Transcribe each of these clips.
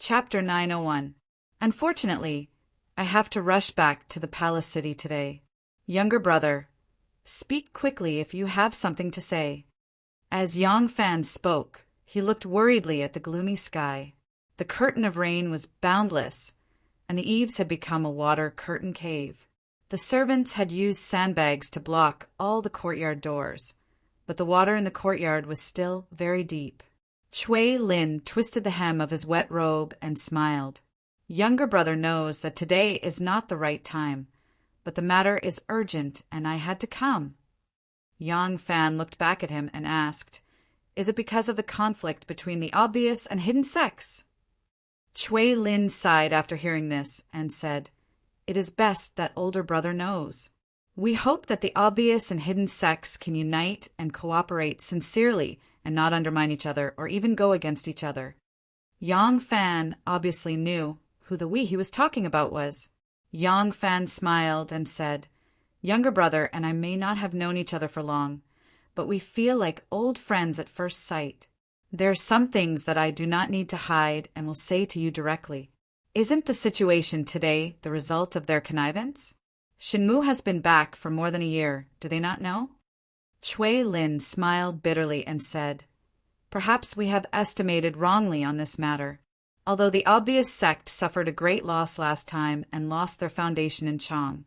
Chapter 901. Unfortunately, I have to rush back to the palace city today. Younger brother, speak quickly if you have something to say. As Yang Fan spoke, he looked worriedly at the gloomy sky. The curtain of rain was boundless, and the eaves had become a water curtain cave. The servants had used sandbags to block all the courtyard doors, but the water in the courtyard was still very deep. Chui Lin twisted the hem of his wet robe and smiled. Younger brother knows that today is not the right time, but the matter is urgent and I had to come. Yang Fan looked back at him and asked, "Is it because of the conflict between the obvious and hidden sects?" Chui Lin sighed after hearing this and said, "It is best that older brother knows. We hope that the obvious and hidden sects can unite and cooperate sincerely and not undermine each other or even go against each other." Yang Fan obviously knew who the we he was talking about was. Yang Fan smiled and said, "Younger brother and I may not have known each other for long, but we feel like old friends at first sight. There are some things that I do not need to hide and will say to you directly. Isn't the situation today the result of their connivance? Shinmu has been back for more than a year. Do they not know?" Chui Lin smiled bitterly and said, "Perhaps we have estimated wrongly on this matter. Although the obvious sect suffered a great loss last time and lost their foundation in Chang,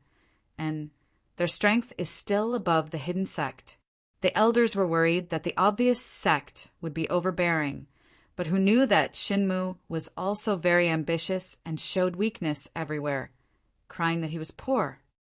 and their strength is still above the hidden sect. The elders were worried that the obvious sect would be overbearing, but who knew that Shinmu was also very ambitious and showed weakness everywhere, crying that he was poor.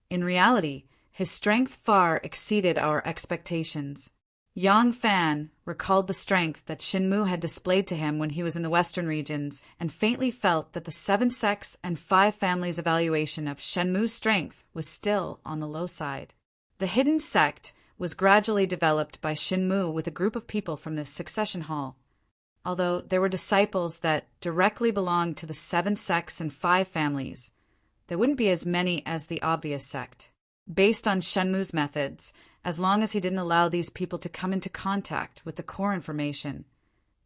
In reality, his strength far exceeded our expectations." Yang Fan recalled the strength that Shinmu had displayed to him when he was in the western regions and faintly felt that the 7 sects and 5 families' evaluation of Shenmu's strength was still on the low side. The hidden sect was gradually developed by Shinmu with a group of people from the succession hall. Although there were disciples that directly belonged to the 7 sects and 5 families, there wouldn't be as many as the obvious sect. Based on Shenmu's methods, as long as he didn't allow these people to come into contact with the core information,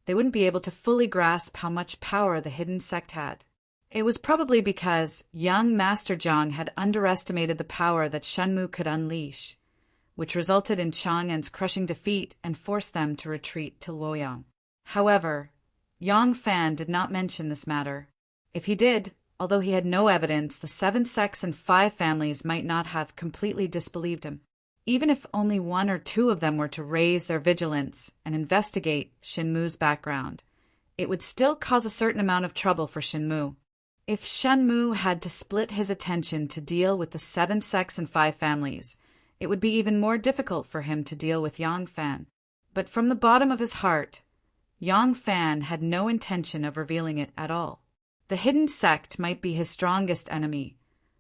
they wouldn't be able to fully grasp how much power the hidden sect had. It was probably because young Master Zhang had underestimated the power that Shenmu could unleash, which resulted in Chang'an's crushing defeat and forced them to retreat to Luoyang. However, Yang Fan did not mention this matter. If he did, although he had no evidence, the 7 sects and 5 families might not have completely disbelieved him. Even if only 1 or 2 of them were to raise their vigilance and investigate Shinmu's background, it would still cause a certain amount of trouble for Shinmu. If Shenmu had to split his attention to deal with the 7 sects and 5 families, it would be even more difficult for him to deal with Yang Fan. But from the bottom of his heart, Yang Fan had no intention of revealing it at all. The hidden sect might be his strongest enemy,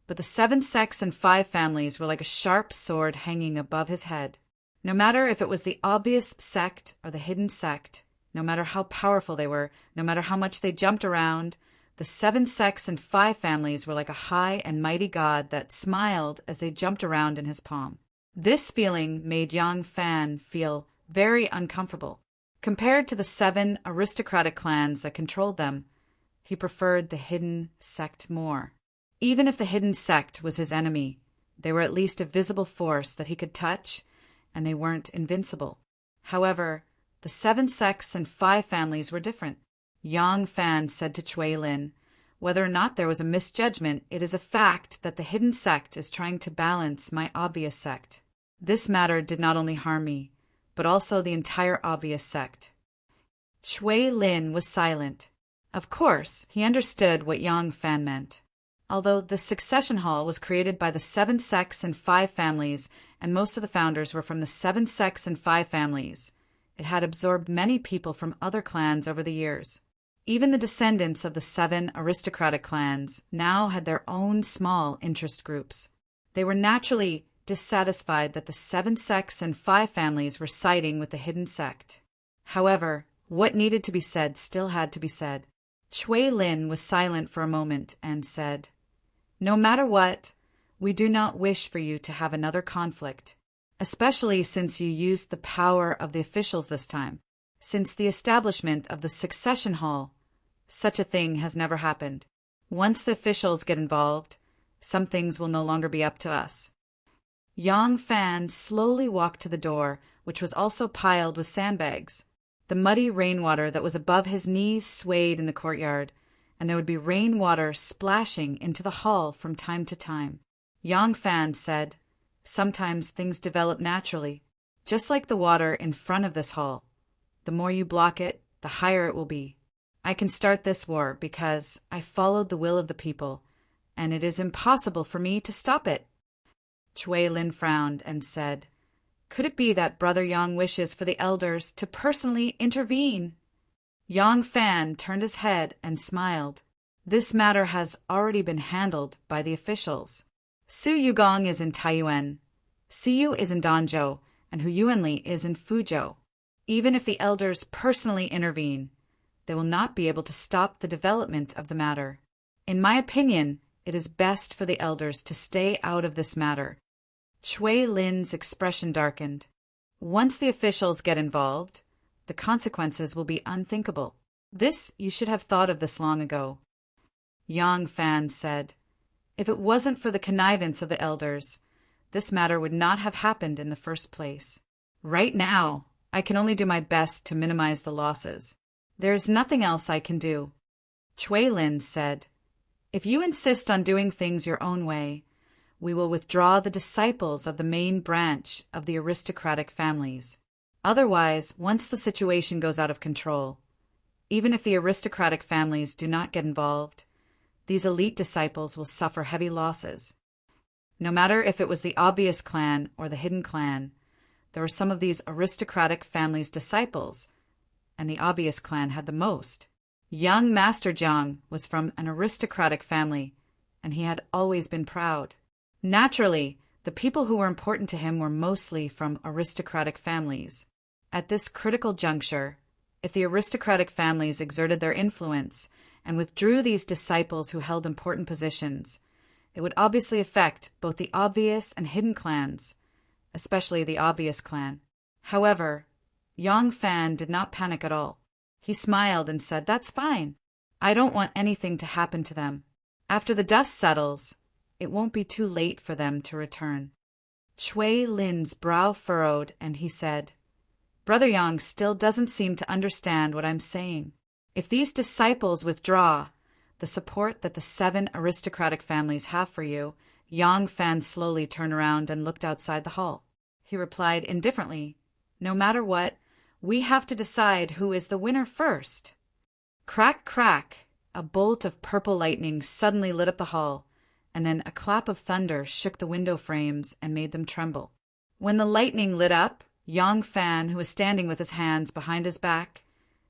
but the 7 sects and 5 families were like a sharp sword hanging above his head. No matter if it was the obvious sect or the hidden sect, no matter how powerful they were, no matter how much they jumped around, the 7 sects and 5 families were like a high and mighty god that smiled as they jumped around in his palm. This feeling made Yang Fan feel very uncomfortable. Compared to the 7 aristocratic clans that controlled them, he preferred the hidden sect more. Even if the hidden sect was his enemy, they were at least a visible force that he could touch, and they weren't invincible. However, the 7 sects and 5 families were different. Yang Fan said to Chui Lin, "Whether or not there was a misjudgment, it is a fact that the hidden sect is trying to balance my obvious sect. This matter did not only harm me, but also the entire obvious sect." Chui Lin was silent. Of course, he understood what Yang Fan meant. Although the succession hall was created by the 7 sects and 5 families, and most of the founders were from the 7 sects and 5 families, it had absorbed many people from other clans over the years. Even the descendants of the 7 aristocratic clans now had their own small interest groups. They were naturally dissatisfied that the 7 sects and 5 families were siding with the hidden sect. However, what needed to be said still had to be said. Chui Lin was silent for a moment and said, "No matter what, we do not wish for you to have another conflict, especially since you used the power of the officials this time. Since the establishment of the succession hall, Such a thing has never happened. Once the officials get involved, some things will no longer be up to us. Yang Fan slowly walked to the door, which was also piled with sandbags. The muddy rainwater that was above his knees swayed in the courtyard, and there would be rainwater splashing into the hall from time to time. Yang Fan said, "Sometimes things develop naturally, just like the water in front of this hall. The more you block it, the higher it will be. I can start this war because I followed the will of the people, and it is impossible for me to stop it." Chui Lin frowned and said, "Could it be that Brother Yang wishes for the elders to personally intervene?" Yang Fan turned his head and smiled. "This matter has already been handled by the officials. Su Yugong is in Taiyuan, Siyu is in Danzhou, and Hu Yuanli is in Fuzhou. Even if the elders personally intervene, they will not be able to stop the development of the matter. In my opinion, it is best for the elders to stay out of this matter." Chui Lin's expression darkened. Once the officials get involved, the consequences will be unthinkable. This you should have thought of this long ago. Yang Fan said, "If it wasn't for the connivance of the elders, this matter would not have happened in the first place. Right now, I can only do my best to minimize the losses. There is nothing else I can do." Chui Lin said, "If you insist on doing things your own way, we will withdraw the disciples of the main branch of the aristocratic families. Otherwise, once the situation goes out of control, even if the aristocratic families do not get involved, these elite disciples will suffer heavy losses. No matter if it was the obvious clan or the hidden clan, there were some of these aristocratic families' disciples, and the obvious clan had the most. Young Master Jiang was from an aristocratic family, and he had always been proud. Naturally, the people who were important to him were mostly from aristocratic families. At this critical juncture, if the aristocratic families exerted their influence and withdrew these disciples who held important positions, it would obviously affect both the obvious and hidden clans, especially the obvious clan. However, Yang Fan did not panic at all. He smiled and said, "That's fine. I don't want anything to happen to them. After the dust settles, it won't be too late for them to return." Chui Lin's brow furrowed, and he said, "Brother Yang still doesn't seem to understand what I'm saying. If these disciples withdraw, the support that the 7 aristocratic families have for you—" Yang Fan slowly turned around and looked outside the hall. He replied indifferently, "No matter what, we have to decide who is the winner first." Crack, crack! A bolt of purple lightning suddenly lit up the hall, and then a clap of thunder shook the window frames and made them tremble. When the lightning lit up, Yang Fan, who was standing with his hands behind his back,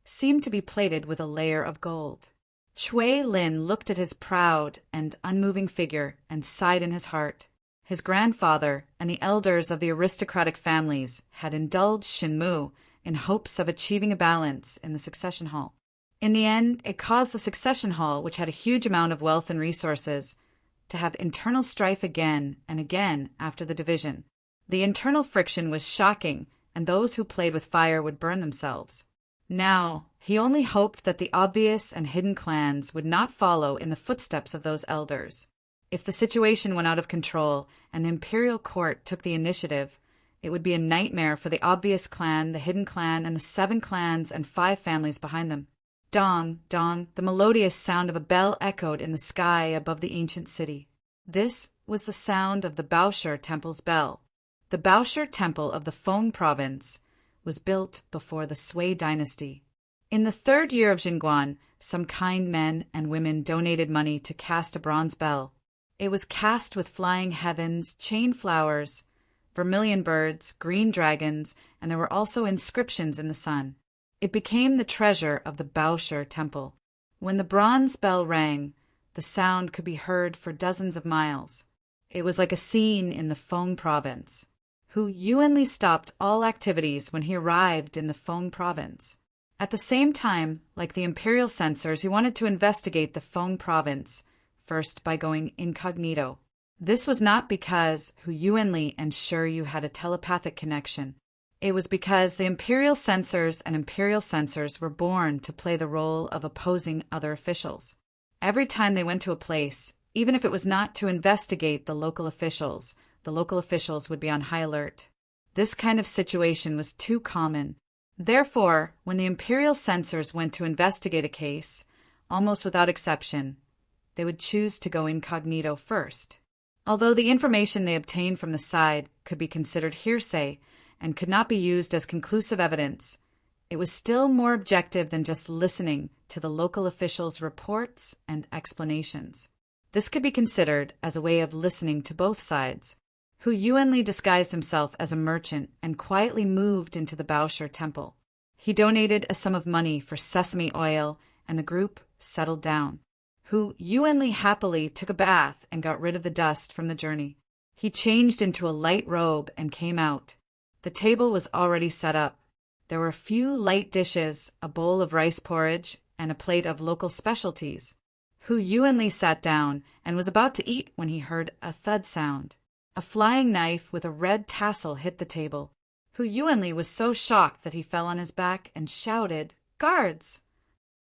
seemed to be plated with a layer of gold. Chui Lin looked at his proud and unmoving figure and sighed in his heart. His grandfather and the elders of the aristocratic families had indulged Shinmu in hopes of achieving a balance in the succession hall. In the end, it caused the succession hall, which had a huge amount of wealth and resources, to have internal strife again and again after the division. The internal friction was shocking, and those who played with fire would burn themselves. Now, he only hoped that the obvious and hidden clans would not follow in the footsteps of those elders. If the situation went out of control and the imperial court took the initiative, it would be a nightmare for the obvious clan, the hidden clan, and the 7 clans and 5 families behind them. Dong, dong, the melodious sound of a bell echoed in the sky above the ancient city. This was the sound of the Baoshe Temple's bell. The Baoshe Temple of the Feng province was built before the Sui dynasty. In the 3rd year of Jingguan, some kind men and women donated money to cast a bronze bell. It was cast with flying heavens, chain flowers, vermilion birds, green dragons, and there were also inscriptions in the sun. It became the treasure of the Baoshe Temple. When the bronze bell rang, the sound could be heard for dozens of miles. It was like a scene in the Feng province. Hu Yuanli stopped all activities when he arrived in the Feng province. At the same time, like the imperial censors, he wanted to investigate the Feng province, first by going incognito. This was not because Hu Yuanli and Shiryu had a telepathic connection. It was because the imperial censors and imperial censors were born to play the role of opposing other officials. Every time they went to a place, even if it was not to investigate the local officials would be on high alert. This kind of situation was too common. Therefore, when the imperial censors went to investigate a case, almost without exception, they would choose to go incognito first. Although the information they obtained from the side could be considered hearsay and could not be used as conclusive evidence, it was still more objective than just listening to the local officials' reports and explanations. This could be considered as a way of listening to both sides. Hu Yuanli disguised himself as a merchant and quietly moved into the Baosher temple. He donated a sum of money for sesame oil, and the group settled down. Hu Yuanli happily took a bath and got rid of the dust from the journey. He changed into a light robe and came out. The table was already set up. There were a few light dishes, a bowl of rice porridge, and a plate of local specialties. Hu Yuanli sat down and was about to eat when he heard a thud sound. A flying knife with a red tassel hit the table. Hu Yuanli was so shocked that he fell on his back and shouted, "Guards!"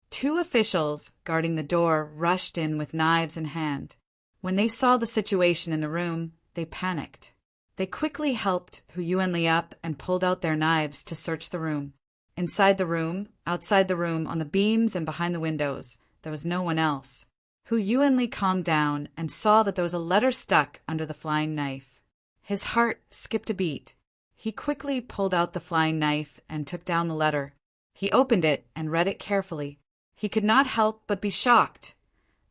2 officials guarding the door rushed in with knives in hand. When they saw the situation in the room, they panicked. They quickly helped Hu Yuanli up and pulled out their knives to search the room. Inside the room, outside the room, on the beams and behind the windows, there was no one else. Hu Yuanli calmed down and saw that there was a letter stuck under the flying knife. His heart skipped a beat. He quickly pulled out the flying knife and took down the letter. He opened it and read it carefully. He could not help but be shocked.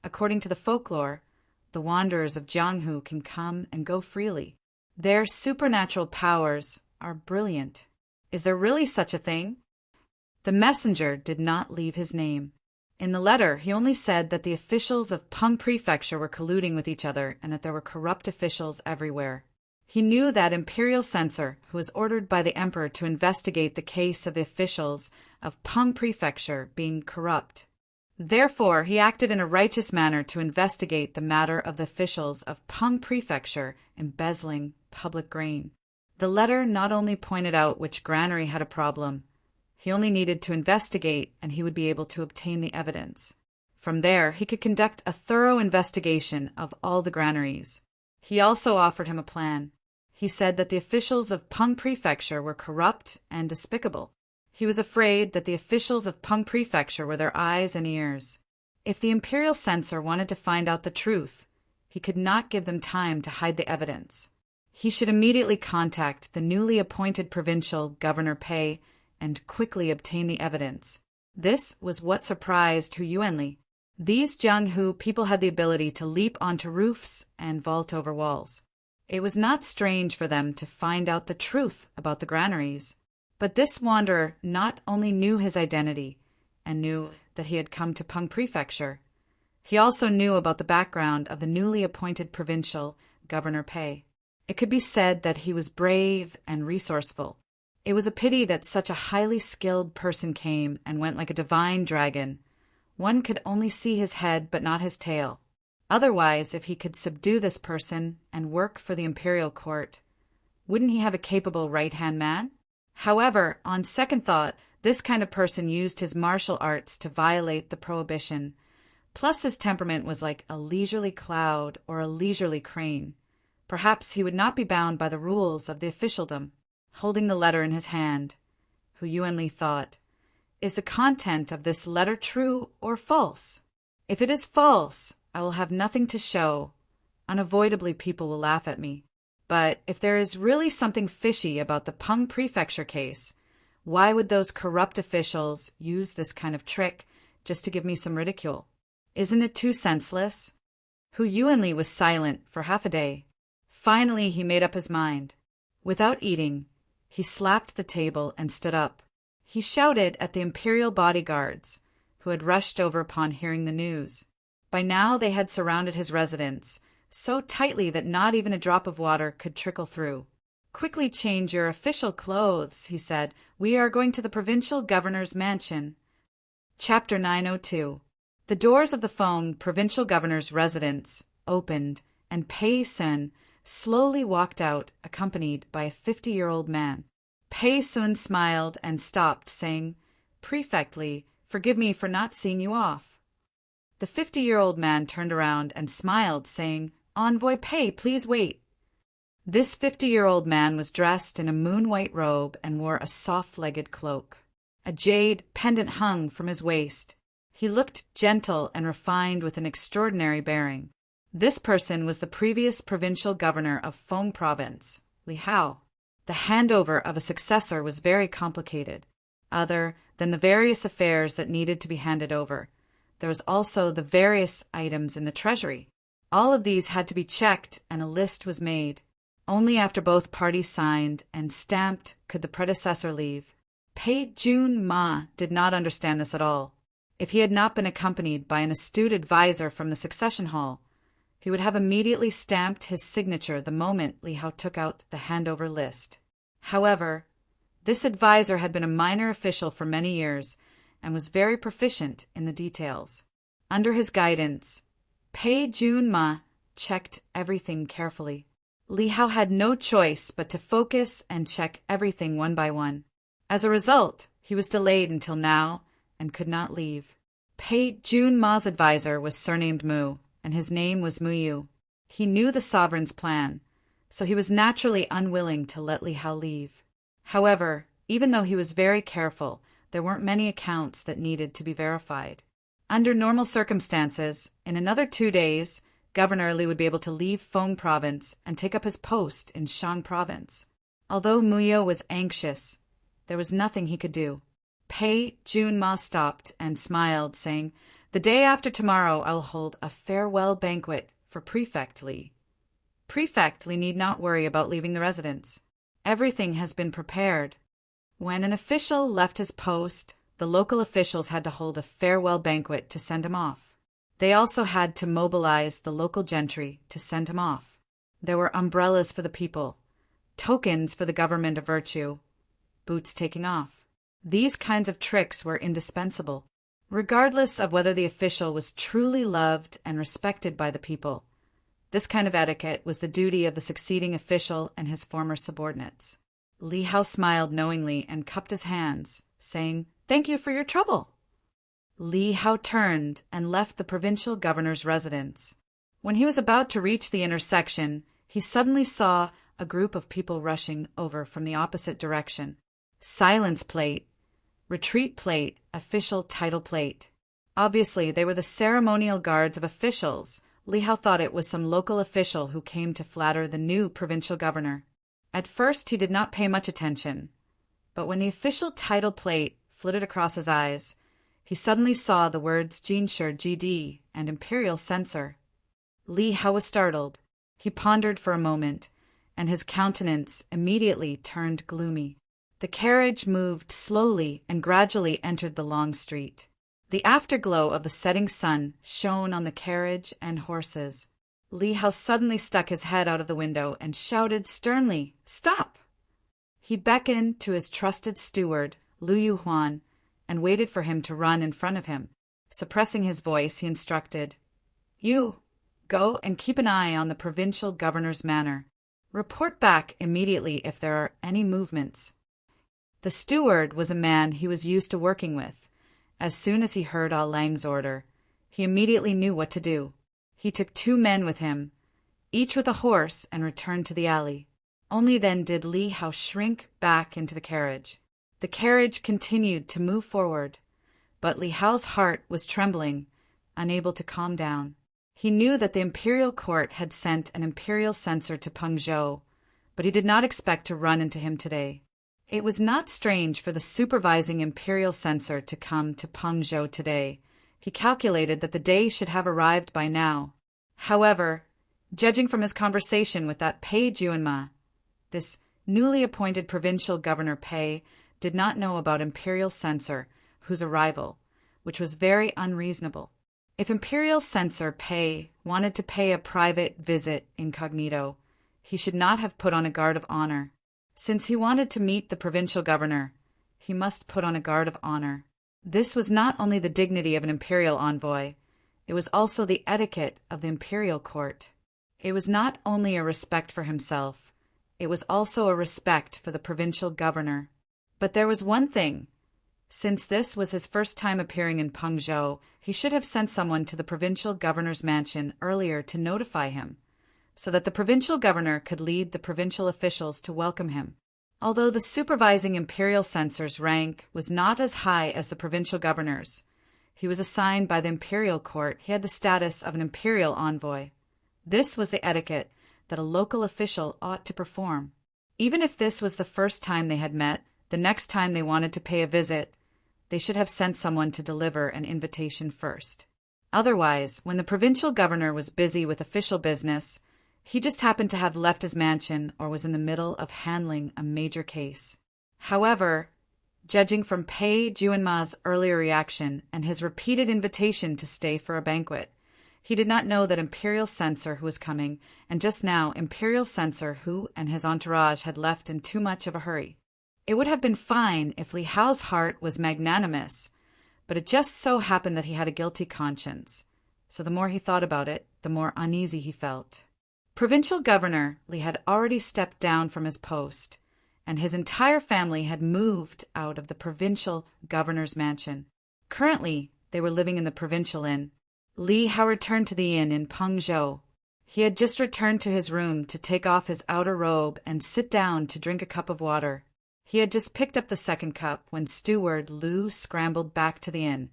According to the folklore, the wanderers of Jianghu can come and go freely. Their supernatural powers are brilliant. Is there really such a thing? The messenger did not leave his name. In the letter, he only said that the officials of Peng Prefecture were colluding with each other and that there were corrupt officials everywhere. He knew that imperial censor, who was ordered by the emperor to investigate the case of the officials of Peng Prefecture being corrupt. Therefore, he acted in a righteous manner to investigate the matter of the officials of Peng Prefecture embezzling public grain. The letter not only pointed out which granary had a problem, he only needed to investigate and he would be able to obtain the evidence. From there, he could conduct a thorough investigation of all the granaries. He also offered him a plan. He said that the officials of Peng Prefecture were corrupt and despicable. He was afraid that the officials of Peng Prefecture were their eyes and ears. If the imperial censor wanted to find out the truth, he could not give them time to hide the evidence. He should immediately contact the newly appointed provincial Governor Pei and quickly obtain the evidence. This was what surprised Hu Yuanli. These Jianghu people had the ability to leap onto roofs and vault over walls. It was not strange for them to find out the truth about the granaries. But this wanderer not only knew his identity and knew that he had come to Peng Prefecture, he also knew about the background of the newly appointed provincial Governor Pei. It could be said that he was brave and resourceful. It was a pity that such a highly skilled person came and went like a divine dragon. One could only see his head but not his tail. Otherwise, if he could subdue this person and work for the imperial court, wouldn't he have a capable right-hand man? However, on second thought, this kind of person used his martial arts to violate the prohibition. Plus his temperament was like a leisurely cloud or a leisurely crane. Perhaps he would not be bound by the rules of the officialdom. Holding the letter in his hand, Hu Yuanli thought, "Is the content of this letter true or false? If it is false, I will have nothing to show. Unavoidably, people will laugh at me. But if there is really something fishy about the Peng Prefecture case, why would those corrupt officials use this kind of trick just to give me some ridicule? Isn't it too senseless?" Hu Yuanli was silent for half a day. Finally, he made up his mind. Without eating, he slapped the table and stood up. He shouted at the imperial bodyguards, who had rushed over upon hearing the news. By now they had surrounded his residence, so tightly that not even a drop of water could trickle through. "Quickly change your official clothes," he said. "We are going to the provincial governor's mansion." Chapter 902. The doors of the Feng provincial governor's residence opened, and Pei Sen slowly walked out, accompanied by a 50-year-old man. Pei soon smiled and stopped, saying, "Prefect Li, forgive me for not seeing you off." The 50-year-old man turned around and smiled, saying, "Envoy Pei, please wait." This 50-year-old man was dressed in a moon-white robe and wore a soft-legged cloak. A jade pendant hung from his waist. He looked gentle and refined with an extraordinary bearing. This person was the previous provincial governor of Feng Province, Li Hao. The handover of a successor was very complicated. Other than the various affairs that needed to be handed over, there was also the various items in the treasury. All of these had to be checked, and a list was made. Only after both parties signed and stamped could the predecessor leave. Pei Jun Ma did not understand this at all. If he had not been accompanied by an astute advisor from the succession hall, he would have immediately stamped his signature the moment Li Hao took out the handover list. However, this advisor had been a minor official for many years and was very proficient in the details. Under his guidance, Pei Jun Ma checked everything carefully. Li Hao had no choice but to focus and check everything one by one. As a result, he was delayed until now and could not leave. Pei Jun Ma's advisor was surnamed Mu, and his name was Mu Yu. He knew the sovereign's plan, so he was naturally unwilling to let Li Hao leave. However, even though he was very careful, there weren't many accounts that needed to be verified. Under normal circumstances, in another 2 days, Governor Li would be able to leave Feng Province and take up his post in Shang Province. Although Mu Yu was anxious, there was nothing he could do. Pei Jun Ma stopped and smiled, saying, "The day after tomorrow I will hold a farewell banquet for Prefect Li. Prefect Li need not worry about leaving the residence. Everything has been prepared." When an official left his post, the local officials had to hold a farewell banquet to send him off. They also had to mobilize the local gentry to send him off. There were umbrellas for the people, tokens for the government of virtue, boots taking off. These kinds of tricks were indispensable. Regardless of whether the official was truly loved and respected by the people, this kind of etiquette was the duty of the succeeding official and his former subordinates. Li Hao smiled knowingly and cupped his hands, saying, "Thank you for your trouble." Li Hao turned and left the provincial governor's residence. When he was about to reach the intersection, he suddenly saw a group of people rushing over from the opposite direction. Silence plate, retreat plate, official title plate. Obviously, they were the ceremonial guards of officials. Li Hao thought it was some local official who came to flatter the new provincial governor. At first, he did not pay much attention, but when the official title plate flitted across his eyes, he suddenly saw the words Jinshi GD and Imperial Censor. Li Hao was startled. He pondered for a moment, and his countenance immediately turned gloomy. The carriage moved slowly and gradually entered the long street. The afterglow of the setting sun shone on the carriage and horses. Li Hao suddenly stuck his head out of the window and shouted sternly, "Stop!" He beckoned to his trusted steward, Lu Yuhuan, and waited for him to run in front of him. Suppressing his voice, he instructed, "You, go and keep an eye on the provincial governor's manor. Report back immediately if there are any movements." The steward was a man he was used to working with. As soon as he heard Ah Lang's order, he immediately knew what to do. He took 2 men with him, each with a horse, and returned to the alley. Only then did Li Hao shrink back into the carriage. The carriage continued to move forward, but Li Hao's heart was trembling, unable to calm down. He knew that the imperial court had sent an imperial censor to Pengzhou, but he did not expect to run into him today. It was not strange for the supervising imperial censor to come to Pengzhou today. He calculated that the day should have arrived by now. However, judging from his conversation with that Pei Juanma, this newly appointed provincial governor Pei did not know about imperial censor whose arrival, which was very unreasonable. If imperial censor Pei wanted to pay a private visit incognito, he should not have put on a guard of honor. Since he wanted to meet the provincial governor, he must put on a guard of honor. This was not only the dignity of an imperial envoy, it was also the etiquette of the imperial court. It was not only a respect for himself, it was also a respect for the provincial governor. But there was one thing. Since this was his first time appearing in Pengzhou, he should have sent someone to the provincial governor's mansion earlier to notify him, so that the provincial governor could lead the provincial officials to welcome him. Although the supervising imperial censor's rank was not as high as the provincial governor's, he was assigned by the imperial court. He had the status of an imperial envoy. This was the etiquette that a local official ought to perform. Even if this was the first time they had met, the next time they wanted to pay a visit, they should have sent someone to deliver an invitation first. Otherwise, when the provincial governor was busy with official business, he just happened to have left his mansion or was in the middle of handling a major case. However, judging from Pei Juanma's earlier reaction and his repeated invitation to stay for a banquet, he did not know that imperial censor who was coming, and just now imperial censor who and his entourage had left in too much of a hurry. It would have been fine if Li Hao's heart was magnanimous, but it just so happened that he had a guilty conscience, so the more he thought about it, the more uneasy he felt. Provincial Governor Li had already stepped down from his post, and his entire family had moved out of the provincial governor's mansion. Currently, they were living in the provincial inn. Li Hao returned to the inn in Pengzhou. He had just returned to his room to take off his outer robe and sit down to drink a cup of water. He had just picked up the second cup when steward Lu scrambled back to the inn,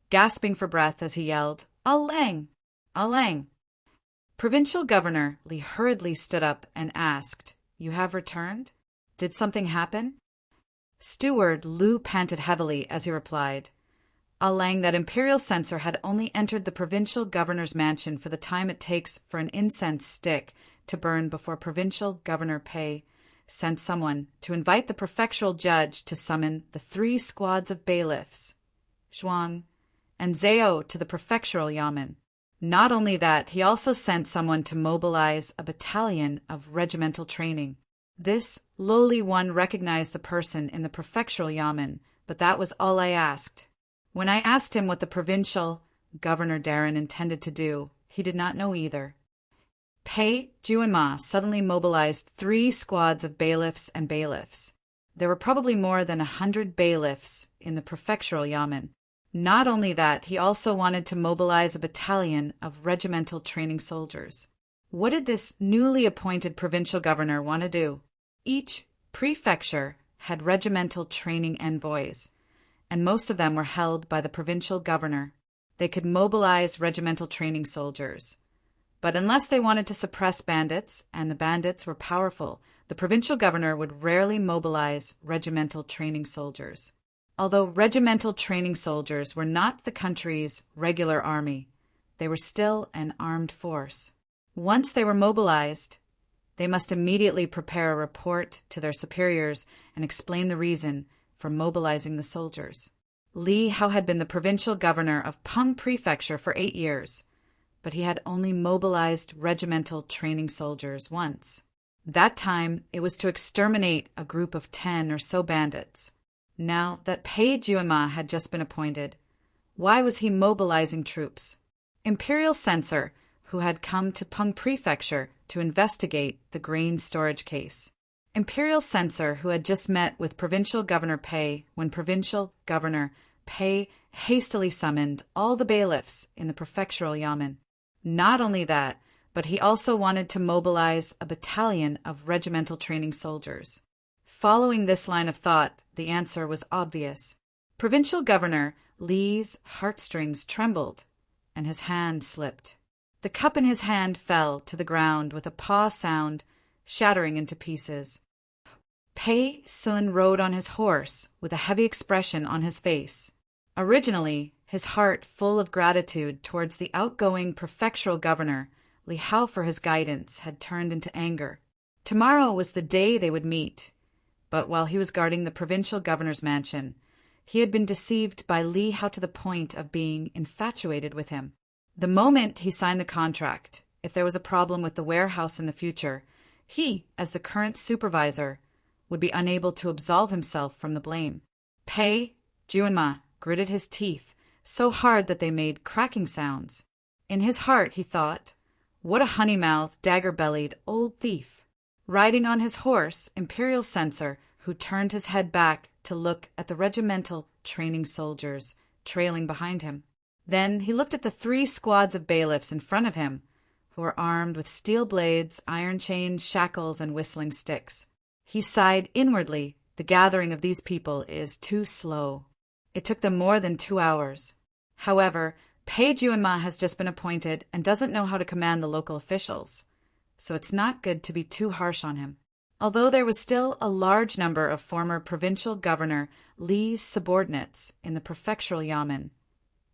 gasping for breath as he yelled, "Alang! Alang!" Provincial Governor Li hurriedly stood up and asked, "You have returned? Did something happen?" Steward Lu panted heavily as he replied, "Alang, that imperial censor had only entered the provincial governor's mansion for the time it takes for an incense stick to burn before provincial governor Pei sent someone to invite the prefectural judge to summon the 3 squads of bailiffs, Zhuang and Zhao, to the prefectural yamen. Not only that, he also sent someone to mobilize a battalion of regimental training. This lowly one recognized the person in the prefectural yamen, but that was all I asked. When I asked him what the provincial Governor Darren intended to do, he did not know either." Pei Juanma suddenly mobilized 3 squads of bailiffs and bailiffs. There were probably more than 100 bailiffs in the prefectural yamen. Not only that, he also wanted to mobilize a battalion of regimental training soldiers. What did this newly appointed provincial governor want to do? Each prefecture had regimental training envoys, and most of them were held by the provincial governor. They could mobilize regimental training soldiers. But unless they wanted to suppress bandits, and the bandits were powerful, the provincial governor would rarely mobilize regimental training soldiers. Although regimental training soldiers were not the country's regular army, they were still an armed force. Once they were mobilized, they must immediately prepare a report to their superiors and explain the reason for mobilizing the soldiers. Li Hao had been the provincial governor of Peng Prefecture for 8 years, but he had only mobilized regimental training soldiers once. That time, it was to exterminate a group of 10 or so bandits. Now that Pei Juanma had just been appointed, why was he mobilizing troops? Imperial censor, who had come to Peng Prefecture to investigate the grain storage case. Imperial censor who had just met with Provincial Governor Pei when Provincial Governor Pei hastily summoned all the bailiffs in the prefectural yamen. Not only that, but he also wanted to mobilize a battalion of regimental training soldiers. Following this line of thought, the answer was obvious. Provincial Governor Li's heartstrings trembled, and his hand slipped. The cup in his hand fell to the ground with a paw sound, shattering into pieces. Pei Sun rode on his horse with a heavy expression on his face. Originally, his heart full of gratitude towards the outgoing prefectural governor, Li Hao, for his guidance, had turned into anger. Tomorrow was the day they would meet, but while he was guarding the provincial governor's mansion, he had been deceived by Li Hao to the point of being infatuated with him. The moment he signed the contract, if there was a problem with the warehouse in the future, he, as the current supervisor, would be unable to absolve himself from the blame. Pei Juanma gritted his teeth so hard that they made cracking sounds. In his heart he thought, "What a honey-mouthed, dagger-bellied old thief!" riding on his horse, Imperial Censor, who turned his head back to look at the regimental training soldiers trailing behind him. Then he looked at the 3 squads of bailiffs in front of him, who were armed with steel blades, iron chains, shackles, and whistling sticks. He sighed inwardly. The gathering of these people is too slow. It took them more than 2 hours. However, Page Yuanma has just been appointed and doesn't know how to command the local officials, so it's not good to be too harsh on him. Although there was still a large number of former provincial governor Li's subordinates in the prefectural yamen,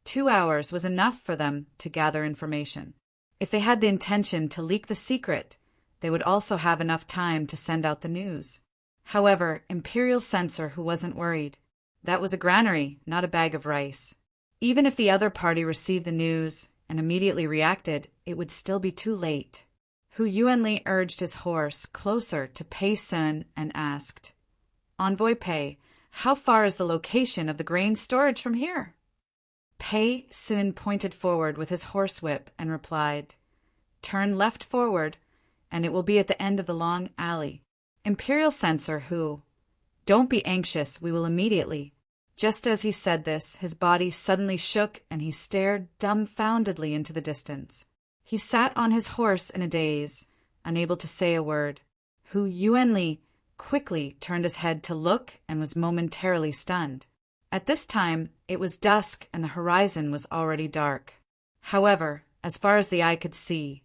2 hours was enough for them to gather information. If they had the intention to leak the secret, they would also have enough time to send out the news. However, Imperial Censor, who wasn't worried, that was a granary, not a bag of rice. Even if the other party received the news and immediately reacted, it would still be too late. Hu Yuanli urged his horse closer to Pei Sun and asked, "Envoy Pei, how far is the location of the grain storage from here?" Pei Sun pointed forward with his horsewhip and replied, "Turn left forward, and it will be at the end of the long alley." Imperial Censor, who, "Don't be anxious, we will immediately." Just as he said this, his body suddenly shook and he stared dumbfoundedly into the distance. He sat on his horse in a daze, unable to say a word. Hu Yuanli quickly turned his head to look and was momentarily stunned. At this time, it was dusk and the horizon was already dark. However, as far as the eye could see,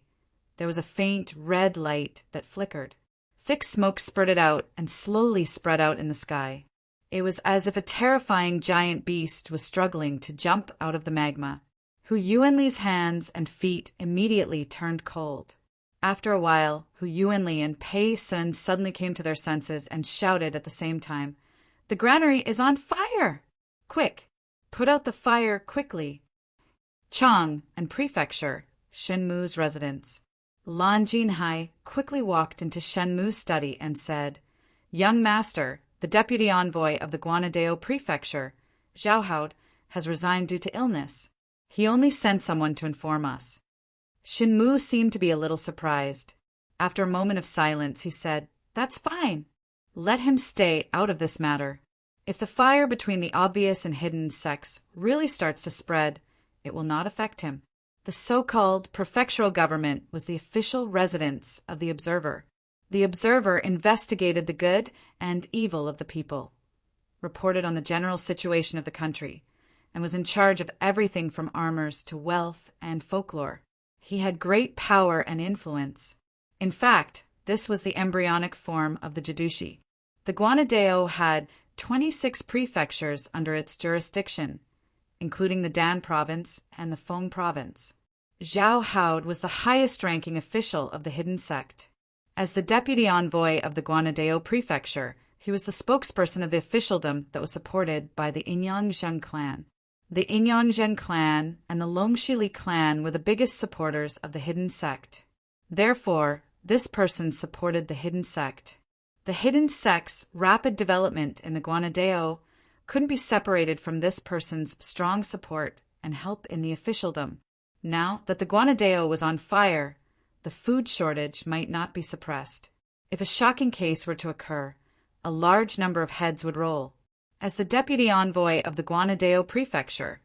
there was a faint red light that flickered. Thick smoke spurted out and slowly spread out in the sky. It was as if a terrifying giant beast was struggling to jump out of the magma. Hu Yuanli's hands and feet immediately turned cold. After a while, Hu Yuanli and Pei Sun suddenly came to their senses and shouted at the same time, "The granary is on fire! Quick, put out the fire quickly." Chang and Prefecture, Shenmu's residence. Lan Jinhai quickly walked into Shenmu's study and said, "Young master, the deputy envoy of the Guanadao Prefecture, Zhao Haud, has resigned due to illness. He only sent someone to inform us." Shenmu seemed to be a little surprised. After a moment of silence, he said, "That's fine. Let him stay out of this matter. If the fire between the obvious and hidden sects really starts to spread, it will not affect him." The so-called prefectural government was the official residence of the observer. The observer investigated the good and evil of the people, reported on the general situation of the country, and was in charge of everything from armors to wealth and folklore. He had great power and influence. In fact, this was the embryonic form of the Jidushi. The Guanadao had 26 prefectures under its jurisdiction, including the Dan province and the Feng province. Zhao Haud was the highest-ranking official of the hidden sect. As the deputy envoy of the Guanadao Prefecture, he was the spokesperson of the officialdom that was supported by the Inyanzhen clan. The Inyanzhen clan and the Longshili clan were the biggest supporters of the hidden sect. Therefore, this person supported the hidden sect. The hidden sect's rapid development in the Guanadao couldn't be separated from this person's strong support and help in the officialdom. Now that the Guanadao was on fire, the food shortage might not be suppressed. If a shocking case were to occur, a large number of heads would roll. As the deputy envoy of the Guanadao Prefecture,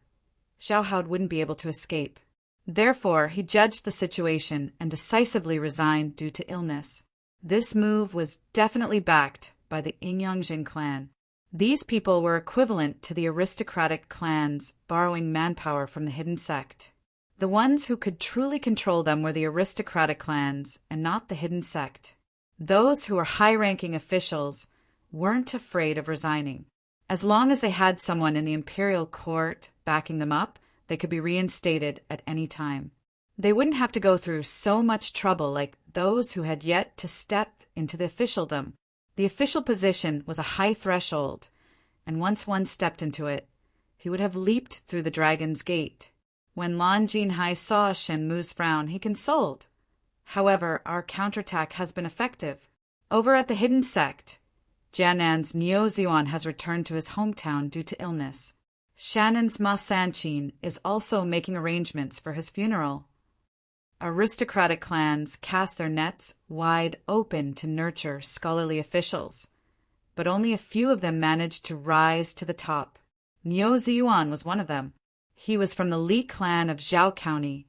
Zhao Haud wouldn't be able to escape. Therefore, he judged the situation and decisively resigned due to illness. This move was definitely backed by the Inyanzhen clan. These people were equivalent to the aristocratic clans borrowing manpower from the hidden sect. The ones who could truly control them were the aristocratic clans and not the hidden sect. Those who were high-ranking officials weren't afraid of resigning. As long as they had someone in the imperial court backing them up, they could be reinstated at any time. They wouldn't have to go through so much trouble like those who had yet to step into the officialdom. The official position was a high threshold, and once one stepped into it, he would have leaped through the dragon's gate. When Lan Jinhai saw Shenmu's frown, he consoled. "However, our counterattack has been effective. Over at the hidden sect, Jiannan's Niu Ziyuan has returned to his hometown due to illness. Shannon's Ma Sanchin is also making arrangements for his funeral." aristocratic clans cast their nets wide open to nurture scholarly officials, but only a few of them managed to rise to the top. Niu Ziyuan was one of them. He was from the Li clan of Zhao County,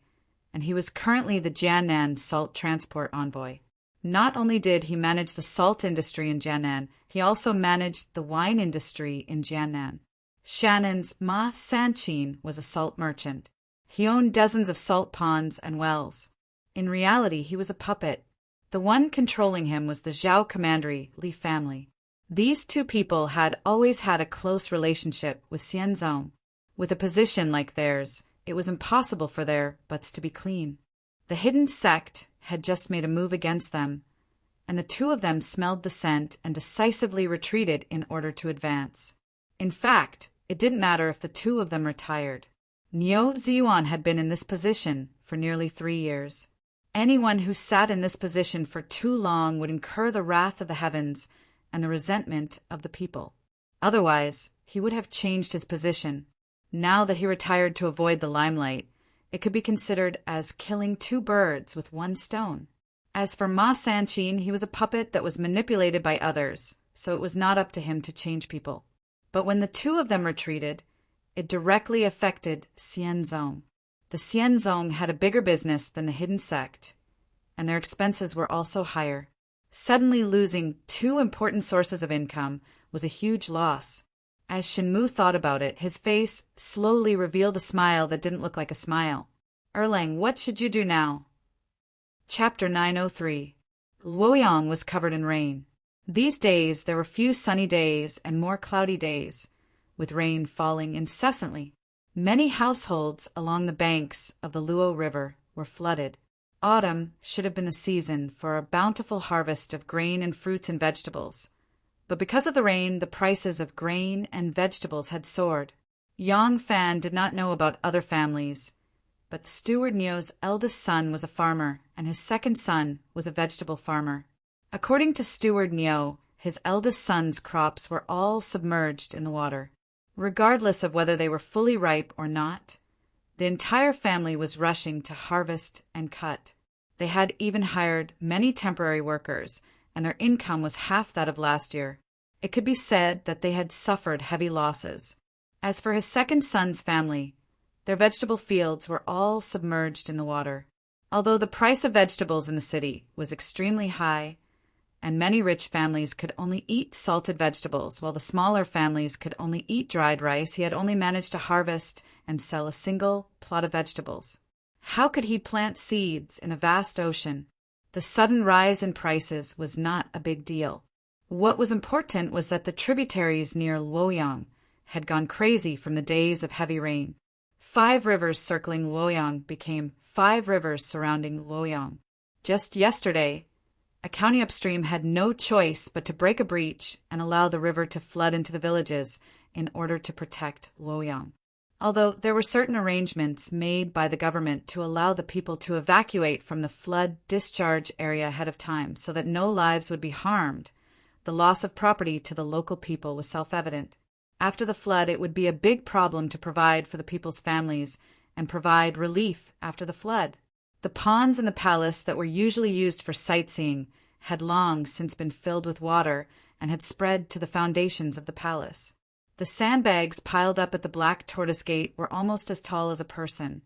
and he was currently the Jiannan salt transport envoy. Not only did he manage the salt industry in Jiannan, he also managed the wine industry in Jiannan. Shannon's Ma Sanqin was a salt merchant. He owned dozens of salt ponds and wells. In reality, he was a puppet. The one controlling him was the Zhao commandery Li family. These two people had always had a close relationship with Xianzong. With a position like theirs, it was impossible for their butts to be clean. The hidden sect had just made a move against them, and the two of them smelled the scent and decisively retreated in order to advance. In fact, it didn't matter if the two of them retired. Niu Ziyuan had been in this position for nearly 3 years. Anyone who sat in this position for too long would incur the wrath of the heavens and the resentment of the people. Otherwise, he would have changed his position. Now that he retired to avoid the limelight, it could be considered as killing 2 birds with 1 stone. As for Ma Sanqin, he was a puppet that was manipulated by others, so it was not up to him to change people. But when the two of them retreated, it directly affected Xianzong. The Xianzong had a bigger business than the hidden sect, and their expenses were also higher. Suddenly losing 2 important sources of income was a huge loss. As Shenmu thought about it, his face slowly revealed a smile that didn't look like a smile. Erlang, what should you do now? Chapter 903. Luoyang was covered in rain. These days there were few sunny days and more cloudy days, with rain falling incessantly. Many households along the banks of the Luo River were flooded. Autumn should have been the season for a bountiful harvest of grain and fruits and vegetables. But because of the rain, the prices of grain and vegetables had soared. Yang Fan did not know about other families, but Steward Niu's eldest son was a farmer, and his second son was a vegetable farmer. According to Steward Niu, his eldest son's crops were all submerged in the water. Regardless of whether they were fully ripe or not, the entire family was rushing to harvest and cut. They had even hired many temporary workers, and their income was half that of last year. It could be said that they had suffered heavy losses. As for his second son's family, their vegetable fields were all submerged in the water. Although the price of vegetables in the city was extremely high, and many rich families could only eat salted vegetables, while the smaller families could only eat dried rice, he had only managed to harvest and sell a single plot of vegetables. How could he plant seeds in a vast ocean? The sudden rise in prices was not a big deal. What was important was that the tributaries near Luoyang had gone crazy from the days of heavy rain. 5 rivers circling Luoyang became 5 rivers surrounding Luoyang. Just yesterday, a county upstream had no choice but to break a breach and allow the river to flood into the villages in order to protect Luoyang. Although there were certain arrangements made by the government to allow the people to evacuate from the flood discharge area ahead of time so that no lives would be harmed, the loss of property to the local people was self-evident. After the flood, it would be a big problem to provide for the people's families and provide relief after the flood. The ponds in the palace that were usually used for sightseeing had long since been filled with water and had spread to the foundations of the palace. The sandbags piled up at the Black Tortoise Gate were almost as tall as a person,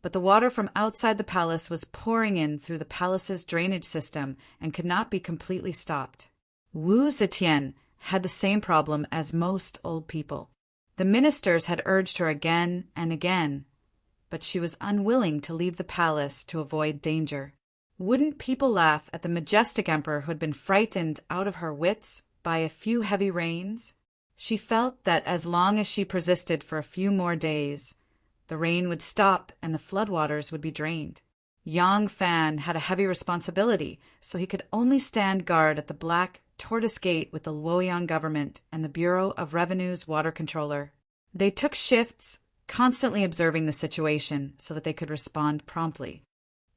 but the water from outside the palace was pouring in through the palace's drainage system and could not be completely stopped. Wu Zetian had the same problem as most old people. The ministers had urged her again and again, but she was unwilling to leave the palace to avoid danger. Wouldn't people laugh at the majestic emperor who had been frightened out of her wits by a few heavy rains? She felt that as long as she persisted for a few more days, the rain would stop and the floodwaters would be drained. Yang Fan had a heavy responsibility, so he could only stand guard at the Black Tortoise Gate with the Luoyang government and the Bureau of Revenue's water controller. They took shifts, constantly observing the situation so that they could respond promptly.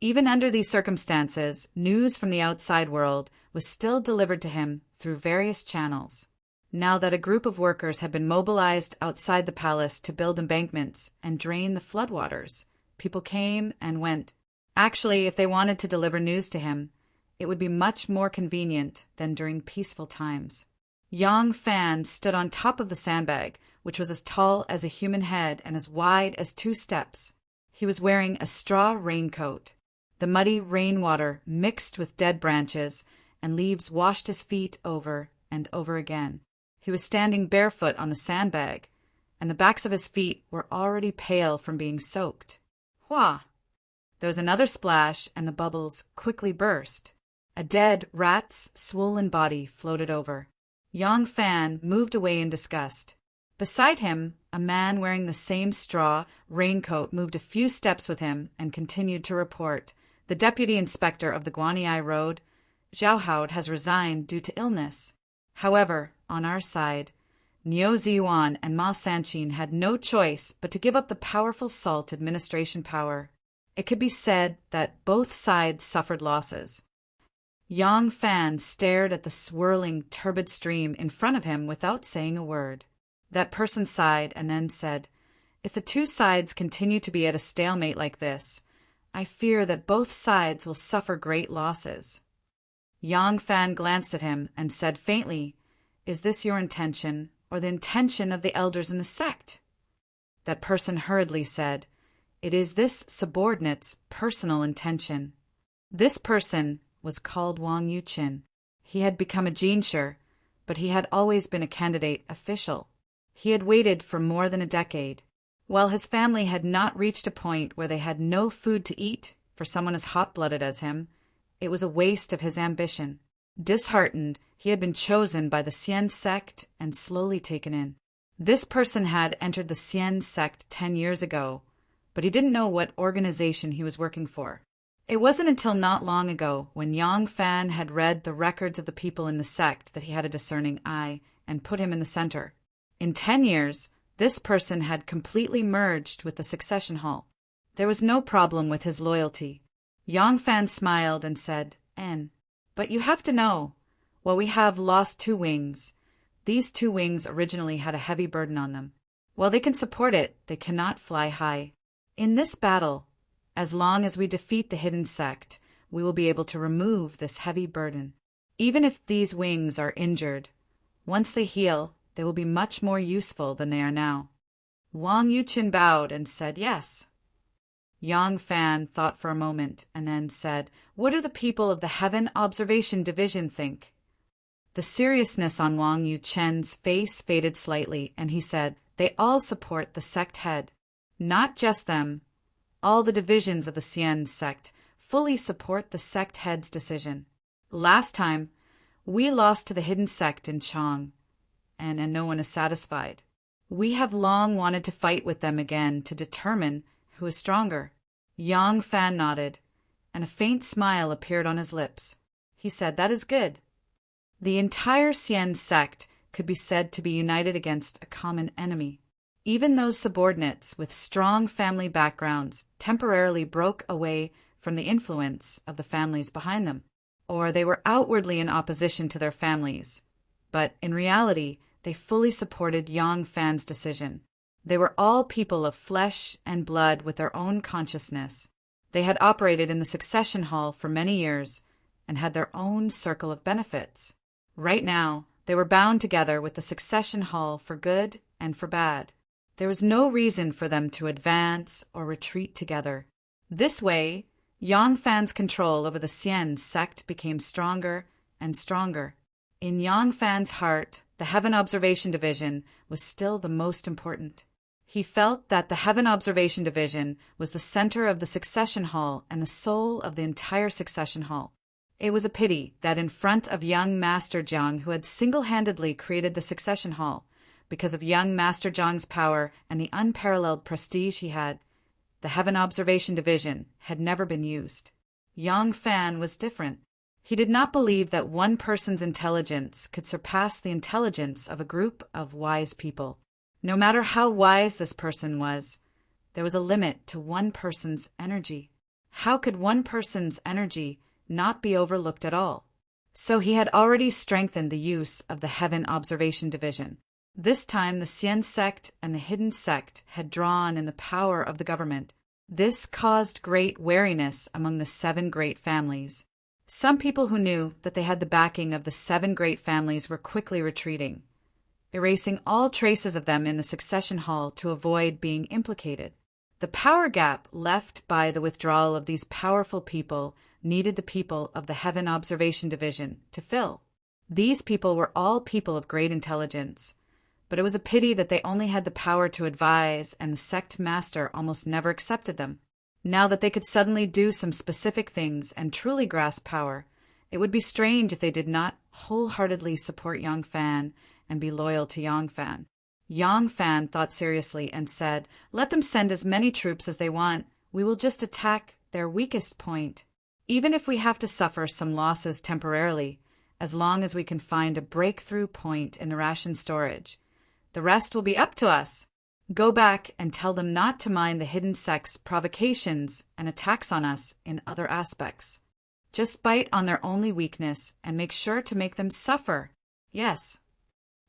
Even under these circumstances, news from the outside world was still delivered to him through various channels. Now that a group of workers had been mobilized outside the palace to build embankments and drain the floodwaters, people came and went. Actually, if they wanted to deliver news to him, it would be much more convenient than during peaceful times. Yang Fan stood on top of the sandbag, which was as tall as a human head and as wide as 2 steps. He was wearing a straw raincoat. The muddy rainwater mixed with dead branches and leaves washed his feet over and over again. He was standing barefoot on the sandbag, and the backs of his feet were already pale from being soaked. Wah! There was another splash, and the bubbles quickly burst. A dead rat's swollen body floated over. Yang Fan moved away in disgust. Beside him, a man wearing the same straw raincoat moved a few steps with him and continued to report. The deputy inspector of the Guanyi Road, Zhao has resigned due to illness. However, on our side, Niu Ziyuan and Ma Sanqin had no choice but to give up the powerful salt administration power. It could be said that both sides suffered losses. Yang Fan stared at the swirling, turbid stream in front of him without saying a word. That person sighed and then said, "If the 2 sides continue to be at a stalemate like this, I fear that both sides will suffer great losses." Yang Fan glanced at him and said faintly, "Is this your intention, or the intention of the elders in the sect?" That person hurriedly said, "It is this subordinate's personal intention." This person was called Wang Yuqin. He had become a jinshi, but he had always been a candidate official. He had waited for more than a decade. While his family had not reached a point where they had no food to eat for someone as hot-blooded as him, it was a waste of his ambition. Disheartened, he had been chosen by the Xian sect and slowly taken in. This person had entered the Xian sect 10 years ago, but he didn't know what organization he was working for. It wasn't until not long ago, when Yang Fan had read the records of the people in the sect, that he had a discerning eye and put him in the center. In 10 years, this person had completely merged with the succession hall. There was no problem with his loyalty. Yang Fan smiled and said, "But you have to know, while we have lost 2 wings, these 2 wings originally had a heavy burden on them. While they can support it, they cannot fly high. In this battle, as long as we defeat the hidden sect, we will be able to remove this heavy burden. Even if these wings are injured, once they heal, they will be much more useful than they are now." Wang Yuqin bowed and said yes. Yang Fan thought for a moment and then said, "What do the people of the Heaven Observation Division think?" The seriousness on Wang Yuqin's face faded slightly, and he said, "They all support the sect head. Not just them. All the divisions of the Xian sect fully support the sect head's decision. Last time, we lost to the hidden sect in Chang, and no one is satisfied. We have long wanted to fight with them again to determine who is stronger." Yang Fan nodded, and a faint smile appeared on his lips. He said, "That is good." The entire Xian sect could be said to be united against a common enemy. Even those subordinates with strong family backgrounds temporarily broke away from the influence of the families behind them, or they were outwardly in opposition to their families, but in reality they fully supported Yang Fan's decision. They were all people of flesh and blood with their own consciousness. They had operated in the succession hall for many years and had their own circle of benefits. Right now, they were bound together with the succession hall for good and for bad. There was no reason for them to advance or retreat together. This way, Yang Fan's control over the Xian sect became stronger and stronger. In Yang Fan's heart, the Heaven Observation Division was still the most important. He felt that the Heaven Observation Division was the center of the succession hall and the soul of the entire succession hall. It was a pity that in front of young Master Jiang, who had single-handedly created the succession hall, because of young Master Jiang's power and the unparalleled prestige he had, the Heaven Observation Division had never been used. Yang Fan was different. He did not believe that one person's intelligence could surpass the intelligence of a group of wise people. No matter how wise this person was, there was a limit to one person's energy. How could one person's energy not be overlooked at all? So he had already strengthened the use of the Heaven Observation Division. This time the Xian sect and the hidden sect had drawn in the power of the government. This caused great wariness among the 7 great families. Some people who knew that they had the backing of the 7 great families were quickly retreating, erasing all traces of them in the succession hall to avoid being implicated. The power gap left by the withdrawal of these powerful people needed the people of the Heaven Observation Division to fill. These people were all people of great intelligence, but it was a pity that they only had the power to advise, and the sect master almost never accepted them. Now that they could suddenly do some specific things and truly grasp power, it would be strange if they did not wholeheartedly support Yang Fan and be loyal to Yang Fan. Yang Fan thought seriously and said, "Let them send as many troops as they want. We will just attack their weakest point. Even if we have to suffer some losses temporarily, as long as we can find a breakthrough point in the ration storage. The rest will be up to us. Go back and tell them not to mind the hidden sect's provocations and attacks on us in other aspects. Just bite on their only weakness and make sure to make them suffer. Yes."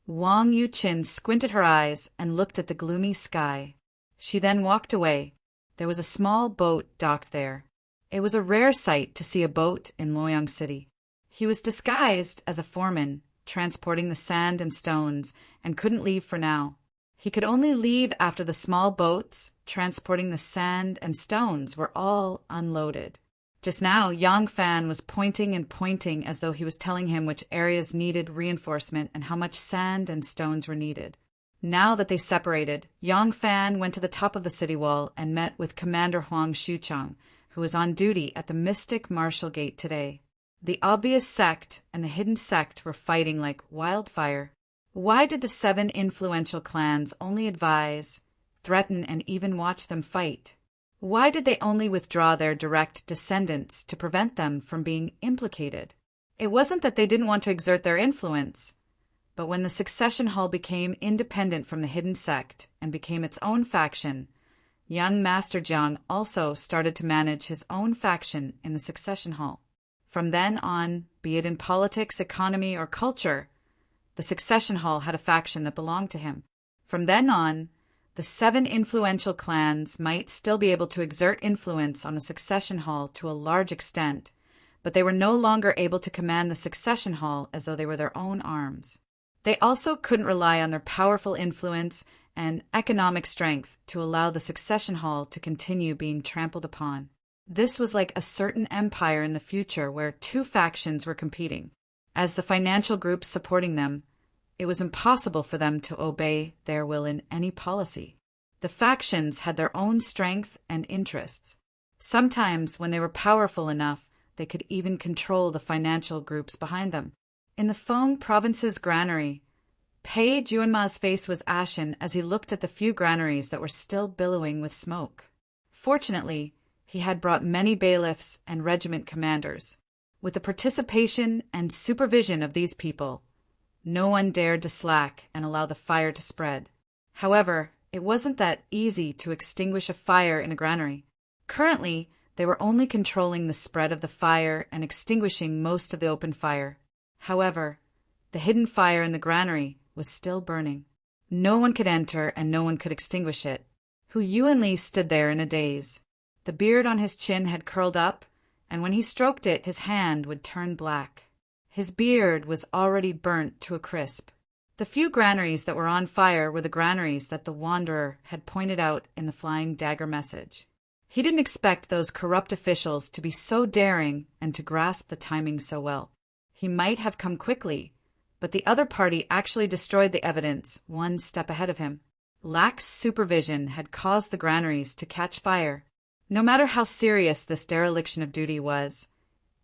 Wang Yuqin squinted her eyes and looked at the gloomy sky. She then walked away. There was a small boat docked there. It was a rare sight to see a boat in Luoyang City. He was disguised as a foreman, transporting the sand and stones, and couldn't leave for now. He could only leave after the small boats transporting the sand and stones were all unloaded. Just now, Yang Fan was pointing and pointing as though he was telling him which areas needed reinforcement and how much sand and stones were needed. Now that they separated, Yang Fan went to the top of the city wall and met with Commander Huang Xuchang, who was on duty at the Mystic Martial Gate today. The obvious sect and the hidden sect were fighting like wildfire. Why did the 7 influential clans only advise, threaten, and even watch them fight? Why did they only withdraw their direct descendants to prevent them from being implicated? It wasn't that they didn't want to exert their influence, but when the succession hall became independent from the hidden sect and became its own faction, young Master Jiang also started to manage his own faction in the succession hall. From then on, be it in politics, economy, or culture, the succession hall had a faction that belonged to him. From then on, the 7 influential clans might still be able to exert influence on the succession hall to a large extent, but they were no longer able to command the succession hall as though they were their own arms. They also couldn't rely on their powerful influence and economic strength to allow the succession hall to continue being trampled upon. This was like a certain empire in the future where 2 factions were competing. As the financial groups supporting them, it was impossible for them to obey their will in any policy. The factions had their own strength and interests. Sometimes, when they were powerful enough, they could even control the financial groups behind them. In the Feng province's granary, Pei Juanma's face was ashen as he looked at the few granaries that were still billowing with smoke. Fortunately, he had brought many bailiffs and regiment commanders. With the participation and supervision of these people, no one dared to slack and allow the fire to spread. However, it wasn't that easy to extinguish a fire in a granary. Currently, they were only controlling the spread of the fire and extinguishing most of the open fire. However, the hidden fire in the granary was still burning. No one could enter and no one could extinguish it. Hu Yuanli stood there in a daze. The beard on his chin had curled up, and when he stroked it, his hand would turn black. His beard was already burnt to a crisp. The few granaries that were on fire were the granaries that the Wanderer had pointed out in the flying dagger message. He didn't expect those corrupt officials to be so daring and to grasp the timing so well. He might have come quickly, but the other party actually destroyed the evidence 1 step ahead of him. Lax supervision had caused the granaries to catch fire. No matter how serious this dereliction of duty was,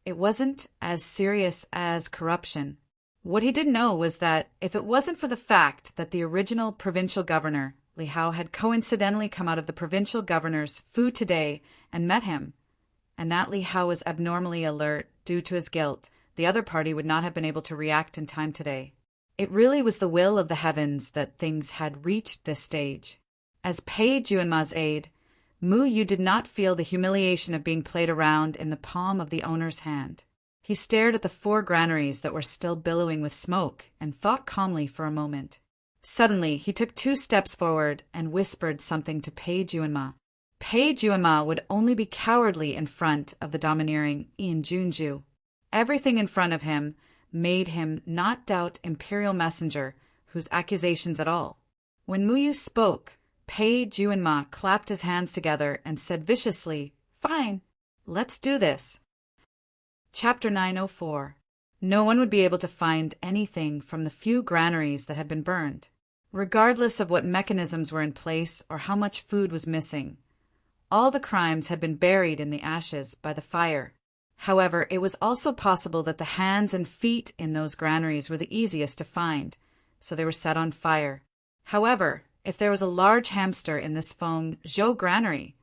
it wasn't as serious as corruption. What he didn't know was that if it wasn't for the fact that the original provincial governor, Li Hao, had coincidentally come out of the provincial governor's Fu today and met him, and that Li Hao was abnormally alert due to his guilt, the other party would not have been able to react in time today. It really was the will of the heavens that things had reached this stage. As Pei Juanma's aide, Mu Yu did not feel the humiliation of being played around in the palm of the owner's hand. He stared at the 4 granaries that were still billowing with smoke and thought calmly for a moment. Suddenly, he took 2 steps forward and whispered something to Pei Juanma. Pei Juanma would only be cowardly in front of the domineering Yin Junju. Everything in front of him made him not doubt imperial messenger whose accusations at all. When Muyu spoke, Pei Juanma clapped his hands together and said viciously, "Fine, let's do this." Chapter 904. No one would be able to find anything from the few granaries that had been burned, regardless of what mechanisms were in place or how much food was missing. All the crimes had been buried in the ashes by the fire. However, it was also possible that the hands and feet in those granaries were the easiest to find, so they were set on fire. However, if there was a large hamster in this Feng Zhou granary,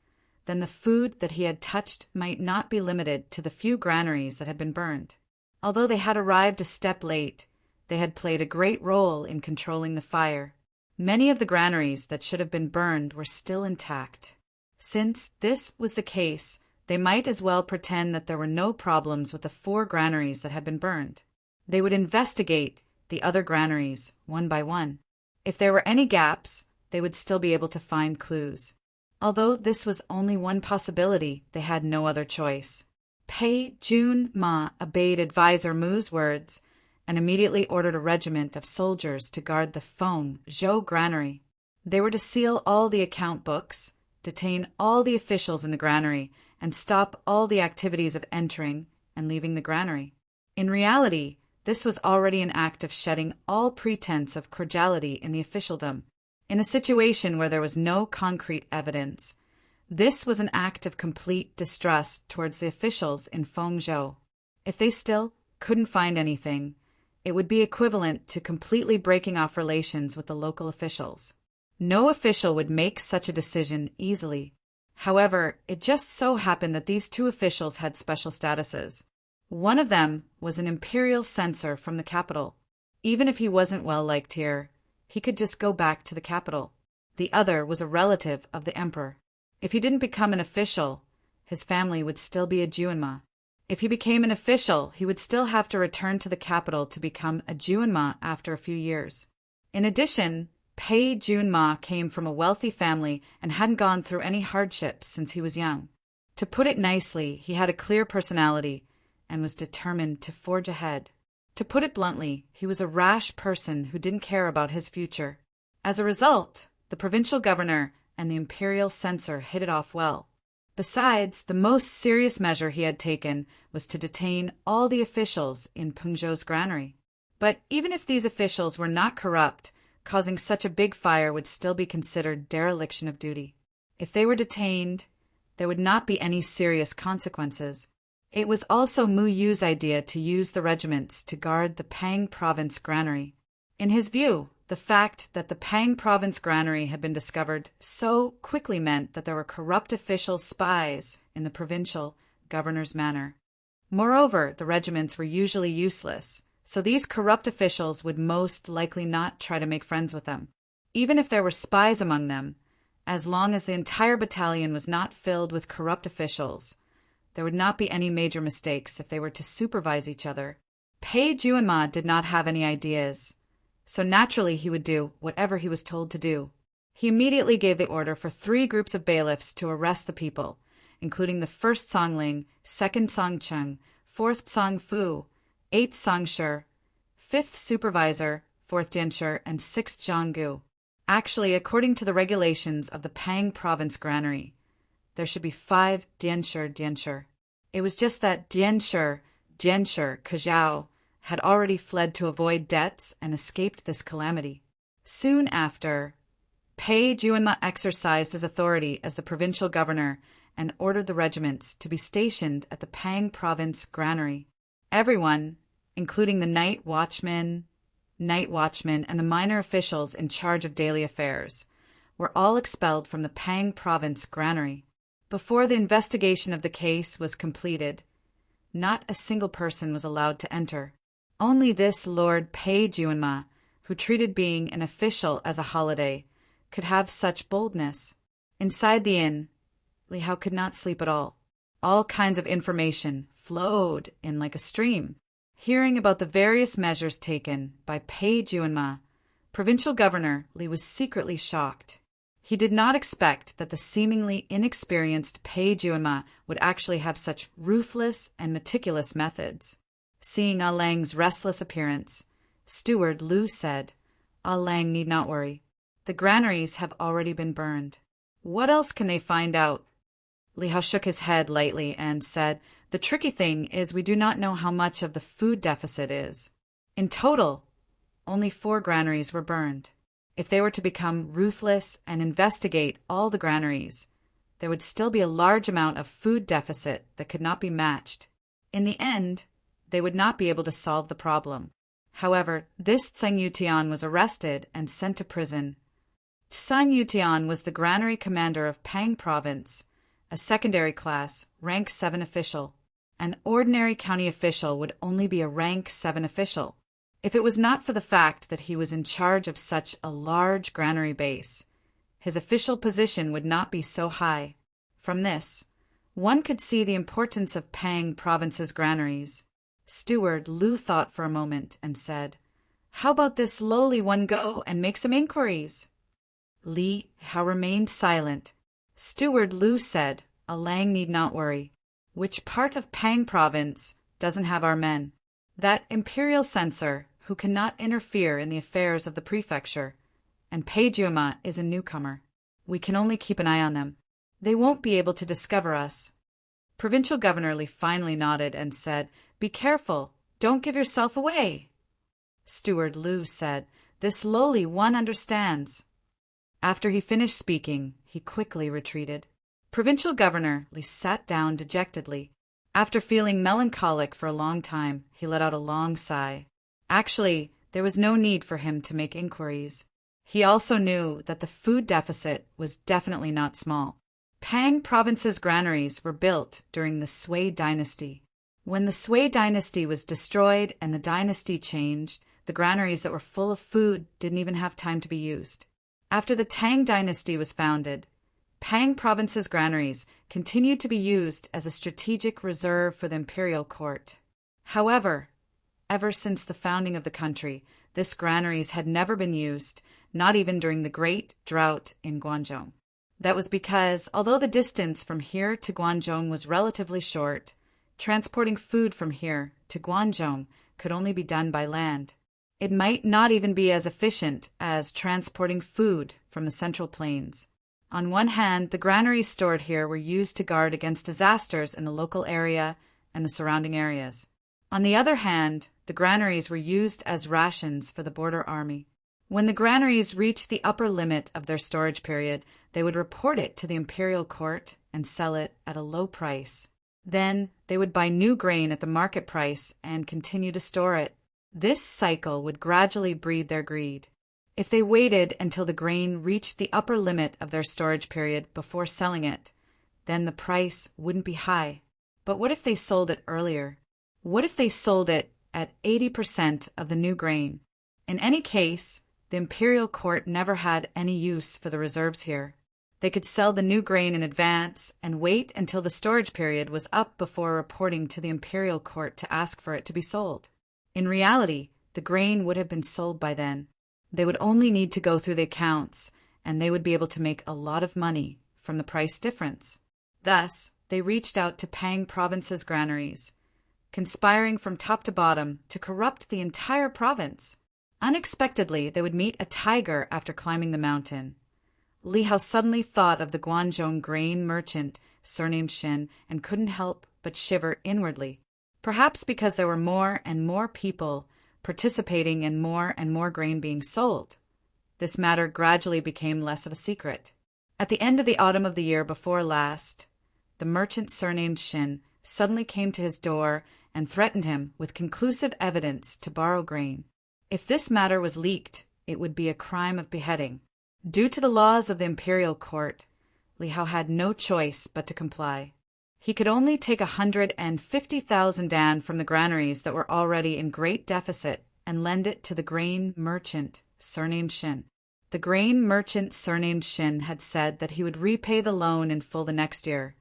then the food that he had touched might not be limited to the few granaries that had been burned. Although they had arrived a step late, they had played a great role in controlling the fire. Many of the granaries that should have been burned were still intact. Since this was the case, they might as well pretend that there were no problems with the 4 granaries that had been burned. They would investigate the other granaries one by one. If there were any gaps, they would still be able to find clues. Although this was only one possibility, they had no other choice. Pei Juanma obeyed Advisor Mu's words and immediately ordered a regiment of soldiers to guard the Feng Zhou granary. They were to seal all the account books, detain all the officials in the granary, and stop all the activities of entering and leaving the granary. In reality, this was already an act of shedding all pretense of cordiality in the officialdom. In a situation where there was no concrete evidence, this was an act of complete distrust towards the officials in Fengzhou. If they still couldn't find anything, it would be equivalent to completely breaking off relations with the local officials. No official would make such a decision easily. However, it just so happened that these 2 officials had special statuses. One of them was an imperial censor from the capital. Even if he wasn't well liked here, he could just go back to the capital. The other was a relative of the emperor. If he didn't become an official, his family would still be a Juanma. If he became an official, he would still have to return to the capital to become a Juanma after a few years. In addition, Pei Juanma came from a wealthy family and hadn't gone through any hardships since he was young. To put it nicely, he had a clear personality and was determined to forge ahead. To put it bluntly, he was a rash person who didn't care about his future. As a result, the provincial governor and the imperial censor hit it off well. Besides, the most serious measure he had taken was to detain all the officials in Pengzhou's granary. But even if these officials were not corrupt, causing such a big fire would still be considered dereliction of duty. If they were detained, there would not be any serious consequences. It was also Mu Yu's idea to use the regiments to guard the Pang province granary. In his view, the fact that the Pang province granary had been discovered so quickly meant that there were corrupt official spies in the provincial governor's manor. Moreover, the regiments were usually useless, so these corrupt officials would most likely not try to make friends with them. Even if there were spies among them, as long as the entire battalion was not filled with corrupt officials, there would not be any major mistakes if they were to supervise each other. Pei Juanma did not have any ideas, so naturally he would do whatever he was told to do. He immediately gave the order for 3 groups of bailiffs to arrest the people, including the 1st Songling, 2nd Songcheng, 4th Songfu, 8th Songshi, 5th Supervisor, 4th Dianshi, and 6th Zhanggu. Actually, according to the regulations of the Pang province granary, there should be 5 Dianshi. It was just that Dianshi Kazhao had already fled to avoid debts and escaped this calamity. Soon after, Pei Juanma exercised his authority as the provincial governor and ordered the regiments to be stationed at the Pang province granary. Everyone, including the night watchmen, and the minor officials in charge of daily affairs, were all expelled from the Pang province granary. Before the investigation of the case was completed, not a single person was allowed to enter. Only this Lord Pei Juanma, who treated being an official as a holiday, could have such boldness. Inside the inn, Li Hao could not sleep at all. All kinds of information flowed in like a stream. Hearing about the various measures taken by Pei Juanma, provincial governor, Li was secretly shocked. He did not expect that the seemingly inexperienced Pei Juanma would actually have such ruthless and meticulous methods. Seeing Ah Lang's restless appearance, Steward Lu said, "Ah Lang need not worry. The granaries have already been burned. What else can they find out?" Li Hao shook his head lightly and said, "The tricky thing is we do not know how much of the food deficit is. In total, only 4 granaries were burned. If they were to become ruthless and investigate all the granaries, there would still be a large amount of food deficit that could not be matched. In the end, they would not be able to solve the problem. However, this Tsang Yutian was arrested and sent to prison. Tsang Yutian was the granary commander of Pang Province, a secondary class, rank 7 official. An ordinary county official would only be a rank 7 official. If it was not for the fact that he was in charge of such a large granary base, his official position would not be so high. From this, one could see the importance of Pang Province's granaries. Steward Lu thought for a moment and said, "How about this lowly one go and make some inquiries?" Li Hao remained silent. Steward Lu said, "Ah Lang need not worry. Which part of Pang Province doesn't have our men? That imperial censor who cannot interfere in the affairs of the prefecture, and Pei Juanma is a newcomer. We can only keep an eye on them. They won't be able to discover us." Provincial Governor Li finally nodded and said, "Be careful, don't give yourself away." Steward Lu said, "This lowly one understands." After he finished speaking, he quickly retreated. Provincial Governor Li sat down dejectedly. After feeling melancholic for a long time, he let out a long sigh. Actually, there was no need for him to make inquiries. He also knew that the food deficit was definitely not small. Pang Province's granaries were built during the Sui dynasty. When the Sui dynasty was destroyed and the dynasty changed, the granaries that were full of food didn't even have time to be used. After the Tang dynasty was founded, Pang Province's granaries continued to be used as a strategic reserve for the imperial court. However, ever since the founding of the country, this granaries had never been used, not even during the Great Drought in Guangzhou. That was because, although the distance from here to Guangzhou was relatively short, transporting food from here to Guangzhou could only be done by land. It might not even be as efficient as transporting food from the Central Plains. On one hand, the granaries stored here were used to guard against disasters in the local area and the surrounding areas. On the other hand, the granaries were used as rations for the border army. When the granaries reached the upper limit of their storage period, they would report it to the imperial court and sell it at a low price. Then they would buy new grain at the market price and continue to store it. This cycle would gradually breed their greed. If they waited until the grain reached the upper limit of their storage period before selling it, then the price wouldn't be high. But what if they sold it earlier? What if they sold it at 80% of the new grain? In any case, the imperial court never had any use for the reserves here. They could sell the new grain in advance and wait until the storage period was up before reporting to the imperial court to ask for it to be sold. In reality, the grain would have been sold by then. They would only need to go through the accounts, and they would be able to make a lot of money from the price difference. Thus, they reached out to Pang Province's granaries, conspiring from top to bottom to corrupt the entire province. Unexpectedly, they would meet a tiger after climbing the mountain. Li Hao suddenly thought of the Guangzhou grain merchant, surnamed Shin, and couldn't help but shiver inwardly. Perhaps because there were more and more people participating in more and more grain being sold. This matter gradually became less of a secret. At the end of the autumn of the year before last, the merchant surnamed Shin suddenly came to his door and threatened him with conclusive evidence to borrow grain. If this matter was leaked, it would be a crime of beheading. Due to the laws of the imperial court, Li Hao had no choice but to comply. He could only take 150,000 dan from the granaries that were already in great deficit and lend it to the grain merchant, surnamed Shin. The grain merchant, surnamed Shin, had said that he would repay the loan in full the next year,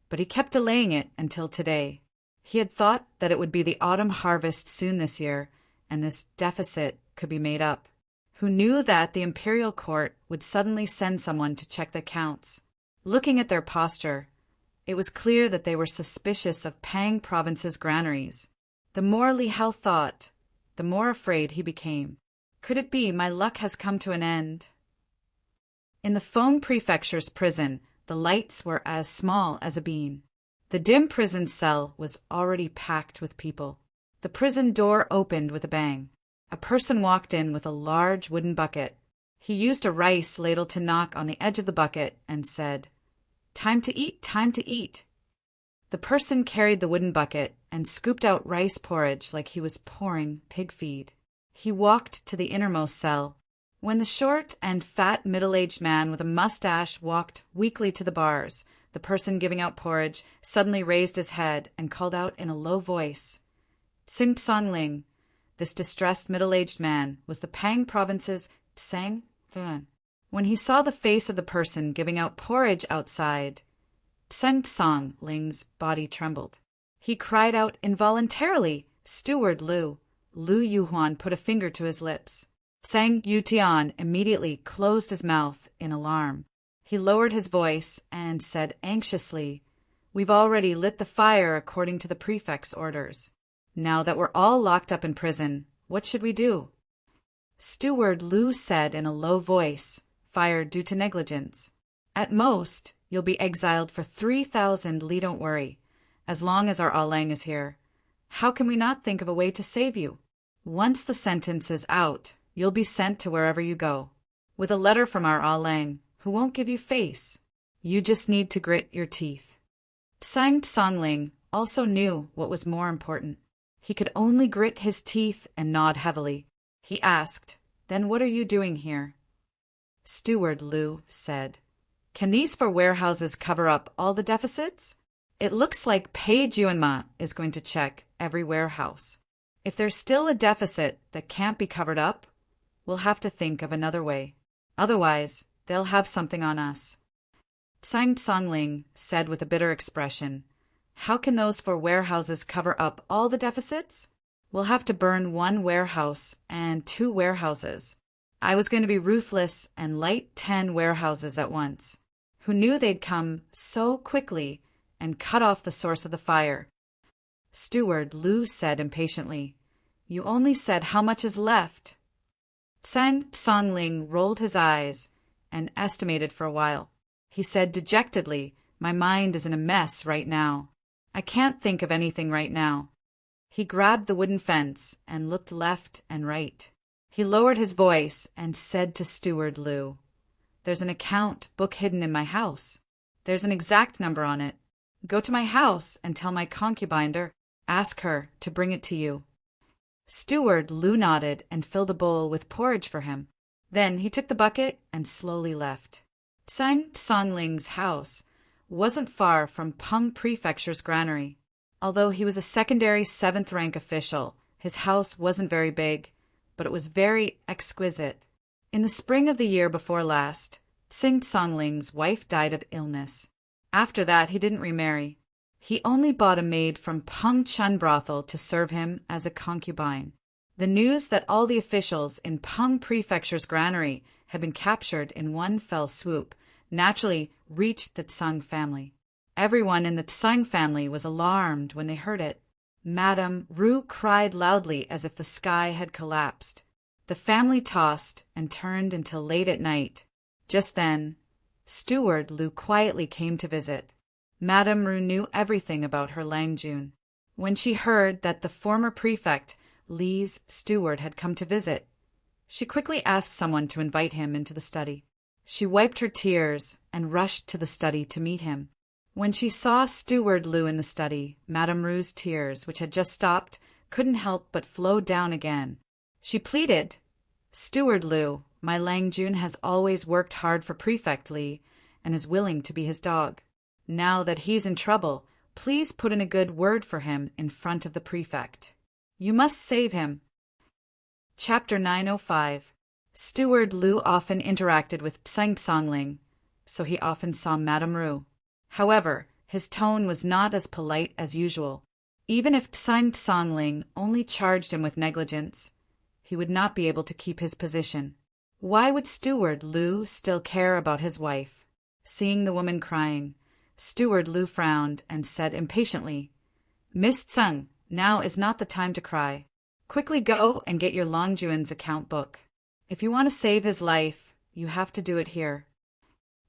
but he kept delaying it until today. He had thought that it would be the autumn harvest soon this year, and this deficit could be made up. who knew that the imperial court would suddenly send someone to check the accounts. Looking at their posture, it was clear that they were suspicious of Pang Province's granaries. The more Li Hao thought, the more afraid he became. Could it be my luck has come to an end? In the Feng Prefecture's prison, the lights were as small as a bean. The dim prison cell was already packed with people. The prison door opened with a bang. A person walked in with a large wooden bucket. He used a rice ladle to knock on the edge of the bucket and said, "Time to eat, time to eat." The person carried the wooden bucket and scooped out rice porridge like he was pouring pig feed. He walked to the innermost cell. When the short and fat middle-aged man with a mustache walked weakly to the bars, the person giving out porridge suddenly raised his head and called out in a low voice, "Tsing Tsongling." This distressed middle-aged man was the Pang Province's Tsang Yuan. When he saw the face of the person giving out porridge outside, Tsang Tsongling's body trembled. He cried out involuntarily, "Steward Lu." Lu Yuhuan put a finger to his lips. Tsang Yutian immediately closed his mouth in alarm. He lowered his voice and said anxiously, "We've already lit the fire according to the prefect's orders. Now that we're all locked up in prison, what should we do?" Steward Lu said in a low voice, "Fired due to negligence. At most, you'll be exiled for 3,000 li. Don't worry, as long as our Alang is here. How can we not think of a way to save you? Once the sentence is out, you'll be sent to wherever you go, with a letter from our Alang, who won't give you face. You just need to grit your teeth." Tsang Tsongling also knew what was more important. He could only grit his teeth and nod heavily. He asked, "Then what are you doing here?" Steward Lu said, "Can these four warehouses cover up all the deficits? It looks like Page Yuanma is going to check every warehouse. If there's still a deficit that can't be covered up, we'll have to think of another way. Otherwise, they'll have something on us." Tsang Tsongling said with a bitter expression, "How can those four warehouses cover up all the deficits? We'll have to burn one warehouse and 2 warehouses. I was going to be ruthless and light 10 warehouses at once. Who knew they'd come so quickly and cut off the source of the fire?" Steward Lu said impatiently, "You only said how much is left." Tsang Tsongling rolled his eyes and estimated for a while. He said dejectedly, "My mind is in a mess right now. I can't think of anything right now." He grabbed the wooden fence and looked left and right. He lowered his voice and said to Steward Lu, "There's an account book hidden in my house. There's an exact number on it. Go to my house and tell my concubine, ask her to bring it to you." Steward Lu nodded and filled a bowl with porridge for him. Then he took the bucket and slowly left. Tsang Tsongling's house wasn't far from Peng Prefecture's granary. Although he was a secondary 7th rank official, his house wasn't very big, but it was very exquisite. In the spring of the year before last, Tsing Tsongling's wife died of illness. After that, he didn't remarry. He only bought a maid from Peng Chun brothel to serve him as a concubine. The news that all the officials in Peng Prefecture's granary had been captured in one fell swoop naturally reached the Tsang family. Everyone in the Tsang family was alarmed when they heard it. Madame Ru cried loudly as if the sky had collapsed. The family tossed and turned until late at night. Just then, Steward Lu quietly came to visit. Madame Ru knew everything about her Langjun. When she heard that the former prefect, Li's steward, had come to visit, she quickly asked someone to invite him into the study. She wiped her tears and rushed to the study to meet him. When she saw Steward Lu in the study, Madame Ru's tears, which had just stopped, couldn't help but flow down again. She pleaded, "Steward Lu, my Langjun has always worked hard for Prefect Li and is willing to be his dog. Now that he's in trouble, please put in a good word for him in front of the prefect. You must save him." Chapter 905. Steward Lu often interacted with Tsang Tsongling, so he often saw Madame Ru. However, his tone was not as polite as usual. Even if Tsang Tsongling only charged him with negligence, he would not be able to keep his position. Why would Steward Lu still care about his wife? Seeing the woman crying, Steward Lu frowned and said impatiently, Miss Tseng, now is not the time to cry. Quickly go and get your Long Juan's account book. If you want to save his life, you have to do it here.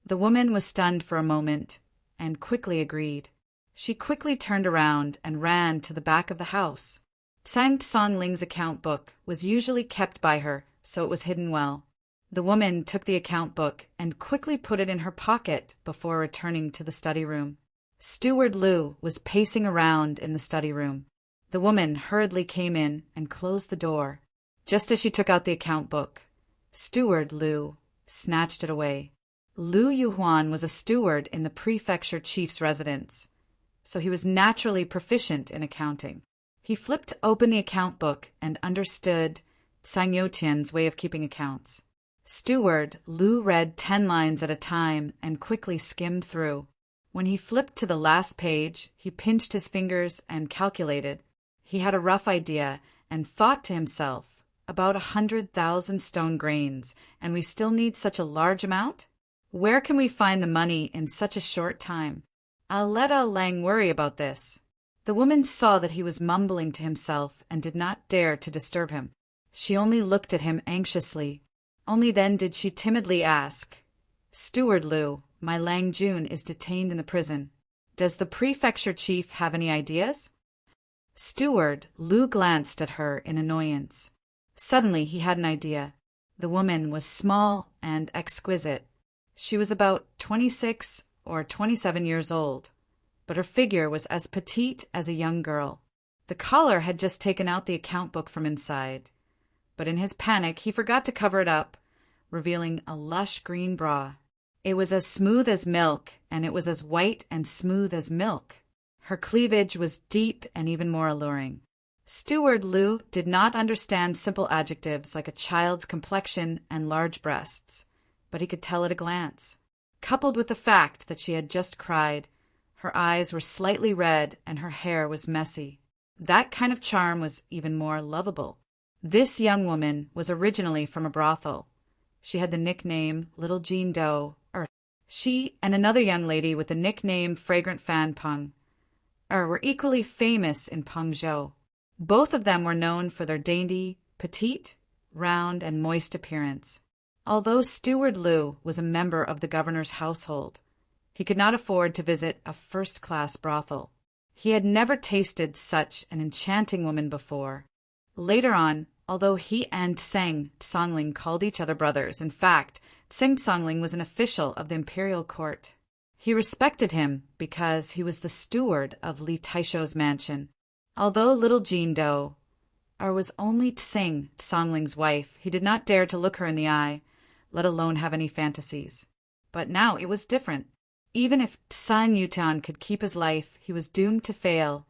The woman was stunned for a moment and quickly agreed. She quickly turned around and ran to the back of the house. Tsang Songling's account book was usually kept by her, so it was hidden well. The woman took the account book and quickly put it in her pocket before returning to the study room. Steward Lu was pacing around in the study room. The woman hurriedly came in and closed the door. Just as she took out the account book, Steward Lu snatched it away. Lu Yuhuan was a steward in the prefecture chief's residence, so he was naturally proficient in accounting. He flipped open the account book and understood Tsang Youtian's way of keeping accounts. Steward Lu read 10 lines at a time and quickly skimmed through. When he flipped to the last page, he pinched his fingers and calculated. He had a rough idea and thought to himself, about 100,000 stone grains, and we still need such a large amount? Where can we find the money in such a short time? I'll let Ah Lang worry about this. The woman saw that he was mumbling to himself and did not dare to disturb him. She only looked at him anxiously. Only then did she timidly ask, Steward Lu, my Lang Jun is detained in the prison. Does the prefecture chief have any ideas? Steward Lu glanced at her in annoyance. Suddenly he had an idea. The woman was small and exquisite. She was about 26 or 27 years old, but her figure was as petite as a young girl. The caller had just taken out the account book from inside, but in his panic he forgot to cover it up, revealing a lush green bra. It was as smooth as milk, and it was as white and smooth as milk. Her cleavage was deep and even more alluring. Steward Lu did not understand simple adjectives like a child's complexion and large breasts, but he could tell at a glance. Coupled with the fact that she had just cried, her eyes were slightly red and her hair was messy. That kind of charm was even more lovable. This young woman was originally from a brothel. She had the nickname Little Jean Do, she and another young lady with the nickname Fragrant Fan Peng were equally famous in Pengzhou. Both of them were known for their dainty, petite, round, and moist appearance. Although Steward Lu was a member of the governor's household, he could not afford to visit a first-class brothel. He had never tasted such an enchanting woman before. Later on, although he and Tseng Songling called each other brothers, in fact, Tseng Songling was an official of the imperial court. He respected him because he was the steward of Li Taishou's mansion. Although little Jean Do was only Tseng Songling's wife, he did not dare to look her in the eye, let alone have any fantasies. But now it was different. Even if Tsang Yutan could keep his life, he was doomed to fail,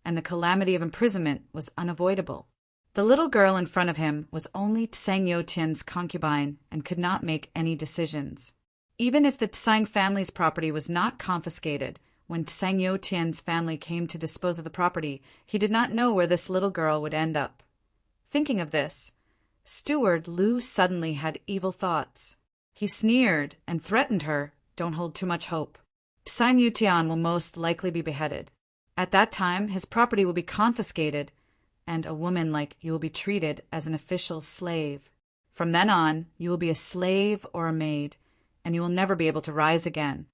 and the calamity of imprisonment was unavoidable. The little girl in front of him was only Tsang Youtian's concubine and could not make any decisions. Even if the Tsang family's property was not confiscated, when Tsang Youtian's family came to dispose of the property, he did not know where this little girl would end up. Thinking of this, Steward Lu suddenly had evil thoughts. He sneered and threatened her, "Don't hold too much hope. Tsang Youtian will most likely be beheaded. At that time, his property will be confiscated, and a woman like you will be treated as an official slave. From then on, you will be a slave or a maid, and you will never be able to rise again."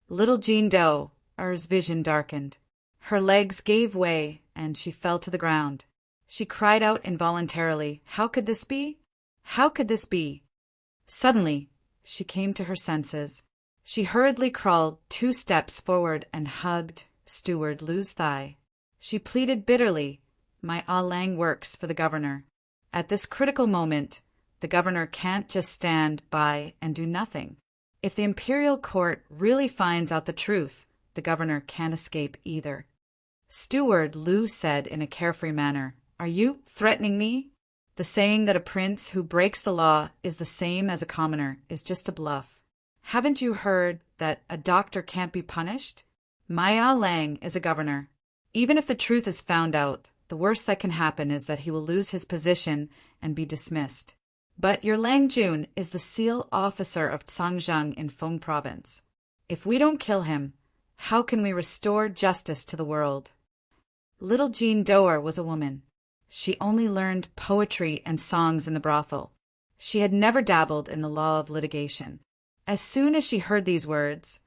Little Jean Do's vision darkened. Her legs gave way, and she fell to the ground. She cried out involuntarily, "How could this be? How could this be?" Suddenly, she came to her senses. She hurriedly crawled 2 steps forward and hugged Steward Lu's thigh. She pleaded bitterly, "My Ah Lang works for the governor. At this critical moment, the governor can't just stand by and do nothing. If the imperial court really finds out the truth, the governor can't escape either." Steward Lu said in a carefree manner, "Are you threatening me? The saying that a prince who breaks the law is the same as a commoner is just a bluff. Haven't you heard that a doctor can't be punished? My Ah Lang is a governor. Even if the truth is found out, the worst that can happen is that he will lose his position and be dismissed. But your Lang Jun is the seal officer of Tsangzhang in Feng province. If we don't kill him, how can we restore justice to the world? Little Jean Doer was a woman. She only learned poetry and songs in the brothel. She had never dabbled in the law of litigation. As soon as she heard these words,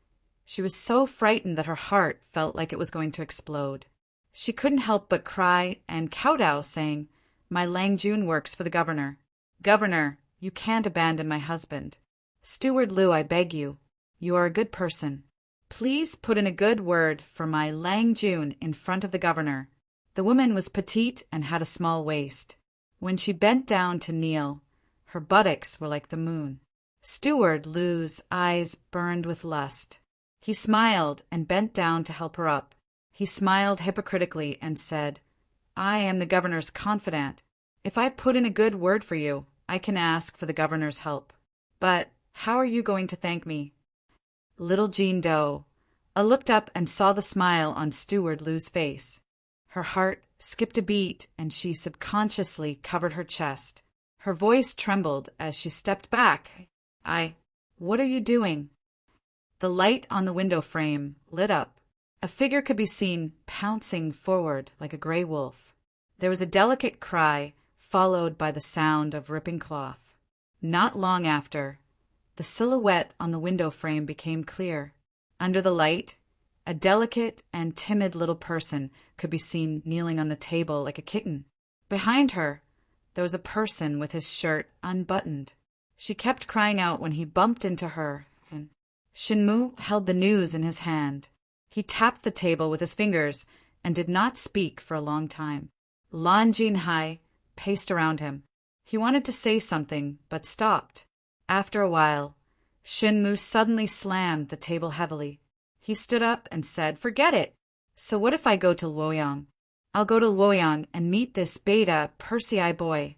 she was so frightened that her heart felt like it was going to explode. She couldn't help but cry and kowtow, saying, "My Lang Jun works for the governor. Governor, you can't abandon my husband. Steward Liu, I beg you. You are a good person. Please put in a good word for my Lang Jun in front of the governor." The woman was petite and had a small waist. When she bent down to kneel, her buttocks were like the moon. Steward Liu's eyes burned with lust. He smiled and bent down to help her up. He smiled hypocritically and said, "I am the governor's confidant. If I put in a good word for you, I can ask for the governor's help. But how are you going to thank me?" Little Jean Doe looked up and saw the smile on Steward Liu's face. Her heart skipped a beat and she subconsciously covered her chest. Her voice trembled as she stepped back. What are you doing?" The light on the window frame lit up. A figure could be seen pouncing forward like a gray wolf. There was a delicate cry, followed by the sound of ripping cloth. Not long after, the silhouette on the window frame became clear. Under the light, a delicate and timid little person could be seen kneeling on the table like a kitten. Behind her, there was a person with his shirt unbuttoned. She kept crying out when he bumped into her, and Shinmu held the news in his hand. He tapped the table with his fingers and did not speak for a long time. Lan Jinhai paced around him. He wanted to say something, but stopped. After a while, Shinmu suddenly slammed the table heavily. He stood up and said, "Forget it. So what if I go to Luoyang? I'll go to Luoyang and meet this beta Persei boy."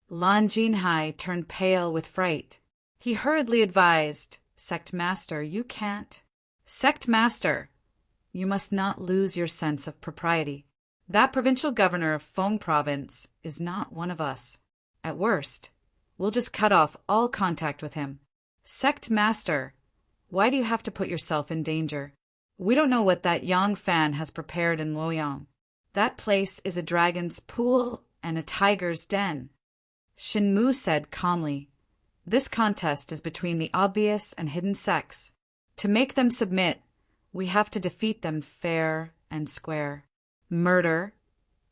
Lan Jinhai turned pale with fright. He hurriedly advised, "Sect Master, you can't." "Sect Master, you must not lose your sense of propriety. That provincial governor of Feng province is not one of us. At worst, we'll just cut off all contact with him. Sect Master, why do you have to put yourself in danger? We don't know what that Yang Fan has prepared in Luoyang. That place is a dragon's pool and a tiger's den." Shinmu said calmly, "This contest is between the obvious and hidden sects. To make them submit, we have to defeat them fair and square. Murder,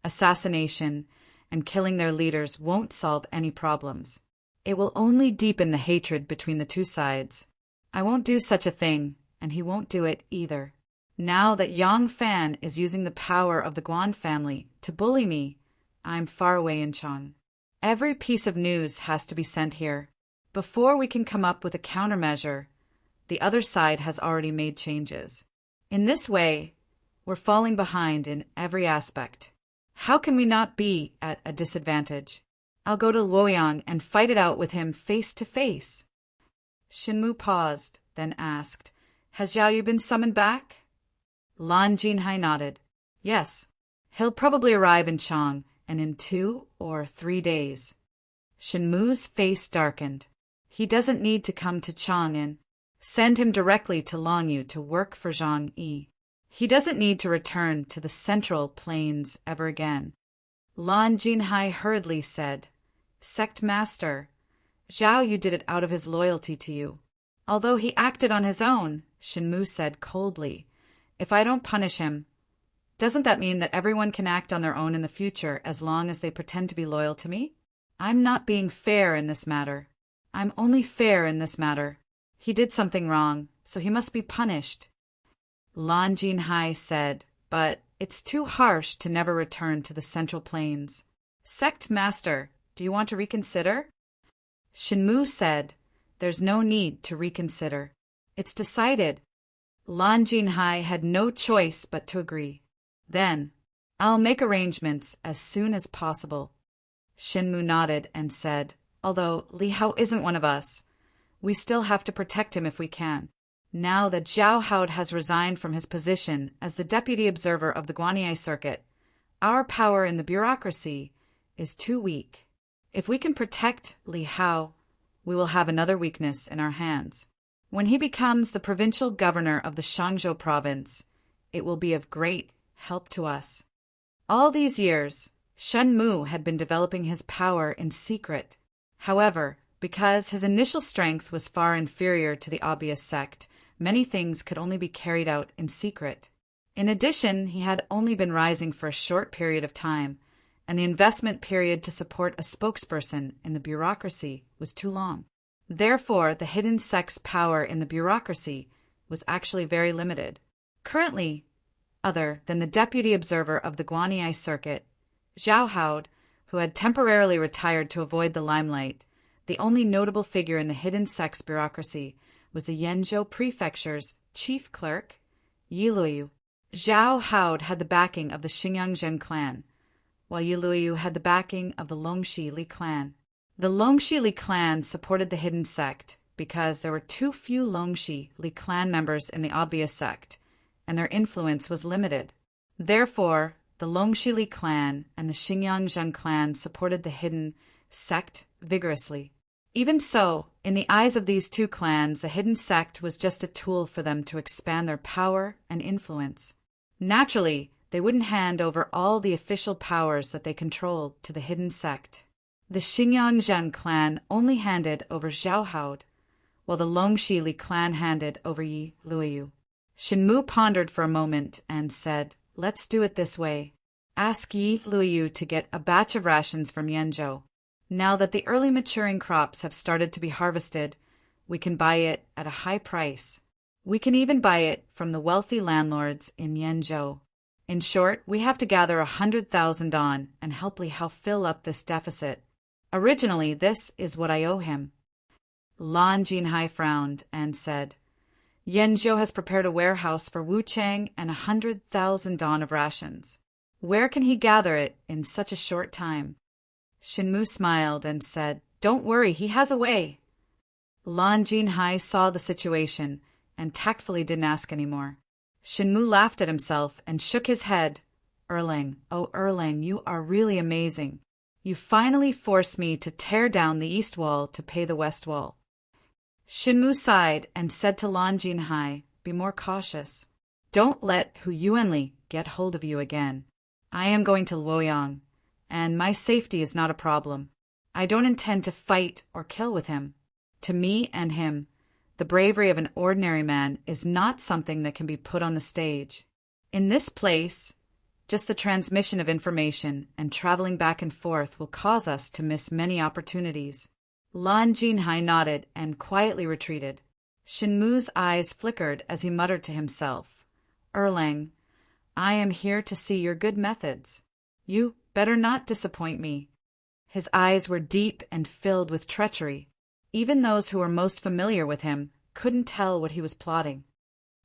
assassination, and killing their leaders won't solve any problems. It will only deepen the hatred between the two sides. I won't do such a thing, and he won't do it either. Now that Yang Fan is using the power of the Guan family to bully me, I'm far away in Chang. Every piece of news has to be sent here. Before we can come up with a countermeasure, the other side has already made changes. In this way, we're falling behind in every aspect. How can we not be at a disadvantage? I'll go to Luoyang and fight it out with him face to face." Shinmu paused, then asked, "Has Zhao Yu been summoned back?" Lan Jinhai nodded. "Yes, he'll probably arrive in Chang, and in 2 or 3 days." Shinmu's face darkened. He doesn't need to come to Chang'an. Send him directly to Longyu to work for Zhang Yi. He doesn't need to return to the Central Plains ever again. Lan Jinhai hurriedly said, "Sect Master, Zhao Yu did it out of his loyalty to you. Although he acted on his own," Shinmu said coldly, "if I don't punish him, doesn't that mean that everyone can act on their own in the future as long as they pretend to be loyal to me? I'm not being fair in this matter. I'm only fair in this matter. He did something wrong, so he must be punished." Lan Jinhai said, "But it's too harsh to never return to the Central Plains. Sect Master, do you want to reconsider?" Shinmu said, "There's no need to reconsider. It's decided." Lan Jinhai had no choice but to agree. "Then, I'll make arrangements as soon as possible." Shinmu nodded and said, "Although Li Hao isn't one of us, we still have to protect him if we can. Now that Zhao Hao has resigned from his position as the deputy observer of the Guanyi circuit, our power in the bureaucracy is too weak. If we can protect Li Hao, we will have another weakness in our hands. When he becomes the provincial governor of the Shangzhou province, it will be of great help to us. All these years, Shen Mu had been developing his power in secret. However, because his initial strength was far inferior to the obvious sect, many things could only be carried out in secret. In addition, he had only been rising for a short period of time, and the investment period to support a spokesperson in the bureaucracy was too long. Therefore, the hidden sect's power in the bureaucracy was actually very limited. Currently, other than the deputy observer of the Guanyi circuit, Zhao Haod, who had temporarily retired to avoid the limelight, the only notable figure in the hidden sect's bureaucracy was the Yenzhou prefecture's chief clerk, Yi Luoyu. Zhao Haod had the backing of the Xinjiang Zhen clan, while Yi Luoyu had the backing of the Longxi Li clan. The Longxi Li clan supported the hidden sect because there were too few Longxi Li clan members in the obvious sect, and their influence was limited. Therefore, the Longxi Li clan and the Xinjiang Zhen clan supported the hidden sect vigorously. Even so, in the eyes of these two clans, the hidden sect was just a tool for them to expand their power and influence. Naturally, they wouldn't hand over all the official powers that they controlled to the hidden sect. The Xinjiang Zhen clan only handed over Zhao Haod, while the Longxi Li clan handed over Yi Luoyu. Shen Mu pondered for a moment and said, "Let's do it this way. Ask Yi Luoyu to get a batch of rations from Yenzhou. Now that the early maturing crops have started to be harvested, we can buy it at a high price. We can even buy it from the wealthy landlords in Yenzhou. In short, we have to gather 100,000 dong and help Li Hao fill up this deficit. Originally, this is what I owe him." Lan Jinhai frowned and said, "Yenzhou has prepared a warehouse for Wu Chang and 100,000 dong of rations. Where can he gather it in such a short time?" Shen Mu smiled and said, "Don't worry, he has a way." Lan Jinhai saw the situation and tactfully didn't ask any more. Shen Mu laughed at himself and shook his head. "Erlang, oh Erlang, you are really amazing. You finally forced me to tear down the east wall to pay the west wall." Shen Mu sighed and said to Lan Jinhai, "Be more cautious. Don't let Hu Yuanli get hold of you again. I am going to Luoyang, and my safety is not a problem. I don't intend to fight or kill with him. To me and him, the bravery of an ordinary man is not something that can be put on the stage. In this place, just the transmission of information and traveling back and forth will cause us to miss many opportunities." Lan Jinhai nodded and quietly retreated. Shen Mu's eyes flickered as he muttered to himself, "Erlang, I am here to see your good methods. You better not disappoint me." His eyes were deep and filled with treachery. Even those who were most familiar with him couldn't tell what he was plotting.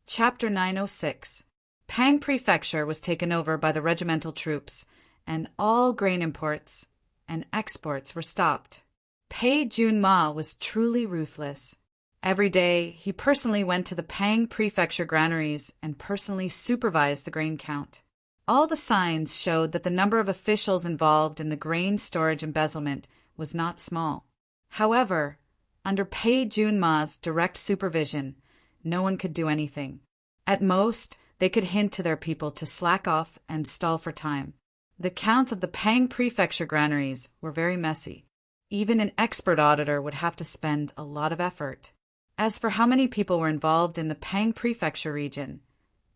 Chapter 906. Pang Prefecture was taken over by the regimental troops, and all grain imports and exports were stopped. Pei Junma was truly ruthless. Every day, he personally went to the Pang Prefecture granaries and personally supervised the grain count. All the signs showed that the number of officials involved in the grain storage embezzlement was not small. However, under Pei Junma's direct supervision, no one could do anything. At most, they could hint to their people to slack off and stall for time. The counts of the Pang Prefecture granaries were very messy. Even an expert auditor would have to spend a lot of effort. As for how many people were involved in the Pang Prefecture region,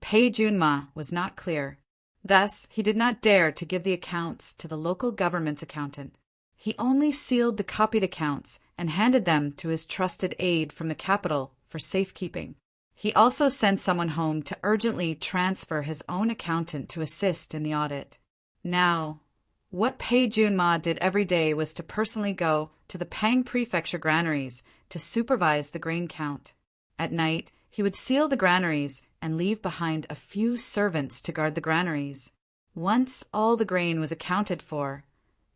Pei Junma was not clear. Thus, he did not dare to give the accounts to the local government's accountant. He only sealed the copied accounts and handed them to his trusted aide from the capital for safekeeping. He also sent someone home to urgently transfer his own accountant to assist in the audit. Now, what Pei Junma did every day was to personally go to the Pang Prefecture granaries to supervise the grain count. At night, he would seal the granaries and leave behind a few servants to guard the granaries. Once all the grain was accounted for,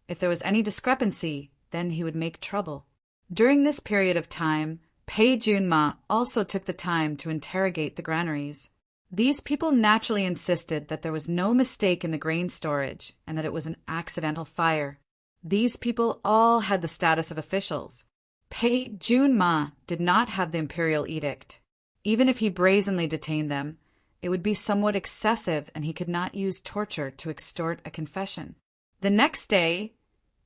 if there was any discrepancy, then he would make trouble. During this period of time, Pei Junma also took the time to interrogate the granaries. These people naturally insisted that there was no mistake in the grain storage and that it was an accidental fire. These people all had the status of officials. Pei Junma did not have the imperial edict. Even if he brazenly detained them, it would be somewhat excessive and he could not use torture to extort a confession. The next day,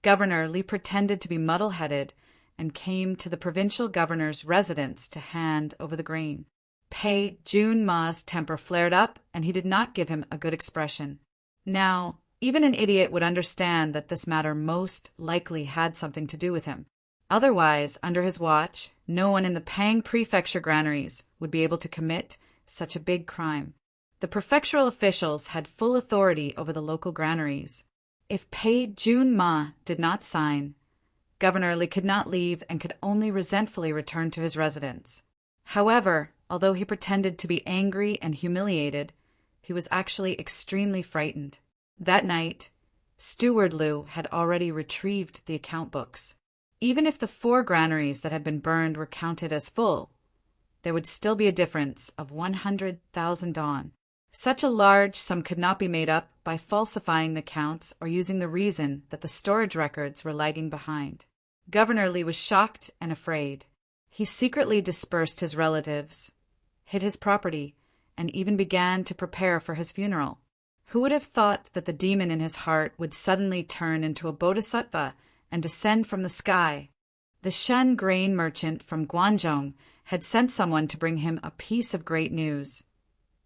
Governor Li pretended to be muddle-headed and came to the provincial governor's residence to hand over the grain. Pei Junma's temper flared up and he did not give him a good expression. Now, even an idiot would understand that this matter most likely had something to do with him. Otherwise, under his watch, no one in the Pang prefecture granaries would be able to commit such a big crime. The prefectural officials had full authority over the local granaries. If Pei Junma did not sign, Governor Li could not leave and could only resentfully return to his residence. However, although he pretended to be angry and humiliated, he was actually extremely frightened. That night, Steward Liu had already retrieved the account books. Even if the 4 granaries that had been burned were counted as full, there would still be a difference of 100,000 dong. Such a large sum could not be made up by falsifying the counts or using the reason that the storage records were lagging behind. Governor Li was shocked and afraid. He secretly dispersed his relatives, hid his property, and even began to prepare for his funeral. Who would have thought that the demon in his heart would suddenly turn into a bodhisattva and descend from the sky? The Shen grain merchant from Guangzhou had sent someone to bring him a piece of great news.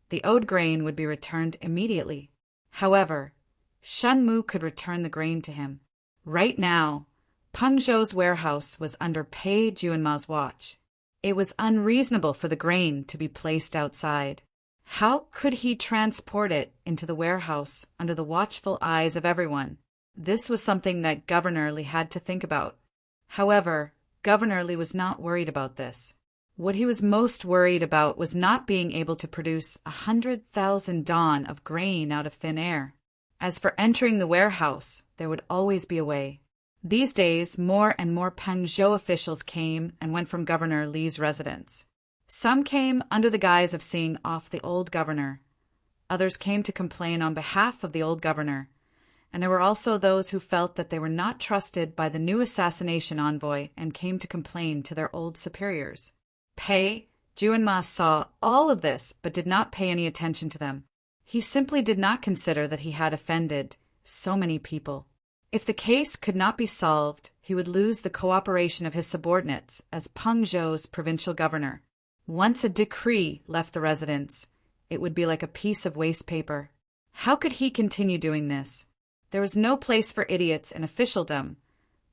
The owed grain would be returned immediately. However, Shen Mu could return the grain to him. Right now, Peng Zhou's warehouse was under Pei Junma's watch. It was unreasonable for the grain to be placed outside. How could he transport it into the warehouse under the watchful eyes of everyone? This was something that Governor Li had to think about. However, Governor Li was not worried about this. What he was most worried about was not being able to produce 100,000 dong of grain out of thin air. As for entering the warehouse, there would always be a way. These days, more and more Pengzhou officials came and went from Governor Li's residence. Some came under the guise of seeing off the old governor. Others came to complain on behalf of the old governor. And there were also those who felt that they were not trusted by the new assassination envoy and came to complain to their old superiors. Pei Junma saw all of this but did not pay any attention to them. He simply did not consider that he had offended so many people. If the case could not be solved, he would lose the cooperation of his subordinates as Pengzhou's provincial governor. Once a decree left the residence, it would be like a piece of waste paper. How could he continue doing this? There was no place for idiots in officialdom,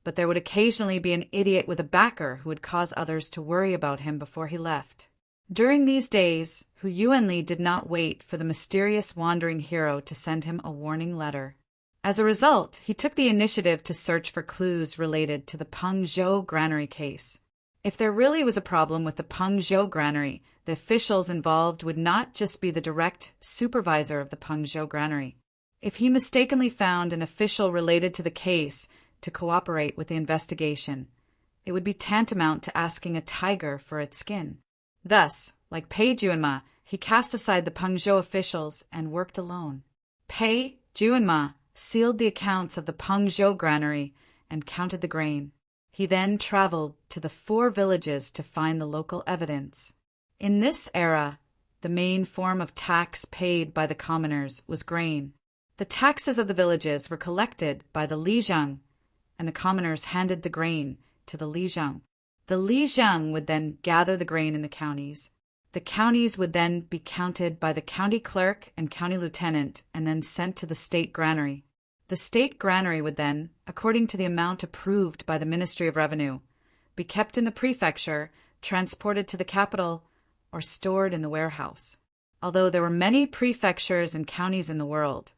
but there would occasionally be an idiot with a backer who would cause others to worry about him before he left. During these days, Hu Yuanli did not wait for the mysterious wandering hero to send him a warning letter. As a result, he took the initiative to search for clues related to the Pengzhou granary case. If there really was a problem with the Pengzhou granary, the officials involved would not just be the direct supervisor of the Pengzhou granary. If he mistakenly found an official related to the case to cooperate with the investigation, it would be tantamount to asking a tiger for its skin. Thus, like Pei Junma, he cast aside the Pengzhou officials and worked alone. Pei Junma sealed the accounts of the Pengzhou granary and counted the grain. He then traveled to the 4 villages to find the local evidence. In this era, the main form of tax paid by the commoners was grain. The taxes of the villages were collected by the Lijiang, and the commoners handed the grain to the Lijiang. The Lijiang would then gather the grain in the counties. The counties would then be counted by the county clerk and county lieutenant and then sent to the state granary. The state granary would then, according to the amount approved by the Ministry of Revenue, be kept in the prefecture, transported to the capital, or stored in the warehouse. Although there were many prefectures and counties in the world,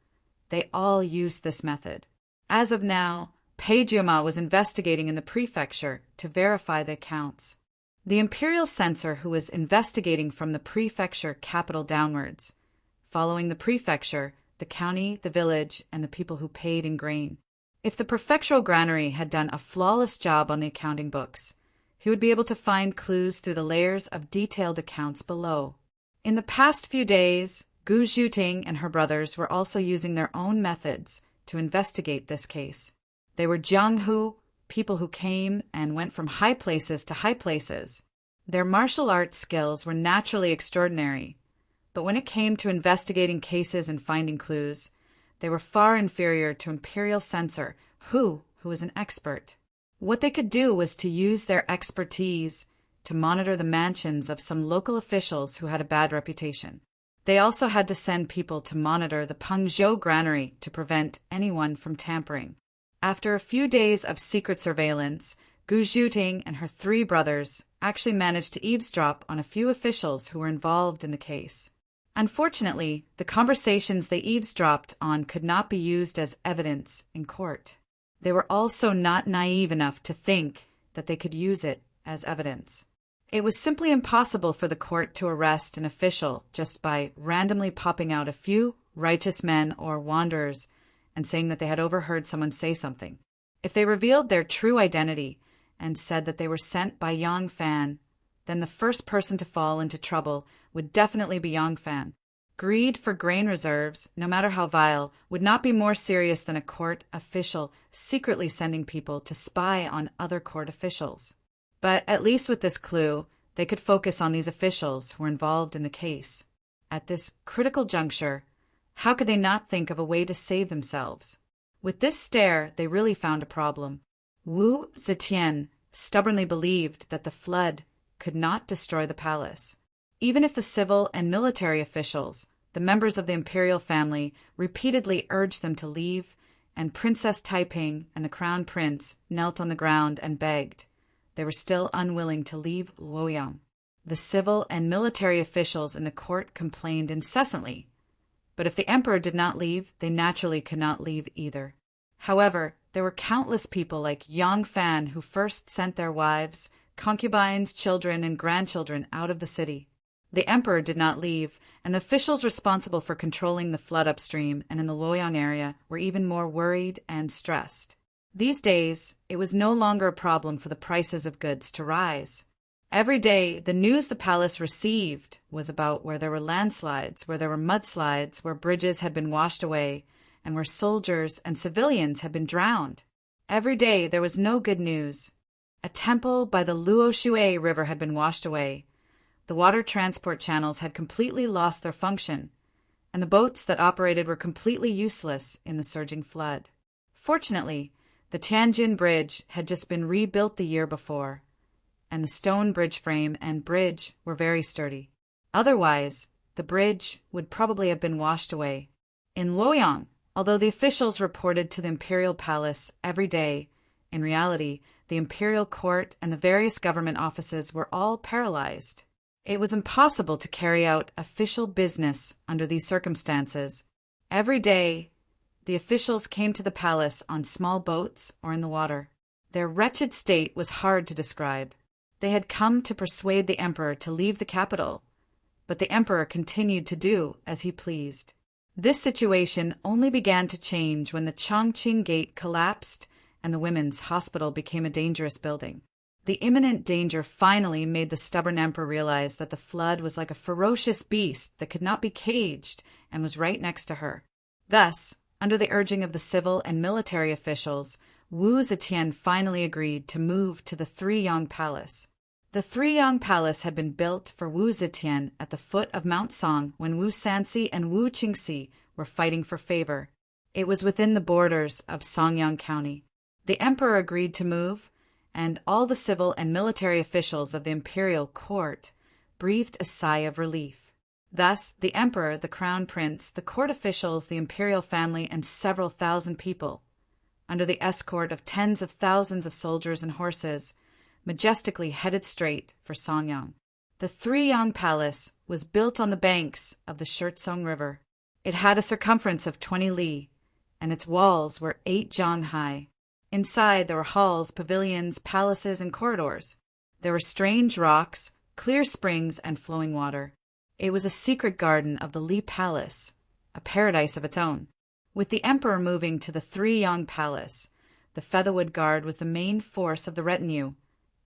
they all used this method. As of now, Pei Junma was investigating in the prefecture to verify the accounts. The imperial censor who was investigating from the prefecture capital downwards, following the prefecture, the county, the village, and the people who paid in grain. If the prefectural granary had done a flawless job on the accounting books, he would be able to find clues through the layers of detailed accounts below. In the past few days, Gu Zhuting and her brothers were also using their own methods to investigate this case. They were jianghu, people who came and went from high places to high places. Their martial arts skills were naturally extraordinary, but when it came to investigating cases and finding clues, they were far inferior to imperial censor who was an expert. What they could do was to use their expertise to monitor the mansions of some local officials who had a bad reputation. They also had to send people to monitor the Pengzhou granary to prevent anyone from tampering. After a few days of secret surveillance, Gu Zhuting and her 3 brothers actually managed to eavesdrop on a few officials who were involved in the case. Unfortunately, the conversations they eavesdropped on could not be used as evidence in court. They were also not naive enough to think that they could use it as evidence. It was simply impossible for the court to arrest an official just by randomly popping out a few righteous men or wanderers and saying that they had overheard someone say something. If they revealed their true identity and said that they were sent by Yang Fan, then the first person to fall into trouble would definitely be Yang Fan. Greed for grain reserves, no matter how vile, would not be more serious than a court official secretly sending people to spy on other court officials. But at least with this clue, they could focus on these officials who were involved in the case. At this critical juncture, how could they not think of a way to save themselves? With this stare, they really found a problem. Wu Zetian stubbornly believed that the flood could not destroy the palace. Even if the civil and military officials, the members of the imperial family, repeatedly urged them to leave, and Princess Taiping and the crown prince knelt on the ground and begged, they were still unwilling to leave Luoyang. The civil and military officials in the court complained incessantly, but if the emperor did not leave, they naturally could not leave either. However, there were countless people like Yang Fan who first sent their wives, concubines, children, and grandchildren out of the city. The emperor did not leave, and the officials responsible for controlling the flood upstream and in the Luoyang area were even more worried and stressed. These days, it was no longer a problem for the prices of goods to rise. Every day, the news the palace received was about where there were landslides, where there were mudslides, where bridges had been washed away, and where soldiers and civilians had been drowned. Every day, there was no good news. A temple by the Luoshui River had been washed away. The water transport channels had completely lost their function, and the boats that operated were completely useless in the surging flood. Fortunately, the Tianjin Bridge had just been rebuilt the year before, and the stone bridge frame and bridge were very sturdy. Otherwise, the bridge would probably have been washed away. In Luoyang, although the officials reported to the imperial palace every day, in reality, the imperial court and the various government offices were all paralyzed. It was impossible to carry out official business under these circumstances. Every day, the officials came to the palace on small boats or in the water. Their wretched state was hard to describe. They had come to persuade the emperor to leave the capital, but the emperor continued to do as he pleased. This situation only began to change when the Chongqing Gate collapsed and the women's hospital became a dangerous building. The imminent danger finally made the stubborn emperor realize that the flood was like a ferocious beast that could not be caged and was right next to her. Thus, under the urging of the civil and military officials, Wu Zetian finally agreed to move to the Three-Yang Palace. The Three-Yang Palace had been built for Wu Zetian at the foot of Mount Song when Wu Sanxi and Wu Qingxi were fighting for favor. It was within the borders of Songyang County. The emperor agreed to move, and all the civil and military officials of the imperial court breathed a sigh of relief. Thus, the emperor, the crown prince, the court officials, the imperial family, and several thousand people, under the escort of tens of thousands of soldiers and horses, majestically headed straight for Songyang. The Three-Yang Palace was built on the banks of the Shirtsong River. It had a circumference of 20 li, and its walls were 8 zhang high. Inside there were halls, pavilions, palaces, and corridors. There were strange rocks, clear springs, and flowing water. It was a secret garden of the Li Palace, a paradise of its own. With the emperor moving to the Three-Yang Palace, the Featherwood Guard was the main force of the retinue,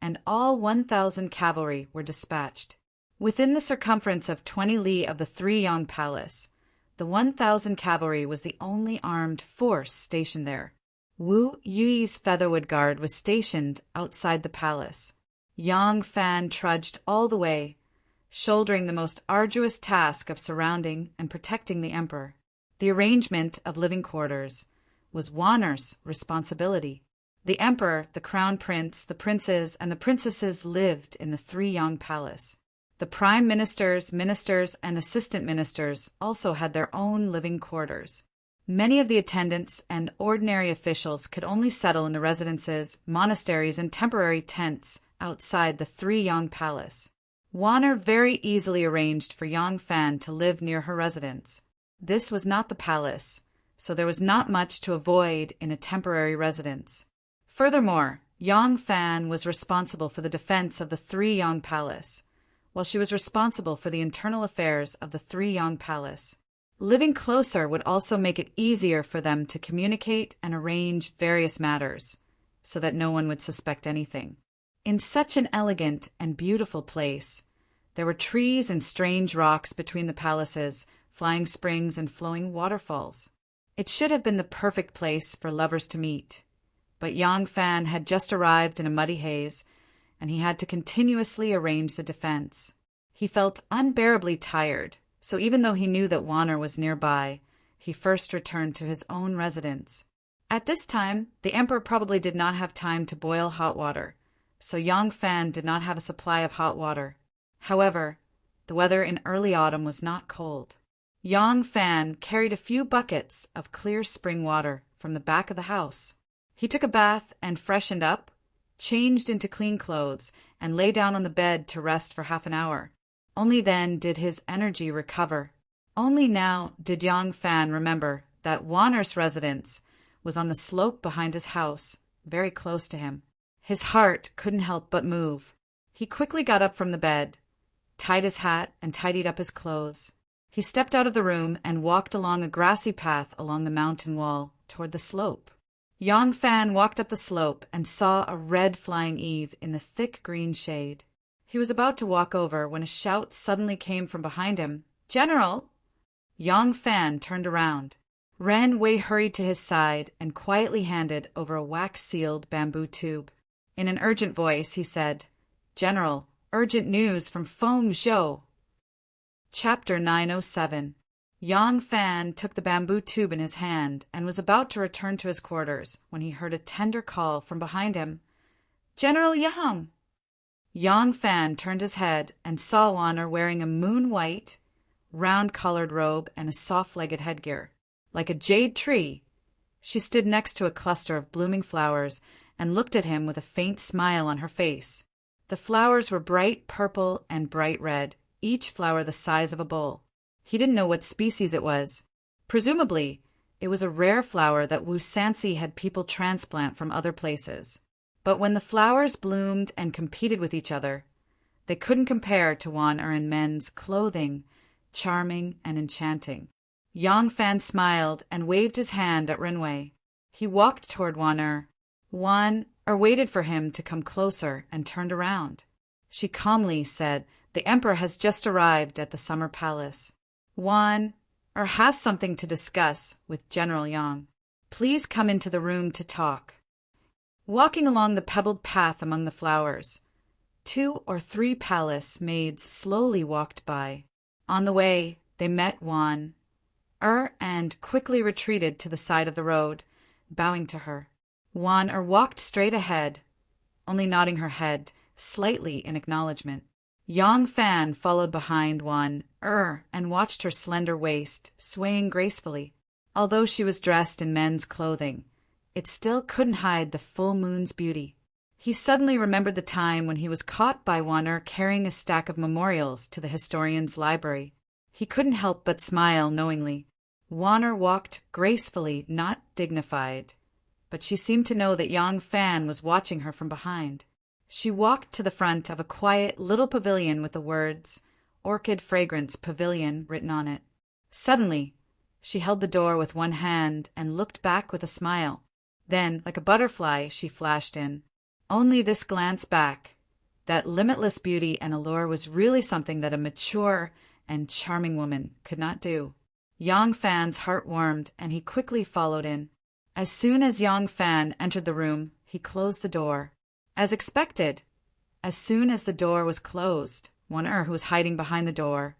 and all 1,000 cavalry were dispatched. Within the circumference of 20 li of the Three-Yang Palace, the 1,000 cavalry was the only armed force stationed there. Wu Yui's featherwood guard was stationed outside the palace. Yang Fan trudged all the way, shouldering the most arduous task of surrounding and protecting the emperor. The arrangement of living quarters was Wanner's responsibility. The emperor, the crown prince, the princes, and the princesses lived in the Three Yang Palace. The prime ministers, ministers, and assistant ministers also had their own living quarters. Many of the attendants and ordinary officials could only settle in the residences, monasteries, and temporary tents outside the Three Yang Palace. Wanner very easily arranged for Yang Fan to live near her residence. This was not the palace, so there was not much to avoid in a temporary residence. Furthermore, Yang Fan was responsible for the defense of the Three Yang Palace, while she was responsible for the internal affairs of the Three Yang Palace. Living closer would also make it easier for them to communicate and arrange various matters, so that no one would suspect anything. In such an elegant and beautiful place, there were trees and strange rocks between the palaces, flying springs and flowing waterfalls. It should have been the perfect place for lovers to meet. But Yang Fan had just arrived in a muddy haze, and he had to continuously arrange the defense. He felt unbearably tired, so even though he knew that Wanner was nearby, he first returned to his own residence. At this time, the emperor probably did not have time to boil hot water, so Yang Fan did not have a supply of hot water. However, the weather in early autumn was not cold. Yang Fan carried a few buckets of clear spring water from the back of the house. He took a bath and freshened up, changed into clean clothes, and lay down on the bed to rest for half an hour. Only then did his energy recover. Only now did Yang Fan remember that Wanner's residence was on the slope behind his house, very close to him. His heart couldn't help but move. He quickly got up from the bed, tied his hat, and tidied up his clothes. He stepped out of the room and walked along a grassy path along the mountain wall toward the slope. Yang Fan walked up the slope and saw a red flying Eve in the thick green shade. He was about to walk over when a shout suddenly came from behind him. "General!" Yang Fan turned around. Ren Wei hurried to his side and quietly handed over a wax-sealed bamboo tube. In an urgent voice, he said, "General, urgent news from Feng Zhou." Chapter 907. Yang Fan took the bamboo tube in his hand and was about to return to his quarters when he heard a tender call from behind him. "General Yang!" Yang Fan turned his head and saw Wanner wearing a moon-white, round-collared robe and a soft-legged headgear. Like a jade tree, she stood next to a cluster of blooming flowers and looked at him with a faint smile on her face. The flowers were bright purple and bright red, each flower the size of a bowl. He didn't know what species it was. Presumably, it was a rare flower that Wu Sansi had people transplant from other places. But when the flowers bloomed and competed with each other, they couldn't compare to Wanner and Men's clothing, charming and enchanting. Yang Fan smiled and waved his hand at Renwei. He walked toward Wanner. Wanner waited for him to come closer and turned around. She calmly said, "The emperor has just arrived at the summer palace. Wanner has something to discuss with General Yang. Please come into the room to talk." Walking along the pebbled path among the flowers, 2 or 3 palace maids slowly walked by. On the way, they met Wanner and quickly retreated to the side of the road, bowing to her. Wanner walked straight ahead, only nodding her head slightly in acknowledgement. Yang Fan followed behind Wanner and watched her slender waist swaying gracefully. Although she was dressed in men's clothing, it still couldn't hide the full moon's beauty. He suddenly remembered the time when he was caught by Wanner carrying a stack of memorials to the historian's library. He couldn't help but smile knowingly. Wanner walked gracefully, not dignified, but she seemed to know that Yang Fan was watching her from behind. She walked to the front of a quiet little pavilion with the words, "Orchid Fragrance Pavilion," written on it. Suddenly, she held the door with one hand and looked back with a smile. Then, like a butterfly, she flashed in. Only this glance back, that limitless beauty and allure was really something that a mature and charming woman could not do. Yang Fan's heart warmed, and he quickly followed in. As soon as Yang Fan entered the room, he closed the door. As expected, as soon as the door was closed, Wan'er, who was hiding behind the door,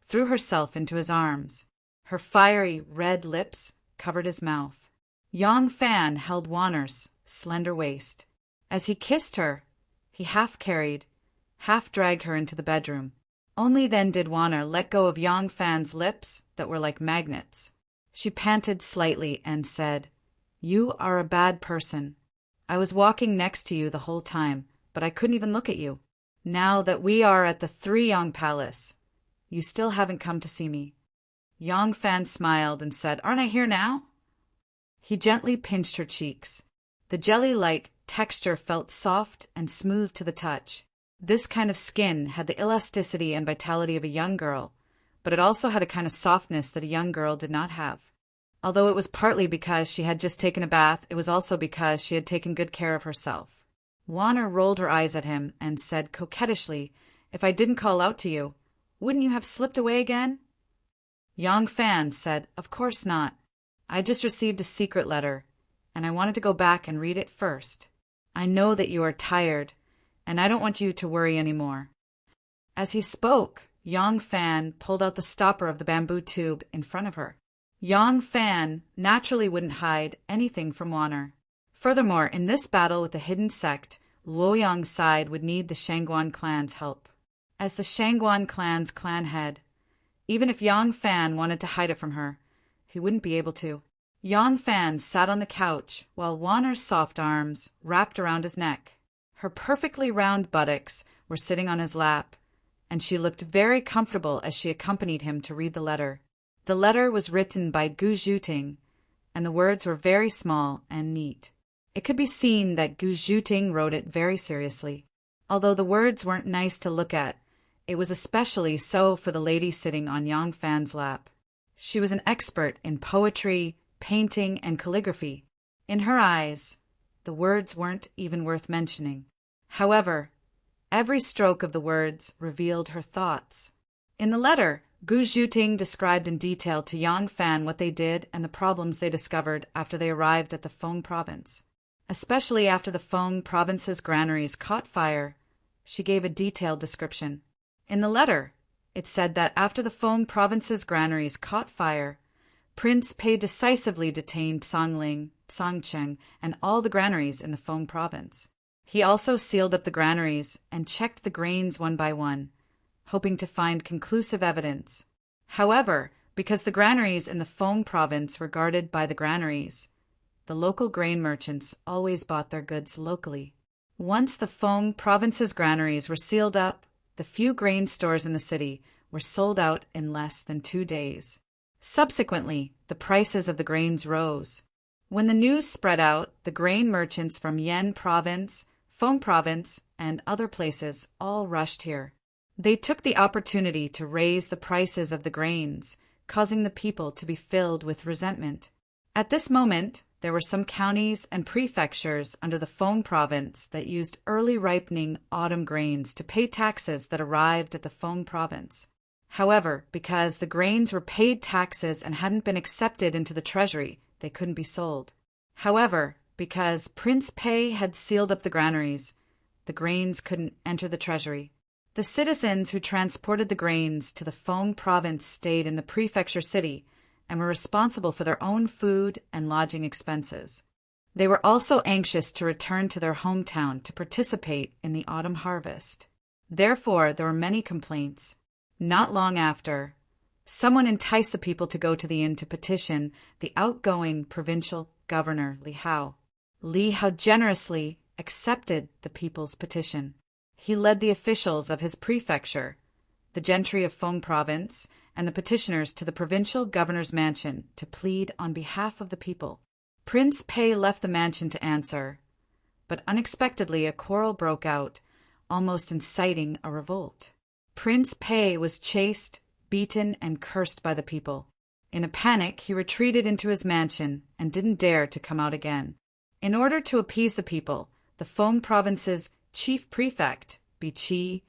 threw herself into his arms. Her fiery red lips covered his mouth. Yang Fan held Wan'er's slender waist. As he kissed her, he half carried, half dragged her into the bedroom. Only then did Wan'er let go of Yang Fan's lips that were like magnets. She panted slightly and said, "You are a bad person. I was walking next to you the whole time, but I couldn't even look at you. Now that we are at the Three Yang Palace, you still haven't come to see me." Yang Fan smiled and said, "Aren't I here now?" He gently pinched her cheeks. The jelly-like texture felt soft and smooth to the touch. This kind of skin had the elasticity and vitality of a young girl, but it also had a kind of softness that a young girl did not have. Although it was partly because she had just taken a bath, it was also because she had taken good care of herself. Wan'er rolled her eyes at him and said coquettishly, "If I didn't call out to you, wouldn't you have slipped away again?" Yang Fan said, "Of course not. I just received a secret letter, and I wanted to go back and read it first. I know that you are tired, and I don't want you to worry any more." As he spoke, Yang Fan pulled out the stopper of the bamboo tube in front of her. Yang Fan naturally wouldn't hide anything from Wan'er. Furthermore, in this battle with the hidden sect, Luoyang's side would need the Shangguan clan's help. As the Shangguan clan's clan head, even if Yang Fan wanted to hide it from her, he wouldn't be able to. Yang Fan sat on the couch while Wan'er's soft arms wrapped around his neck. Her perfectly round buttocks were sitting on his lap, and she looked very comfortable as she accompanied him to read the letter. The letter was written by Gu Zhuting, and the words were very small and neat. It could be seen that Gu Zhuting wrote it very seriously. Although the words weren't nice to look at, it was especially so for the lady sitting on Yang Fan's lap. She was an expert in poetry, painting, and calligraphy. In her eyes, the words weren't even worth mentioning. However, every stroke of the words revealed her thoughts. In the letter, Gu Zhuting described in detail to Yang Fan what they did and the problems they discovered after they arrived at the Feng province. Especially after the Feng province's granaries caught fire, she gave a detailed description. In the letter, it said that after the Feng province's granaries caught fire, Prince Pei decisively detained Songling, Songcheng, and all the granaries in the Feng province. He also sealed up the granaries and checked the grains one by one, hoping to find conclusive evidence. However, because the granaries in the Feng province were guarded by the granaries, the local grain merchants always bought their goods locally. Once the Feng province's granaries were sealed up, the few grain stores in the city were sold out in less than 2 days. Subsequently, the prices of the grains rose. When the news spread out, the grain merchants from Yan province, Feng province, and other places all rushed here. They took the opportunity to raise the prices of the grains, causing the people to be filled with resentment. At this moment, there were some counties and prefectures under the Feng province that used early ripening autumn grains to pay taxes that arrived at the Feng province. However, because the grains were paid taxes and hadn't been accepted into the treasury, they couldn't be sold. However, because Prince Pei had sealed up the granaries, the grains couldn't enter the treasury. The citizens who transported the grains to the Feng province stayed in the prefecture city and were responsible for their own food and lodging expenses. They were also anxious to return to their hometown to participate in the autumn harvest. Therefore, there were many complaints. Not long after, someone enticed the people to go to the inn to petition the outgoing provincial governor, Li Hao. Li Hao generously accepted the people's petition. He led the officials of his prefecture, the gentry of Feng province, and the petitioners to the provincial governor's mansion to plead on behalf of the people. Prince Pei left the mansion to answer, but unexpectedly a quarrel broke out, almost inciting a revolt. Prince Pei was chased, beaten, and cursed by the people. In a panic, he retreated into his mansion and didn't dare to come out again. In order to appease the people, the Feng province's chief prefect, Bi Qi,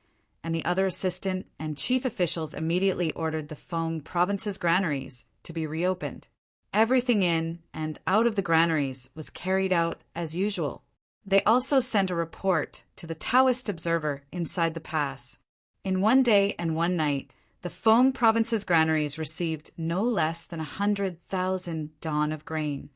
and the other assistant and chief officials immediately ordered the Feng province's granaries to be reopened. Everything in and out of the granaries was carried out as usual. They also sent a report to the Taoist observer inside the pass. In one day and one night, the Fong province's granaries received no less than 100,000 dawn of grain.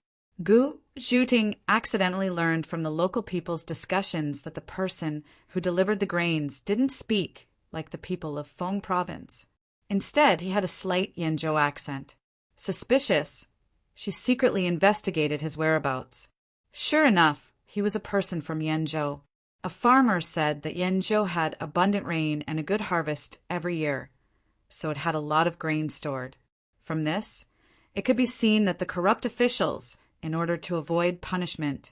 Gu Zhuting accidentally learned from the local people's discussions that the person who delivered the grains didn't speak like the people of Fong province. Instead, he had a slight Yenzhou accent. Suspicious, she secretly investigated his whereabouts. Sure enough, he was a person from Yenzhou. A farmer said that Yenzhou had abundant rain and a good harvest every year, so it had a lot of grain stored. From this, it could be seen that the corrupt officials, in order to avoid punishment,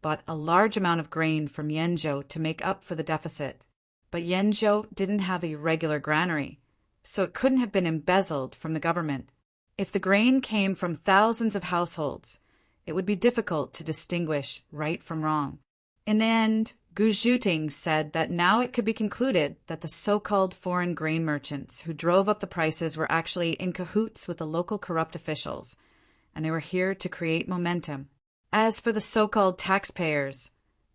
bought a large amount of grain from Yenzhou to make up for the deficit. But Yenzhou didn't have a regular granary, so it couldn't have been embezzled from the government. If the grain came from thousands of households, it would be difficult to distinguish right from wrong. In the end, Gu Zhuting said that now it could be concluded that the so-called foreign grain merchants who drove up the prices were actually in cahoots with the local corrupt officials, and they were here to create momentum. As for the so-called taxpayers,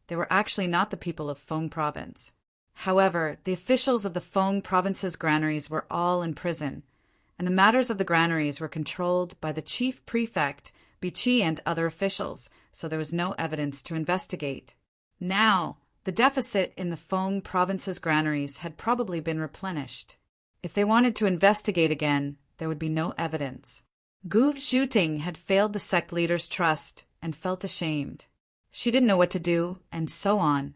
they were actually not the people of Fong province. However, the officials of the Fong province's granaries were all in prison, and the matters of the granaries were controlled by the chief prefect, Bichi, and other officials, so there was no evidence to investigate. Now, the deficit in the Fong province's granaries had probably been replenished. If they wanted to investigate again, there would be no evidence. Gu Zhuting had failed the sect leader's trust and felt ashamed. She didn't know what to do, and so on.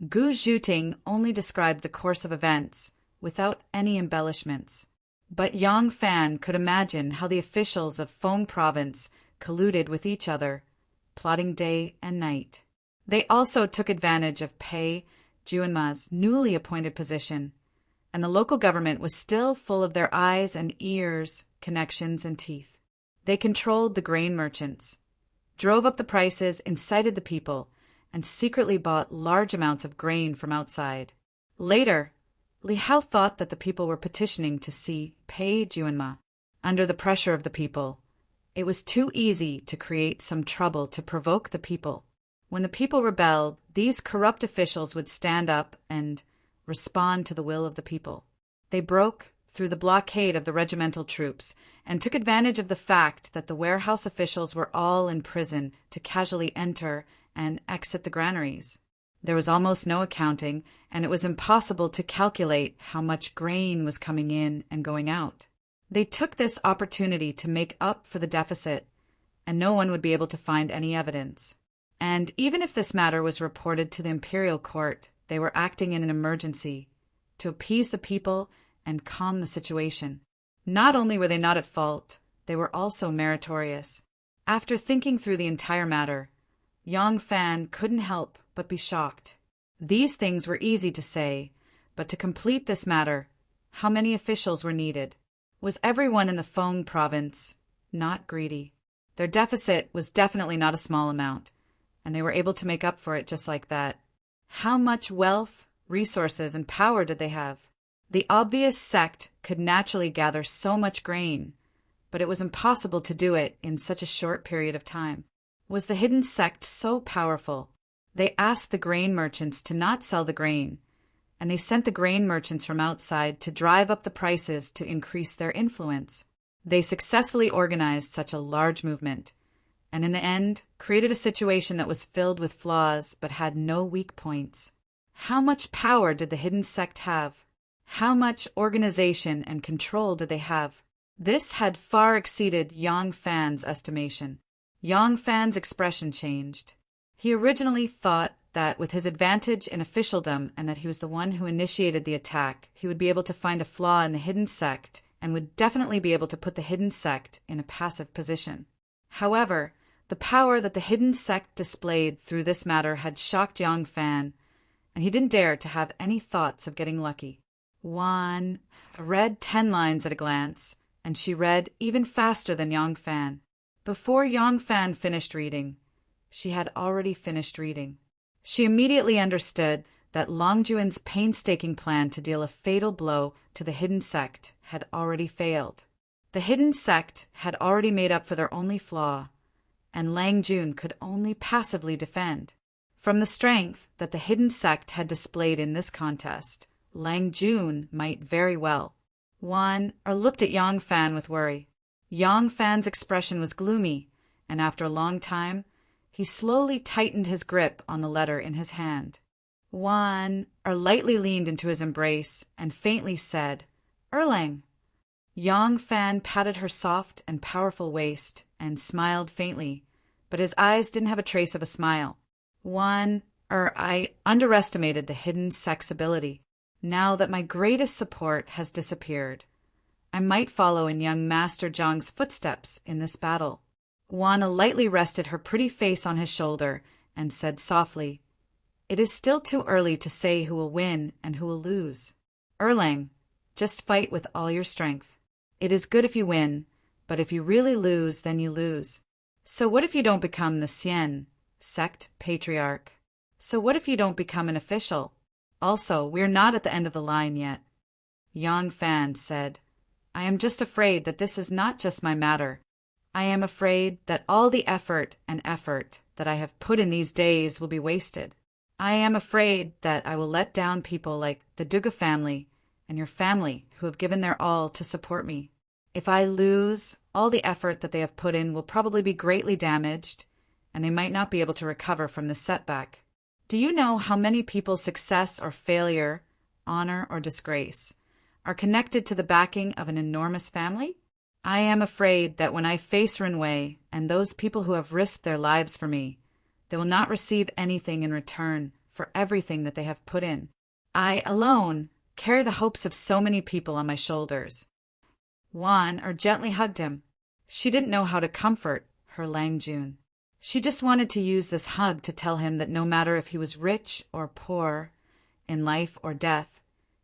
Gu Zhuting only described the course of events, without any embellishments. But Yang Fan could imagine how the officials of Fong province colluded with each other, plotting day and night. They also took advantage of Pei Juanma's newly appointed position, and the local government was still full of their eyes and ears, connections and teeth. They controlled the grain merchants, drove up the prices, incited the people, and secretly bought large amounts of grain from outside. Later, Li Hao thought that the people were petitioning to see Pei Juanma. Under the pressure of the people, it was too easy to create some trouble to provoke the people. When the people rebelled, these corrupt officials would stand up and respond to the will of the people. They broke through the blockade of the regimental troops and took advantage of the fact that the warehouse officials were all in prison to casually enter and exit the granaries. There was almost no accounting, and it was impossible to calculate how much grain was coming in and going out. They took this opportunity to make up for the deficit, and no one would be able to find any evidence. And even if this matter was reported to the imperial court, they were acting in an emergency to appease the people and calm the situation. Not only were they not at fault, they were also meritorious. After thinking through the entire matter, Yang Fan couldn't help but be shocked. These things were easy to say, but to complete this matter, how many officials were needed? Was everyone in the Fong province not greedy? Their deficit was definitely not a small amount, and they were able to make up for it just like that. How much wealth, resources, and power did they have? The obvious sect could naturally gather so much grain, but it was impossible to do it in such a short period of time. Was the hidden sect so powerful? They asked the grain merchants to not sell the grain, and they sent the grain merchants from outside to drive up the prices to increase their influence. They successfully organized such a large movement, and in the end created a situation that was filled with flaws but had no weak points. How much power did the hidden sect have? How much organization and control did they have? This had far exceeded Yang Fan's estimation. Yang Fan's expression changed. He originally thought that with his advantage in officialdom and that he was the one who initiated the attack, he would be able to find a flaw in the hidden sect and would definitely be able to put the hidden sect in a passive position. However, the power that the hidden sect displayed through this matter had shocked Yang Fan, and he didn't dare to have any thoughts of getting lucky. Wan read 10 lines at a glance, and she read even faster than Yang Fan. Before Yang Fan finished reading, she had already finished reading. She immediately understood that Long Juan's painstaking plan to deal a fatal blow to the hidden sect had already failed. The hidden sect had already made up for their only flaw, and Lang Jun could only passively defend. From the strength that the hidden sect had displayed in this contest, Lang Jun might very well won, or looked at Yang Fan with worry. Yang Fan's expression was gloomy, and after a long time, he slowly tightened his grip on the letter in his hand. Wan, or lightly leaned into his embrace and faintly said, "Erlang." Yang Fan patted her soft and powerful waist and smiled faintly, but his eyes didn't have a trace of a smile. I underestimated the hidden sect's ability. Now that my greatest support has disappeared, I might follow in young Master Zhang's footsteps in this battle. Wana lightly rested her pretty face on his shoulder and said softly, "It is still too early to say who will win and who will lose. Erlang, just fight with all your strength. It is good if you win, but if you really lose, then you lose. So what if you don't become the Xian sect patriarch? So what if you don't become an official? Also, we're not at the end of the line yet." Yang Fan said, "I am just afraid that this is not just my matter. I am afraid that all the effort that I have put in these days will be wasted. I am afraid that I will let down people like the Duga family and your family who have given their all to support me. If I lose, all the effort that they have put in will probably be greatly damaged, and they might not be able to recover from this setback. Do you know how many people's success or failure, honor or disgrace, are connected to the backing of an enormous family? I am afraid that when I face Renwei and those people who have risked their lives for me, they will not receive anything in return for everything that they have put in. I alone carry the hopes of so many people on my shoulders." Wan gently hugged him. She didn't know how to comfort her Lang Jun. She just wanted to use this hug to tell him that no matter if he was rich or poor, in life or death,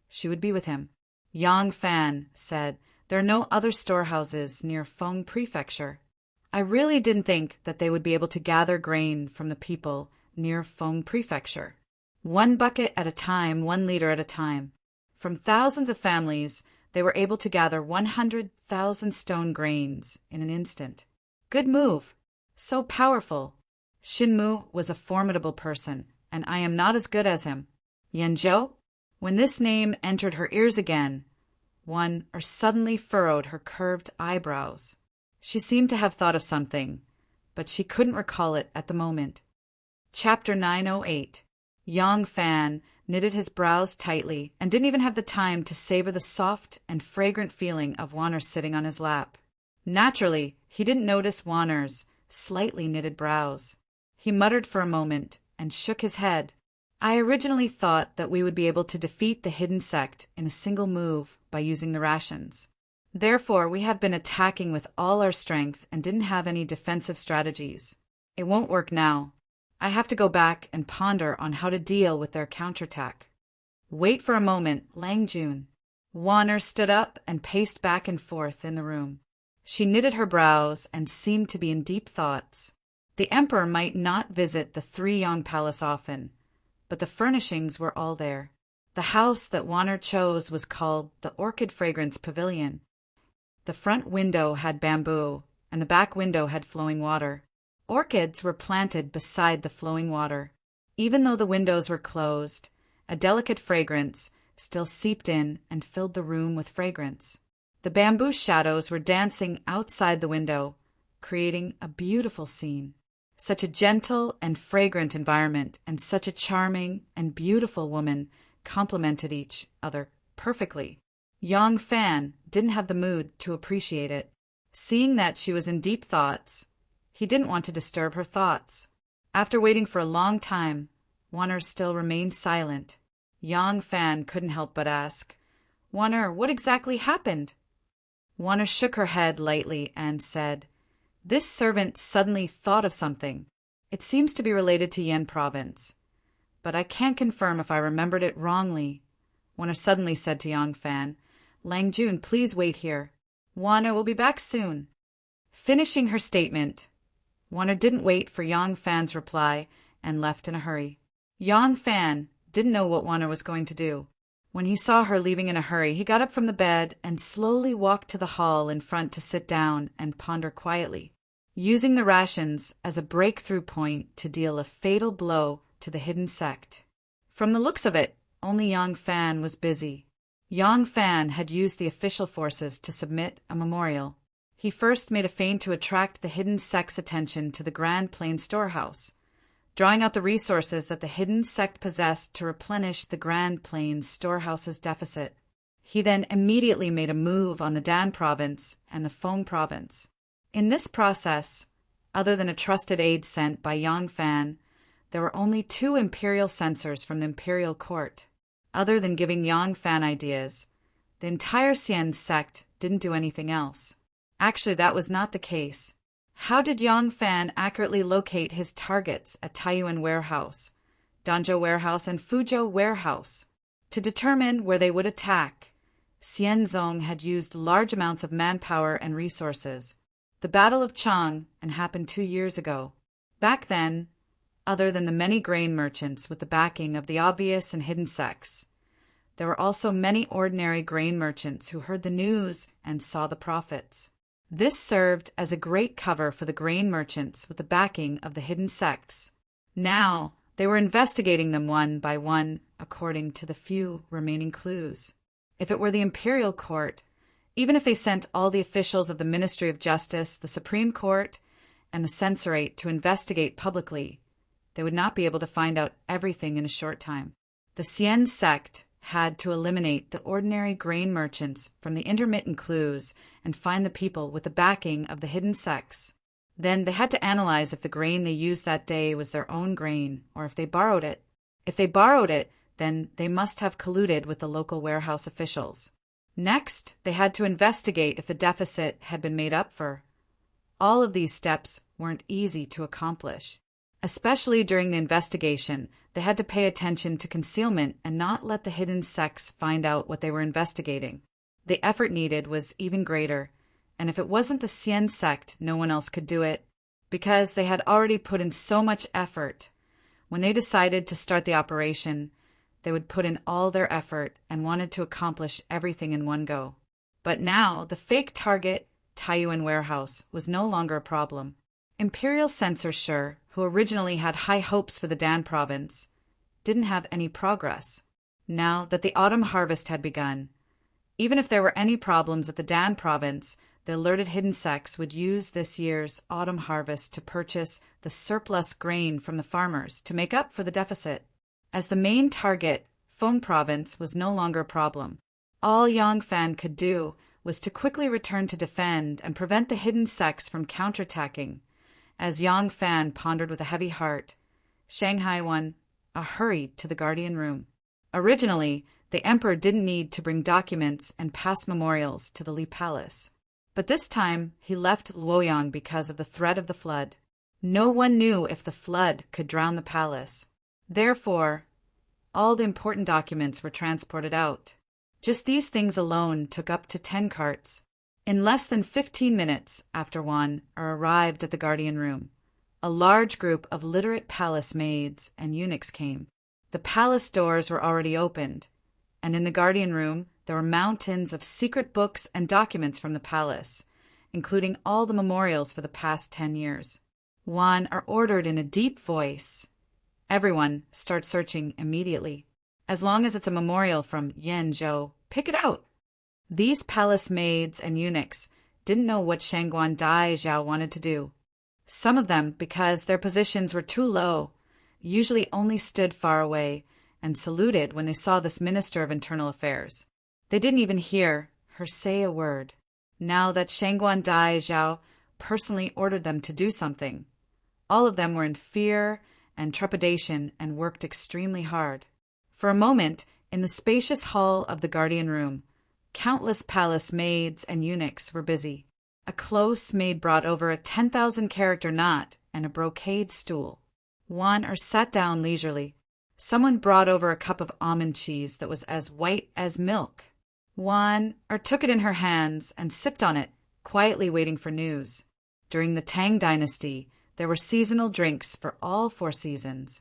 she would be with him. Yang Fan said, "There are no other storehouses near Feng Prefecture. I really didn't think that they would be able to gather grain from the people near Feng Prefecture. 1 bucket at a time, 1 liter at a time. From thousands of families, they were able to gather 100,000 stone grains in an instant. Good move. So powerful. Shinmu was a formidable person, and I am not as good as him. Yanzhou?" When this name entered her ears again, one suddenly furrowed her curved eyebrows. She seemed to have thought of something, but she couldn't recall it at the moment. Chapter 908. Yang Fan knitted his brows tightly and didn't even have the time to savor the soft and fragrant feeling of Wanner sitting on his lap. Naturally, he didn't notice Wanner's slightly knitted brows. He muttered for a moment and shook his head. "I originally thought that we would be able to defeat the hidden sect in a single move by using the rations. Therefore, we have been attacking with all our strength and didn't have any defensive strategies. It won't work now. I have to go back and ponder on how to deal with their counterattack." "Wait for a moment, Lang Jun." Wanner stood up and paced back and forth in the room. She knitted her brows and seemed to be in deep thoughts. The emperor might not visit the 3-Yang Palace often, but the furnishings were all there. The house that Wanner chose was called the Orchid Fragrance Pavilion. The front window had bamboo, and the back window had flowing water. Orchids were planted beside the flowing water. Even though the windows were closed, a delicate fragrance still seeped in and filled the room with fragrance. The bamboo shadows were dancing outside the window, creating a beautiful scene. Such a gentle and fragrant environment and such a charming and beautiful woman complemented each other perfectly. Yang Fan didn't have the mood to appreciate it. Seeing that she was in deep thoughts, he didn't want to disturb her thoughts. After waiting for a long time, Wanner still remained silent. Yang Fan couldn't help but ask, "Wanner, what exactly happened?" Wanner shook her head lightly and said, "This servant suddenly thought of something. It seems to be related to Yen province, but I can't confirm if I remembered it wrongly." Wanner suddenly said to Yang Fan, "Lang Jun, please wait here. Wanner will be back soon." Finishing her statement, Wanner didn't wait for Yang Fan's reply and left in a hurry. Yang Fan didn't know what Wanner was going to do. When he saw her leaving in a hurry, he got up from the bed and slowly walked to the hall in front to sit down and ponder quietly, using the rations as a breakthrough point to deal a fatal blow to the hidden sect. From the looks of it, only Yang Fan was busy. Yang Fan had used the official forces to submit a memorial. He first made a feint to attract the hidden sect's attention to the Grand Plain storehouse, drawing out the resources that the hidden sect possessed to replenish the Grand Plains storehouse's deficit. He then immediately made a move on the Dan province and the Feng province. In this process, other than a trusted aide sent by Yang Fan, there were only 2 imperial censors from the imperial court. Other than giving Yang Fan ideas, the entire Xian sect didn't do anything else. Actually, that was not the case. How did Yang Fan accurately locate his targets at Taiyuan Warehouse, Danzhou Warehouse, and Fuzhou Warehouse? To determine where they would attack, Xianzong had used large amounts of manpower and resources. The Battle of Chang happened 2 years ago. Back then, other than the many grain merchants with the backing of the obvious and hidden sects, there were also many ordinary grain merchants who heard the news and saw the profits. This served as a great cover for the grain merchants with the backing of the hidden sects. Now, they were investigating them one by one according to the few remaining clues. If it were the imperial court, even if they sent all the officials of the Ministry of Justice, the Supreme Court, and the Censorate to investigate publicly, they would not be able to find out everything in a short time. The Xian sect had to eliminate the ordinary grain merchants from the intermittent clues and find the people with the backing of the hidden sects. Then they had to analyze if the grain they used that day was their own grain or if they borrowed it. If they borrowed it, then they must have colluded with the local warehouse officials. Next, they had to investigate if the deficit had been made up for. All of these steps weren't easy to accomplish. Especially during the investigation, they had to pay attention to concealment and not let the hidden sects find out what they were investigating. The effort needed was even greater, and if it wasn't the Xian sect, no one else could do it, because they had already put in so much effort. When they decided to start the operation, they would put in all their effort and wanted to accomplish everything in one go. But now, the fake target, Taiyuan Warehouse, was no longer a problem. Imperial censorship, who originally had high hopes for the Dan province, didn't have any progress. Now that the autumn harvest had begun, even if there were any problems at the Dan province, the alerted hidden sects would use this year's autumn harvest to purchase the surplus grain from the farmers to make up for the deficit. As the main target, Feng province was no longer a problem. All Yang Fan could do was to quickly return to defend and prevent the hidden sects from counterattacking. As Yang Fan pondered with a heavy heart, Shanghai Wan hurried to the guardian room. Originally, the emperor didn't need to bring documents and pass memorials to the Li Palace. But this time, he left Luoyang because of the threat of the flood. No one knew if the flood could drown the palace. Therefore, all the important documents were transported out. Just these things alone took up to 10 carts. In less than 15 minutes after Wan arrived at the guardian room, a large group of literate palace maids and eunuchs came. The palace doors were already opened, and in the guardian room there were mountains of secret books and documents from the palace, including all the memorials for the past 10 years. Wan ordered in a deep voice, "Everyone, start searching immediately. As long as it's a memorial from Yan Zhou, pick it out." These palace maids and eunuchs didn't know what Shangguan Dai Zhao wanted to do. Some of them, because their positions were too low, usually only stood far away and saluted when they saw this Minister of Internal Affairs. They didn't even hear her say a word. Now that Shangguan Dai Zhao personally ordered them to do something, all of them were in fear and trepidation and worked extremely hard. For a moment, in the spacious hall of the guardian room, countless palace maids and eunuchs were busy. A close maid brought over a 10,000-character knot and a brocade stool. Wan sat down leisurely. Someone brought over a cup of almond cheese that was as white as milk. Wan took it in her hands and sipped on it, quietly waiting for news. During the Tang dynasty, there were seasonal drinks for all 4 seasons.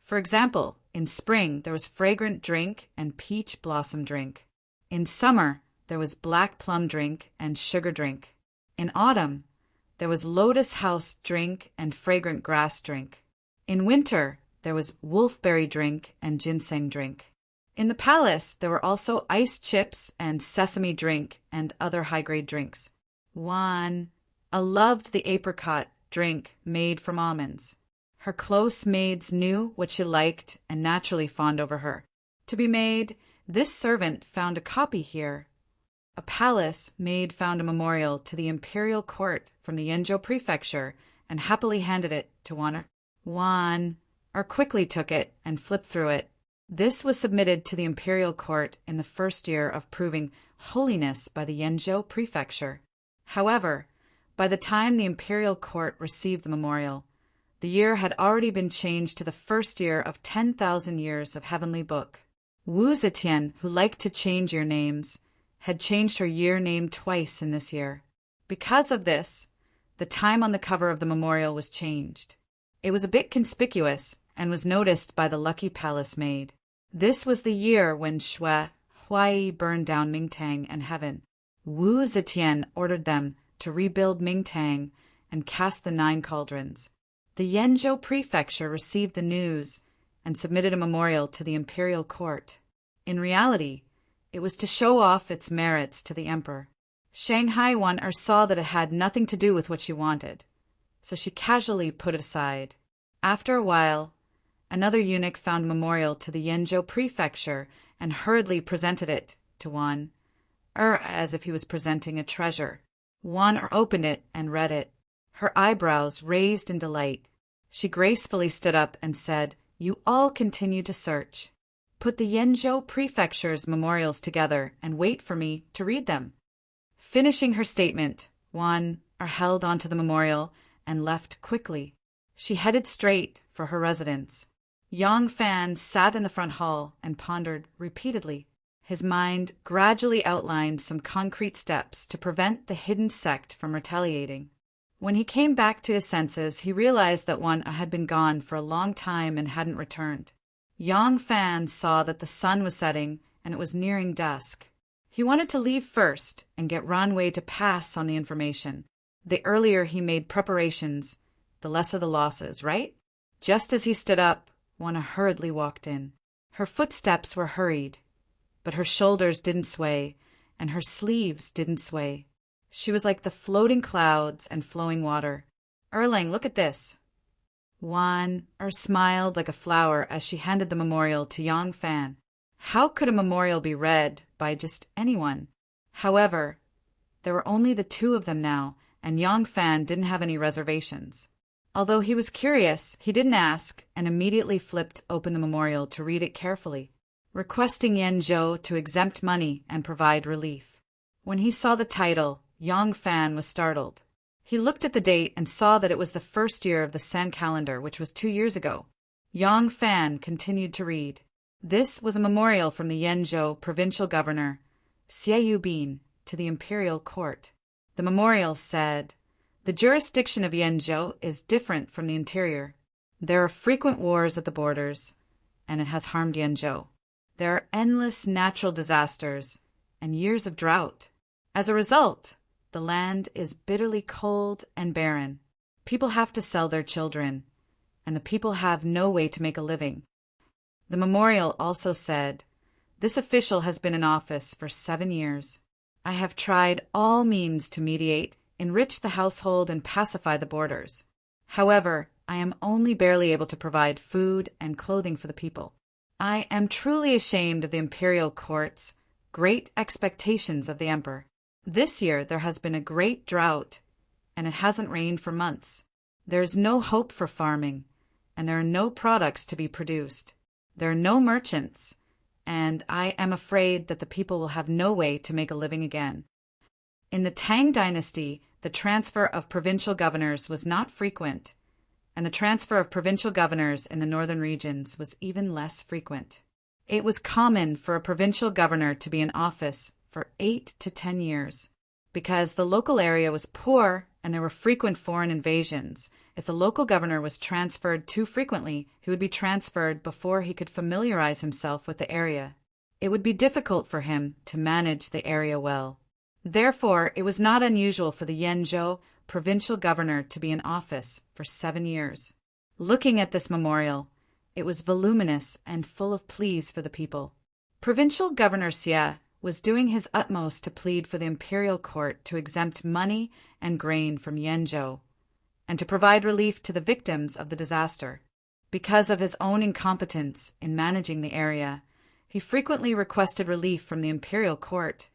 For example, in spring there was fragrant drink and peach blossom drink. In summer there was black plum drink and sugar drink. In autumn there was lotus house drink and fragrant grass drink. In winter there was wolfberry drink and ginseng drink. In the palace there were also iced chips and sesame drink and other high-grade drinks. One loved the apricot drink made from almonds. Her close maids knew what she liked and naturally fawned over her. To be made, this servant found a copy here. A palace maid found a memorial to the imperial court from the Yenzhou prefecture and happily handed it to Wan quickly took it and flipped through it. This was submitted to the imperial court in the first year of proving holiness by the Yenzhou prefecture. However, by the time the imperial court received the memorial, the year had already been changed to the first year of 10,000 years of heavenly book. Wu Zetian, who liked to change year names, had changed her year name twice in this year. Because of this, the time on the cover of the memorial was changed. It was a bit conspicuous and was noticed by the lucky palace maid. This was the year when Huai burned down Mingtang and heaven. Wu Zetian ordered them to rebuild Mingtang and cast the 9 cauldrons. The Yenzhou prefecture received the news and submitted a memorial to the imperial court. In reality, it was to show off its merits to the emperor. Shanghai Wan saw that it had nothing to do with what she wanted, so she casually put it aside. After a while, another eunuch found a memorial to the Yenzhou prefecture and hurriedly presented it to Wan as if he was presenting a treasure. Wan opened it and read it. Her eyebrows raised in delight. She gracefully stood up and said, "You all continue to search. Put the Yenzhou prefecture's memorials together and wait for me to read them." Finishing her statement, Wan held onto the memorial and left quickly. She headed straight for her residence. Yang Fan sat in the front hall and pondered repeatedly. His mind gradually outlined some concrete steps to prevent the hidden sect from retaliating. When he came back to his senses, he realized that Wan had been gone for a long time and hadn't returned. Yang Fan saw that the sun was setting and it was nearing dusk. He wanted to leave first and get Ranwei to pass on the information. The earlier he made preparations, the lesser the losses, right? Just as he stood up, Wan hurriedly walked in. Her footsteps were hurried, but her shoulders didn't sway and her sleeves didn't sway. She was like the floating clouds and flowing water. "Erlang, look at this." Wan smiled like a flower as she handed the memorial to Yang Fan. How could a memorial be read by just anyone? However, there were only the 2 of them now, and Yang Fan didn't have any reservations. Although he was curious, he didn't ask and immediately flipped open the memorial to read it carefully, requesting Yenzhou to exempt money and provide relief. When he saw the title, Yang Fan was startled. He looked at the date and saw that it was the first year of the San calendar, which was 2 years ago. Yang Fan continued to read. This was a memorial from the Yenzhou provincial governor, Xie Bin, to the imperial court. The memorial said, "The jurisdiction of Yenzhou is different from the interior. There are frequent wars at the borders, and it has harmed Yenzhou. There are endless natural disasters and years of drought. As a result, the land is bitterly cold and barren. People have to sell their children, and the people have no way to make a living." The memorial also said, "This official has been in office for 7 years. I have tried all means to mediate, enrich the household, and pacify the borders. However, I am only barely able to provide food and clothing for the people. I am truly ashamed of the imperial court's great expectations of the emperor. This year there has been a great drought, and it hasn't rained for months. There is no hope for farming, and there are no products to be produced. There are no merchants, and I am afraid that the people will have no way to make a living again." In the Tang dynasty, the transfer of provincial governors was not frequent, and the transfer of provincial governors in the northern regions was even less frequent. It was common for a provincial governor to be in office for 8 to 10 years, because the local area was poor and there were frequent foreign invasions. If the local governor was transferred too frequently, he would be transferred before he could familiarize himself with the area. It would be difficult for him to manage the area well. Therefore, it was not unusual for the Yenzhou provincial governor to be in office for 7 years. Looking at this memorial, it was voluminous and full of pleas for the people. Provincial Governor Xie was doing his utmost to plead for the imperial court to exempt money and grain from Yenzhou, and to provide relief to the victims of the disaster. Because of his own incompetence in managing the area, he frequently requested relief from the imperial court,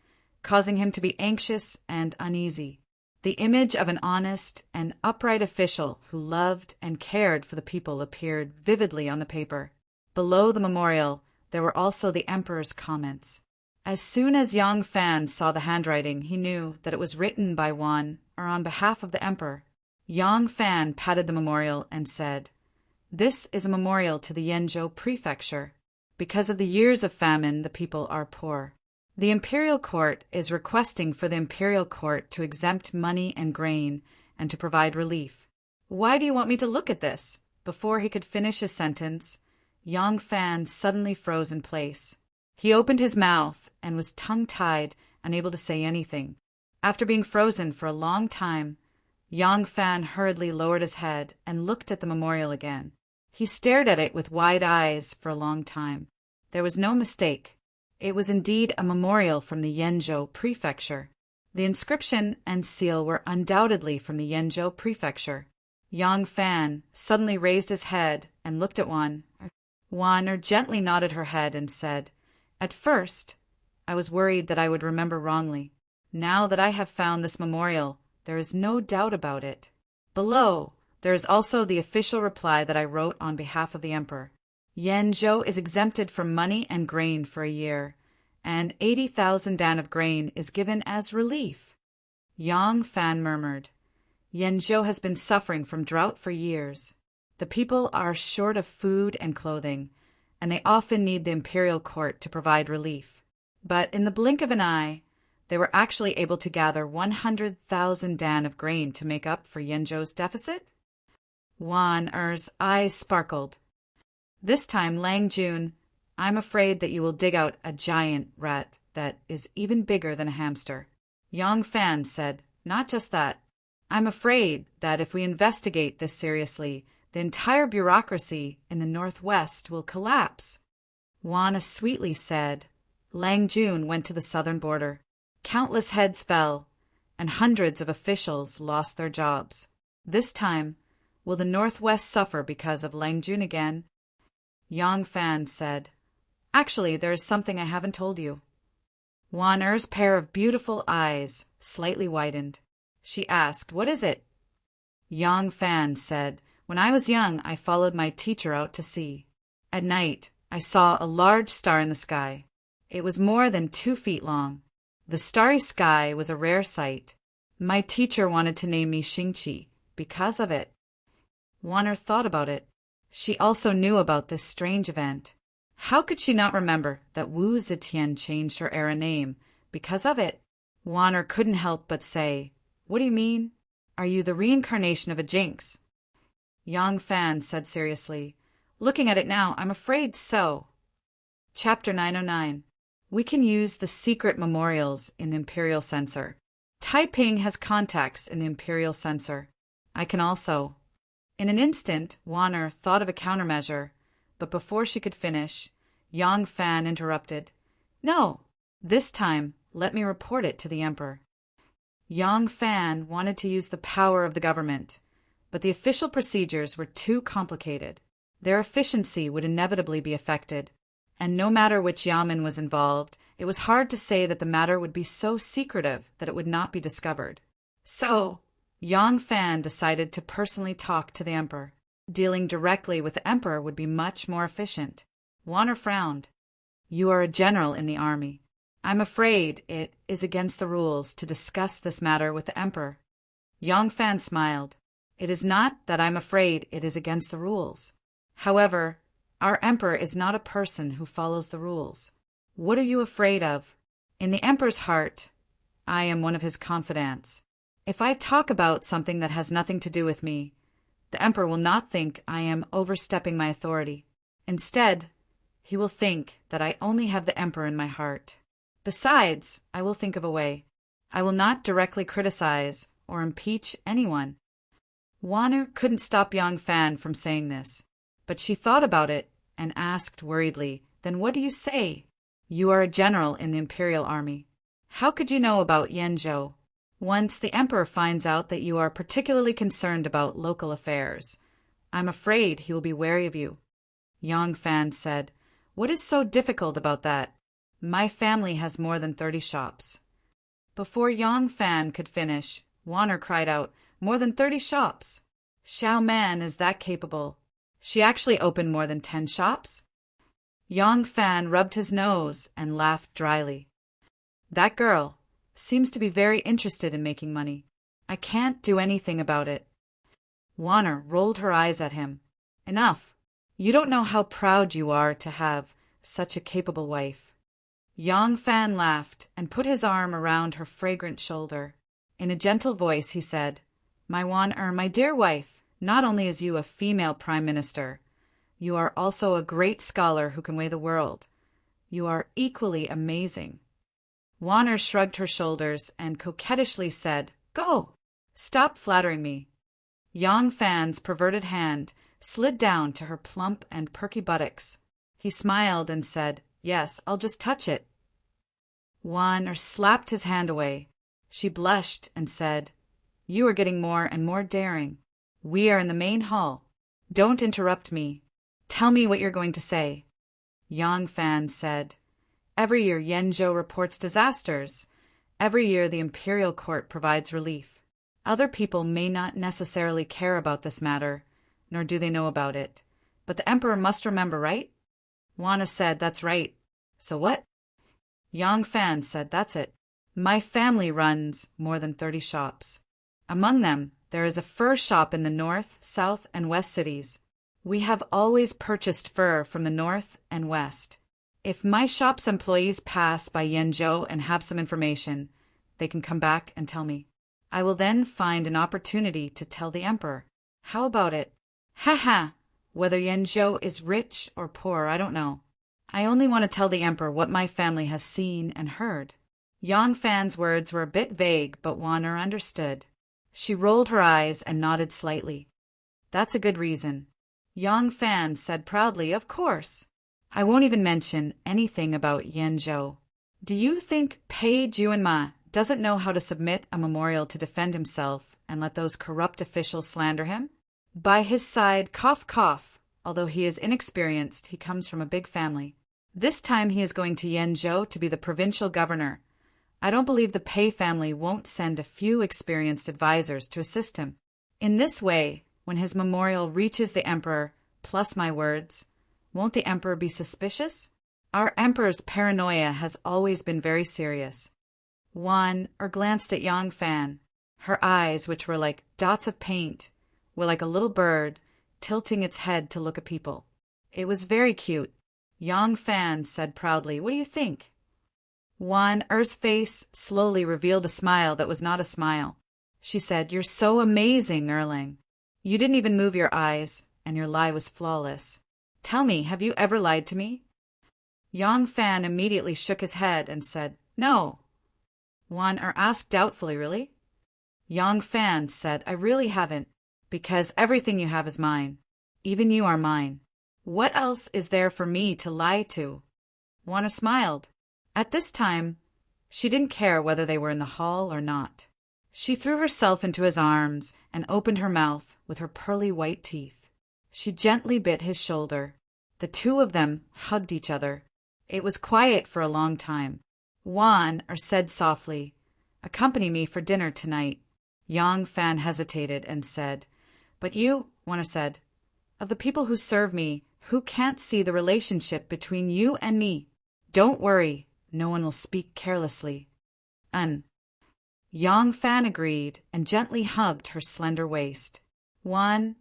causing him to be anxious and uneasy. The image of an honest and upright official who loved and cared for the people appeared vividly on the paper. Below the memorial, there were also the emperor's comments. As soon as Yang Fan saw the handwriting, he knew that it was written by Wan, or on behalf of the emperor. Yang Fan patted the memorial and said, "This is a memorial to the Yenzhou prefecture. Because of the years of famine, the people are poor. The imperial court is requesting for the imperial court to exempt money and grain and to provide relief." "Why do you want me to look at this?" Before he could finish his sentence, Yang Fan suddenly froze in place. He opened his mouth and was tongue-tied, unable to say anything. After being frozen for a long time, Yang Fan hurriedly lowered his head and looked at the memorial again. He stared at it with wide eyes for a long time. There was no mistake. It was indeed a memorial from the Yenzhou prefecture. The inscription and seal were undoubtedly from the Yenzhou prefecture. Yang Fan suddenly raised his head and looked at Wan. Wan gently nodded her head and said, "At first, I was worried that I would remember wrongly. Now that I have found this memorial, there is no doubt about it. Below, there is also the official reply that I wrote on behalf of the emperor. Yenzhou is exempted from money and grain for a year, and 80,000 dan of grain is given as relief." Yang Fan murmured, "Yenzhou has been suffering from drought for years. The people are short of food and clothing, and they often need the imperial court to provide relief." But in the blink of an eye, they were actually able to gather 100,000 dan of grain to make up for Yenzhou's deficit? Wan Er's eyes sparkled. "This time, Lang Jun, I'm afraid that you will dig out a giant rat that is even bigger than a hamster." Yang Fan said, "Not just that. I'm afraid that if we investigate this seriously, the entire bureaucracy in the Northwest will collapse." Wan sweetly said, "Lang Jun went to the southern border. Countless heads fell, and hundreds of officials lost their jobs. This time, will the Northwest suffer because of Lang Jun again?" Yang Fan said, "Actually, there is something I haven't told you." Wan Er's pair of beautiful eyes slightly widened. She asked, "What is it?" Yang Fan said, "When I was young, I followed my teacher out to sea. At night, I saw a large star in the sky. It was more than 2 feet long. The starry sky was a rare sight. My teacher wanted to name me Xingqi because of it." Wan thought about it. She also knew about this strange event. How could she not remember that Wu Zetian changed her era name because of it? Wan couldn't help but say, "What do you mean? Are you the reincarnation of a jinx?" Yang Fan said seriously, "Looking at it now, I'm afraid so." Chapter 909. We can use the secret memorials in the Imperial Censor. Taiping has contacts in the Imperial Censor. I can also. In an instant, Wan thought of a countermeasure, but before she could finish, Yang Fan interrupted. "No, this time let me report it to the emperor." Yang Fan wanted to use the power of the government, but the official procedures were too complicated. Their efficiency would inevitably be affected, and no matter which yamen was involved, it was hard to say that the matter would be so secretive that it would not be discovered. So, Yang Fan decided to personally talk to the emperor. Dealing directly with the emperor would be much more efficient. Wan frowned. "You are a general in the army. I'm afraid it is against the rules to discuss this matter with the emperor." Yang Fan smiled. "It is not that I'm afraid it is against the rules. However, our emperor is not a person who follows the rules. What are you afraid of? In the emperor's heart, I am one of his confidants. If I talk about something that has nothing to do with me, the emperor will not think I am overstepping my authority. Instead, he will think that I only have the emperor in my heart. Besides, I will think of a way. I will not directly criticize or impeach anyone. Wanner couldn't stop Yang Fan from saying this, but she thought about it and asked worriedly, "Then what do you say? You are a general in the imperial army. How could you know about Yenzhou? Once the emperor finds out that you are particularly concerned about local affairs, I'm afraid he will be wary of you." Yang Fan said, "What is so difficult about that? My family has more than 30 shops." Before Yang Fan could finish, Wanner cried out, "More than 30 shops? Xiao Man is that capable. She actually opened more than 10 shops?" Yang Fan rubbed his nose and laughed dryly. "That girl seems to be very interested in making money. I can't do anything about it." Wanner rolled her eyes at him. "Enough. You don't know how proud you are to have such a capable wife." Yang Fan laughed and put his arm around her fragrant shoulder. In a gentle voice he said, My dear wife, not only is you a female prime minister, you are also a great scholar who can weigh the world. You are equally amazing." Wanner shrugged her shoulders and coquettishly said, "Go! Stop flattering me." Yang Fan's perverted hand slid down to her plump and perky buttocks. He smiled and said, "Yes, I'll just touch it." Wanner slapped his hand away. She blushed and said, "You are getting more and more daring. We are in the main hall. Don't interrupt me. Tell me what you're going to say." Yang Fan said, "Every year Yenzhou reports disasters. Every year the imperial court provides relief. Other people may not necessarily care about this matter, nor do they know about it. But the emperor must remember, right?" Wanna said, "That's right." "So what?" Yang Fan said, "That's it. My family runs more than 30 shops. Among them, there is a fur shop in the north, south, and west cities. We have always purchased fur from the north and west. If my shop's employees pass by Yenzhou and have some information, they can come back and tell me. I will then find an opportunity to tell the emperor. How about it? Ha ha! Whether Yenzhou is rich or poor, I don't know. I only want to tell the emperor what my family has seen and heard." Yang Fan's words were a bit vague, but Wanner understood. She rolled her eyes and nodded slightly. "That's a good reason." Yang Fan said proudly, "Of course. I won't even mention anything about Yenzhou. Do you think Pei Juanma doesn't know how to submit a memorial to defend himself and let those corrupt officials slander him? By his side, cough cough, although he is inexperienced, he comes from a big family. This time he is going to Yenzhou to be the provincial governor. I don't believe the Pei family won't send a few experienced advisors to assist him. In this way, when his memorial reaches the emperor, plus my words, won't the emperor be suspicious? Our emperor's paranoia has always been very serious." Wanner glanced at Yang Fan. Her eyes, which were like dots of paint, were like a little bird tilting its head to look at people. It was very cute. Yang Fan said proudly, "What do you think?" Wanner's face slowly revealed a smile that was not a smile. She said, "You're so amazing, Erlang. You didn't even move your eyes, and your lie was flawless. Tell me, have you ever lied to me?" Yang Fan immediately shook his head and said, "No." Wanner asked doubtfully, "Really?" Yang Fan said, "I really haven't, because everything you have is mine. Even you are mine. What else is there for me to lie to?" Wanner smiled. At this time, she didn't care whether they were in the hall or not. She threw herself into his arms and opened her mouth with her pearly white teeth. She gently bit his shoulder. The two of them hugged each other. It was quiet for a long time. Wanner said softly, "Accompany me for dinner tonight." Yang Fan hesitated and said, "But you," Wanner said, "of the people who serve me, who can't see the relationship between you and me? Don't worry, no one will speak carelessly." Yang Fan agreed and gently hugged her slender waist. Wanner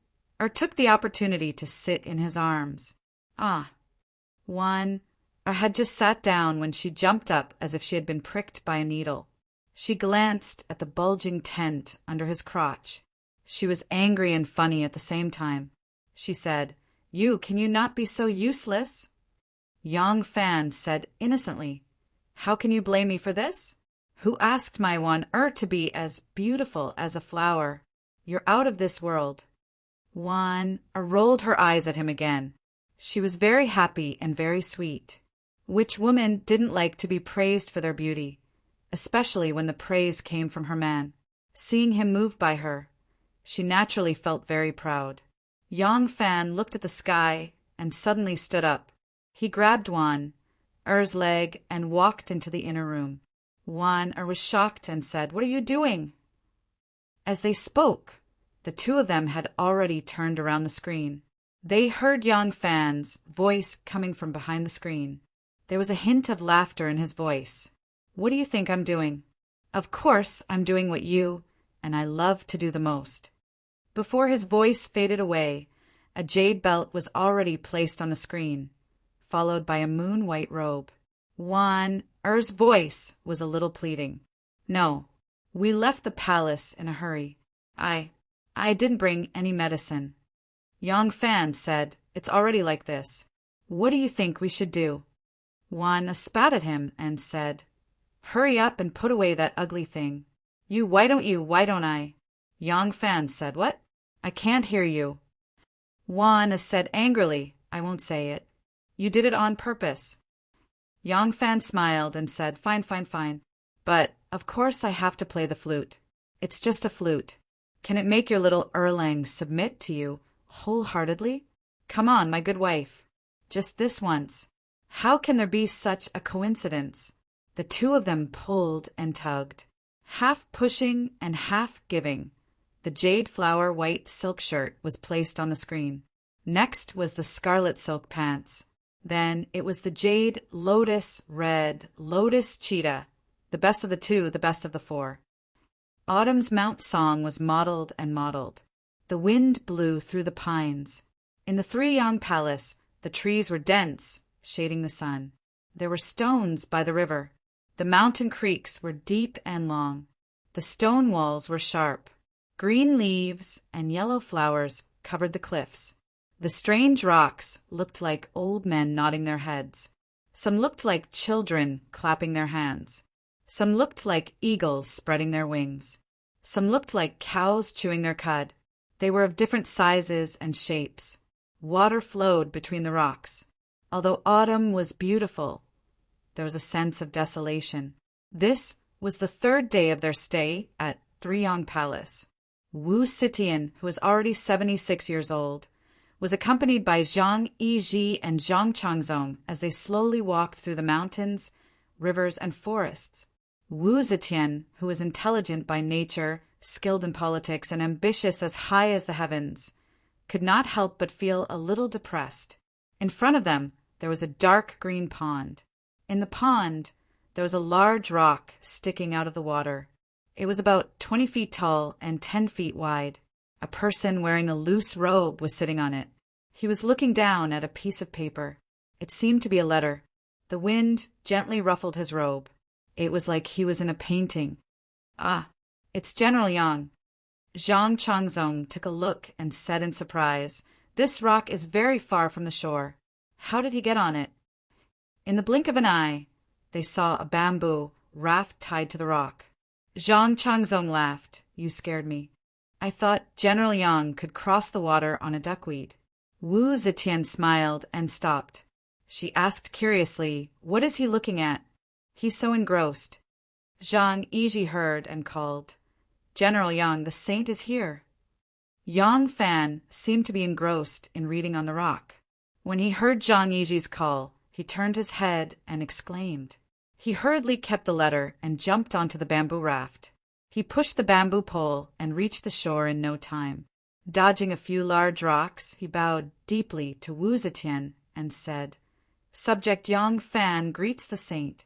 took the opportunity to sit in his arms. Wanner had just sat down when she jumped up as if she had been pricked by a needle. She glanced at the bulging tent under his crotch. She was angry and funny at the same time. She said, Can you not be so useless?" Yang Fan said innocently, "How can you blame me for this? Who asked my one to be as beautiful as a flower? You're out of this world." Wan rolled her eyes at him again. She was very happy and very sweet. Which woman didn't like to be praised for their beauty, especially when the praise came from her man? Seeing him moved by her, she naturally felt very proud. Yang Fan looked at the sky and suddenly stood up. He grabbed Wan's leg and walked into the inner room. Wan was shocked and said, "What are you doing?" As they spoke, the two of them had already turned around the screen. They heard Yang Fan's voice coming from behind the screen. There was a hint of laughter in his voice. "What do you think I'm doing?" "Of course I'm doing what you and I love to do the most." Before his voice faded away, a jade belt was already placed on the screen, followed by a moon-white robe. Wan's voice was a little pleading. "No, we left the palace in a hurry. I didn't bring any medicine." Yang Fan said, "It's already like this. What do you think we should do?" Wan spat at him and said, "Hurry up and put away that ugly thing. Why don't I?" Yang Fan said, "What? I can't hear you." Wan said angrily, "I won't say it. You did it on purpose." Yang Fan smiled and said, Fine. But, of course I have to play the flute. It's just a flute. Can it make your little Erlang submit to you wholeheartedly? Come on, my good wife. Just this once. How can there be such a coincidence?" The two of them pulled and tugged, half pushing and half giving. The jade flower white silk shirt was placed on the screen. Next was the scarlet silk pants. Then it was the jade lotus red lotus cheetah, the best of the two, the best of the four. Autumn's Mount Song was modeled and modeled. The wind blew through the pines. In the Three Yang Palace, the trees were dense, shading the sun. There were stones by the river. The mountain creeks were deep and long. The stone walls were sharp. Green leaves and yellow flowers covered the cliffs. The strange rocks looked like old men nodding their heads. Some looked like children clapping their hands. Some looked like eagles spreading their wings. Some looked like cows chewing their cud. They were of different sizes and shapes. Water flowed between the rocks. Although autumn was beautiful, there was a sense of desolation. This was the third day of their stay at Three Yang Palace. Wu Zetian, who was already 76 years old, was accompanied by Zhang Yizhi and Zhang Changzong as they slowly walked through the mountains, rivers, and forests. Wu Zetian, who was intelligent by nature, skilled in politics, and ambitious as high as the heavens, could not help but feel a little depressed. In front of them, there was a dark green pond. In the pond, there was a large rock sticking out of the water. It was about 20 feet tall and 10 feet wide. A person wearing a loose robe was sitting on it. He was looking down at a piece of paper. It seemed to be a letter. The wind gently ruffled his robe. It was like he was in a painting. "Ah, it's General Yang." Zhang Changzong took a look and said in surprise, "This rock is very far from the shore. How did he get on it?" In the blink of an eye, they saw a bamboo raft tied to the rock. Zhang Changzong laughed. "You scared me. I thought General Yang could cross the water on a duckweed." Wu Zetian smiled and stopped. She asked curiously, "What is he looking at? He's so engrossed." Zhang Yizhi heard and called, "General Yang, the saint is here." Yang Fan seemed to be engrossed in reading on the rock. When he heard Zhang Yizhi's call, he turned his head and exclaimed. He hurriedly kept the letter and jumped onto the bamboo raft. He pushed the bamboo pole and reached the shore in no time. Dodging a few large rocks, he bowed deeply to Wu Zetian and said, "Subject Yang Fan greets the saint."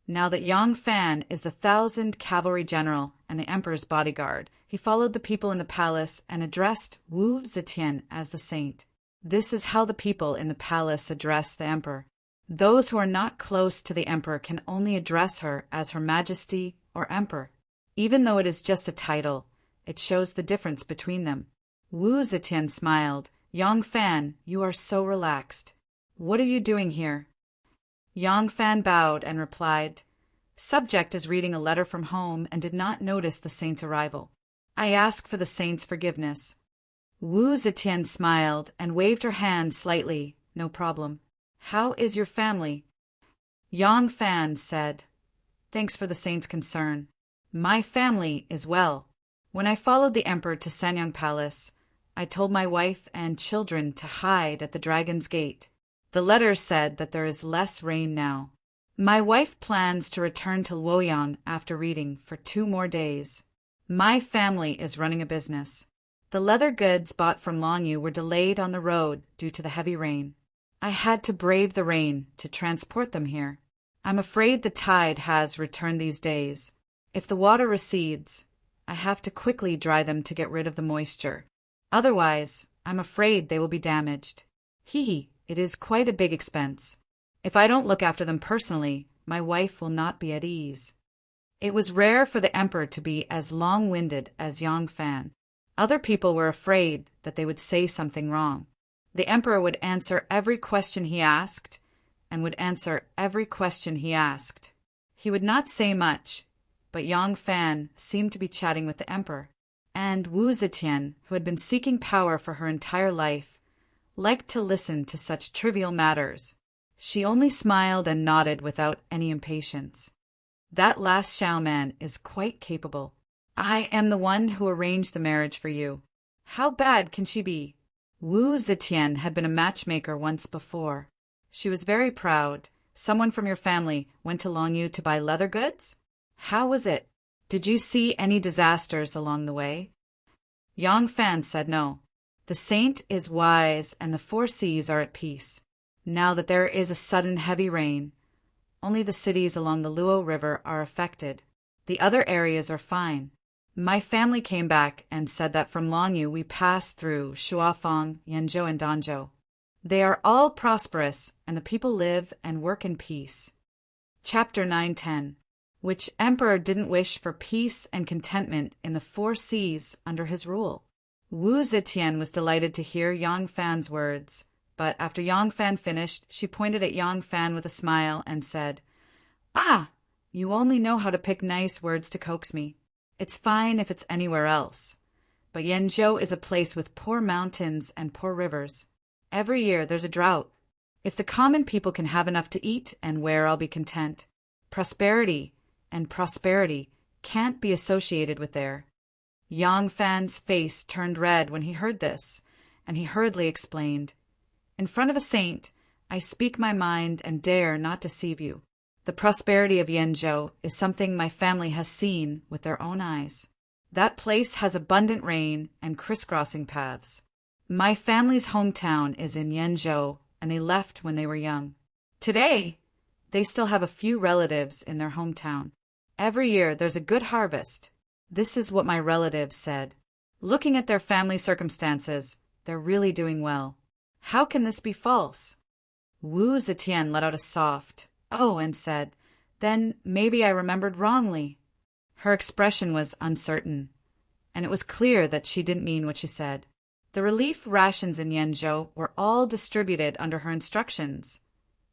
Now that Yang Fan is the 1,000 cavalry general and the emperor's bodyguard, he followed the people in the palace and addressed Wu Zetian as the saint. This is how the people in the palace address the emperor. Those who are not close to the emperor can only address her as Her Majesty or emperor. Even though it is just a title, it shows the difference between them. Wu Zetian smiled. Yang Fan, you are so relaxed. What are you doing here? Yang Fan bowed and replied, Subject is reading a letter from home and did not notice the saint's arrival. I ask for the saint's forgiveness. Wu Zetian smiled and waved her hand slightly. No problem. How is your family? Yang Fan said, Thanks for the saint's concern. My family is well. When I followed the emperor to Sanyang Palace, I told my wife and children to hide at the Dragon's Gate. The letter said that there is less rain now. My wife plans to return to Luoyang after reading for 2 more days. My family is running a business. The leather goods bought from Longyu were delayed on the road due to the heavy rain. I had to brave the rain to transport them here. I'm afraid the tide has returned these days. If the water recedes, I have to quickly dry them to get rid of the moisture. Otherwise, I'm afraid they will be damaged. It is quite a big expense. If I don't look after them personally, my wife will not be at ease. It was rare for the emperor to be as long-winded as Yang Fan. Other people were afraid that they would say something wrong. The emperor would answer every question he asked, and would answer every question he asked. He would not say much, but Yang Fan seemed to be chatting with the emperor. And Wu Zetian, who had been seeking power for her entire life, liked to listen to such trivial matters. She only smiled and nodded without any impatience. That last Xiao man is quite capable. I am the one who arranged the marriage for you. How bad can she be? Wu Zetian had been a matchmaker once before. She was very proud. Someone from your family went to Longyu to buy leather goods? How was it? Did you see any disasters along the way? Yang Fan said no. The saint is wise and the 4 seas are at peace. Now that there is a sudden heavy rain, only the cities along the Luo River are affected. The other areas are fine. My family came back and said that from Longyu we passed through Shuafang, Yanzhou, and Danzhou. They are all prosperous, and the people live and work in peace. Chapter 910. Which emperor didn't wish for peace and contentment in the 4 seas under his rule? Wu Zetian was delighted to hear Yang Fan's words, but after Yang Fan finished, she pointed at Yang Fan with a smile and said, Ah, you only know how to pick nice words to coax me. It's fine if it's anywhere else. But Yanzhou is a place with poor mountains and poor rivers. Every year there's a drought. If the common people can have enough to eat and wear, I'll be content. Prosperity can't be associated with there. Yang Fan's face turned red when he heard this, and he hurriedly explained, In front of a saint, I speak my mind and dare not deceive you. The prosperity of Yanzhou is something my family has seen with their own eyes. That place has abundant rain and crisscrossing paths. My family's hometown is in Yanzhou, and they left when they were young. Today, they still have a few relatives in their hometown. Every year there's a good harvest. This is what my relatives said. Looking at their family circumstances, they're really doing well. How can this be false? Wu Zetian let out a soft "Oh," and said, Then maybe I remembered wrongly. Her expression was uncertain, and it was clear that she didn't mean what she said. The relief rations in Yanzhou were all distributed under her instructions.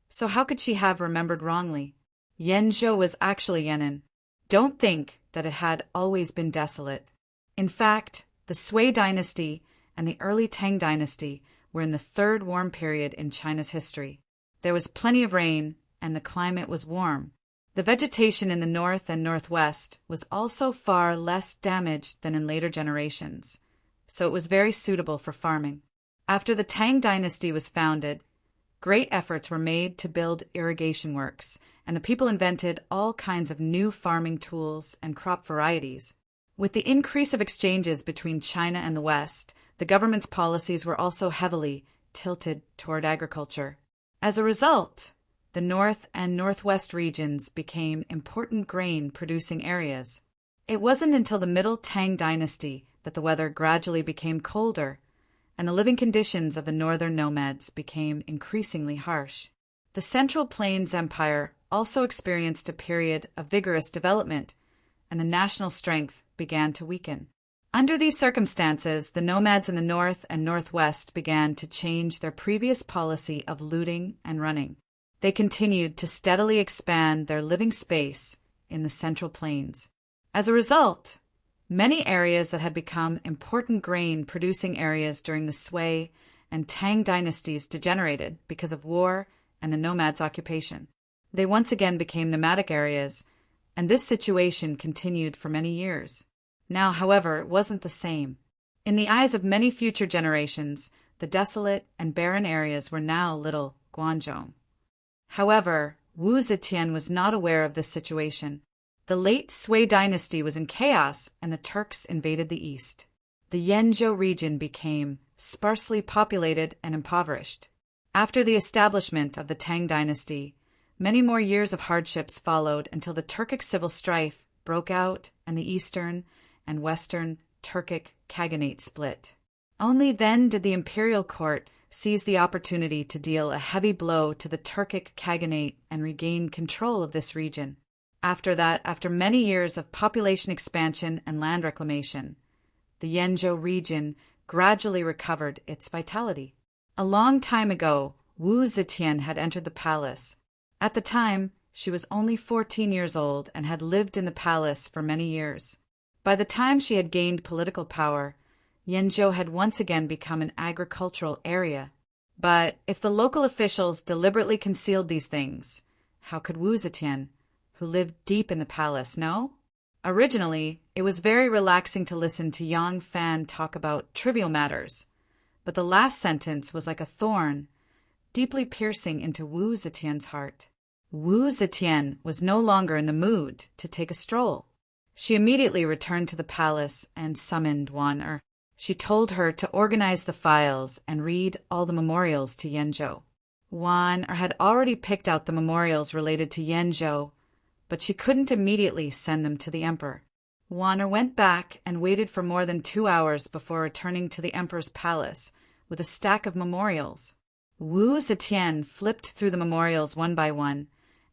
So how could she have remembered wrongly? Yanzhou was actually Yan'an. Don't think that it had always been desolate. In fact, the Sui dynasty and the early Tang dynasty were in the 3rd warm period in China's history. There was plenty of rain, and the climate was warm. The vegetation in the north and northwest was also far less damaged than in later generations, so it was very suitable for farming. After the Tang dynasty was founded, great efforts were made to build irrigation works, and the people invented all kinds of new farming tools and crop varieties. With the increase of exchanges between China and the West, the government's policies were also heavily tilted toward agriculture. As a result, the north and northwest regions became important grain-producing areas. It wasn't until the Middle Tang dynasty that the weather gradually became colder, and the living conditions of the northern nomads became increasingly harsh. The Central Plains Empire also experienced a period of vigorous development, and the national strength began to weaken. Under these circumstances, the nomads in the north and northwest began to change their previous policy of looting and running. They continued to steadily expand their living space in the Central Plains. As a result, many areas that had become important grain-producing areas during the Sui and Tang dynasties degenerated because of war and the nomads' occupation. They once again became nomadic areas, and this situation continued for many years. Now, however, it wasn't the same. In the eyes of many future generations, the desolate and barren areas were now little Guangzhou. However, Wu Zetian was not aware of this situation. The late Sui dynasty was in chaos, and the Turks invaded the east. The Yanzhou region became sparsely populated and impoverished. After the establishment of the Tang dynasty, many more years of hardships followed until the Turkic civil strife broke out and the eastern and western Turkic Khaganate split. Only then did the imperial court seize the opportunity to deal a heavy blow to the Turkic Khaganate and regain control of this region. After that, after many years of population expansion and land reclamation, the Yanzhou region gradually recovered its vitality. A long time ago, Wu Zetian had entered the palace. At the time, she was only 14 years old and had lived in the palace for many years. By the time she had gained political power, Yanzhou had once again become an agricultural area. But if the local officials deliberately concealed these things, how could Wu Zetian, who lived deep in the palace, know? Originally, it was very relaxing to listen to Yang Fan talk about trivial matters, but the last sentence was like a thorn, deeply piercing into Wu Zetian's heart. Wu Zetian was no longer in the mood to take a stroll. She immediately returned to the palace and summoned Wan Er. She told her to organize the files and read all the memorials to Yanzhou. Wan Er had already picked out the memorials related to Yanzhou, but she couldn't immediately send them to the emperor. Wan Er went back and waited for more than 2 hours before returning to the emperor's palace with a stack of memorials. Wu Zetian flipped through the memorials one by one,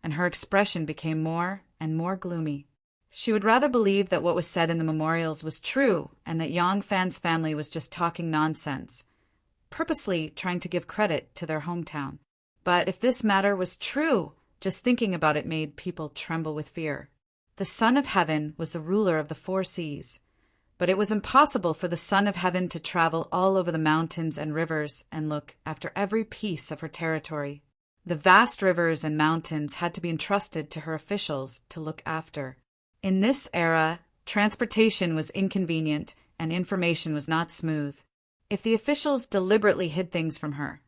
and her expression became more and more gloomy. She would rather believe that what was said in the memorials was true and that Yang Fan's family was just talking nonsense, purposely trying to give credit to their hometown. But if this matter was true, just thinking about it made people tremble with fear. The Son of Heaven was the ruler of the 4 seas, but it was impossible for the Son of Heaven to travel all over the mountains and rivers and look after every piece of her territory. The vast rivers and mountains had to be entrusted to her officials to look after. In this era, transportation was inconvenient and information was not smooth. If the officials deliberately hid things from her,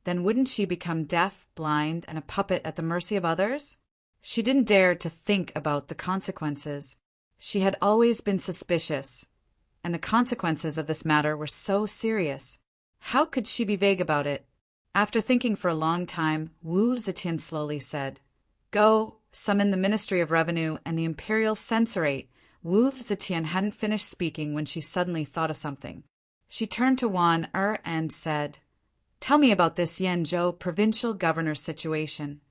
then wouldn't she become deaf, blind, and a puppet at the mercy of others? She didn't dare to think about the consequences. She had always been suspicious, and the consequences of this matter were so serious. How could she be vague about it? After thinking for a long time, Wu Zetian slowly said, "Go, summon the Ministry of Revenue and the Imperial Censorate." Wu Zetian hadn't finished speaking when she suddenly thought of something. She turned to Wan Er and said, "Tell me about this Yanzhou provincial governor's situation.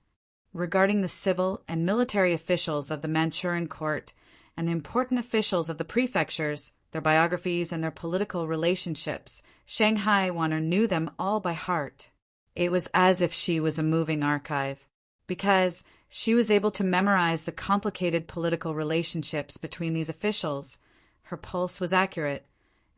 Regarding the civil and military officials of the Manchurian court and the important officials of the prefectures, their biographies and their political relationships, Shanghai Wan Er knew them all by heart. It was as if she was a moving archive, because she was able to memorize the complicated political relationships between these officials. Her pulse was accurate,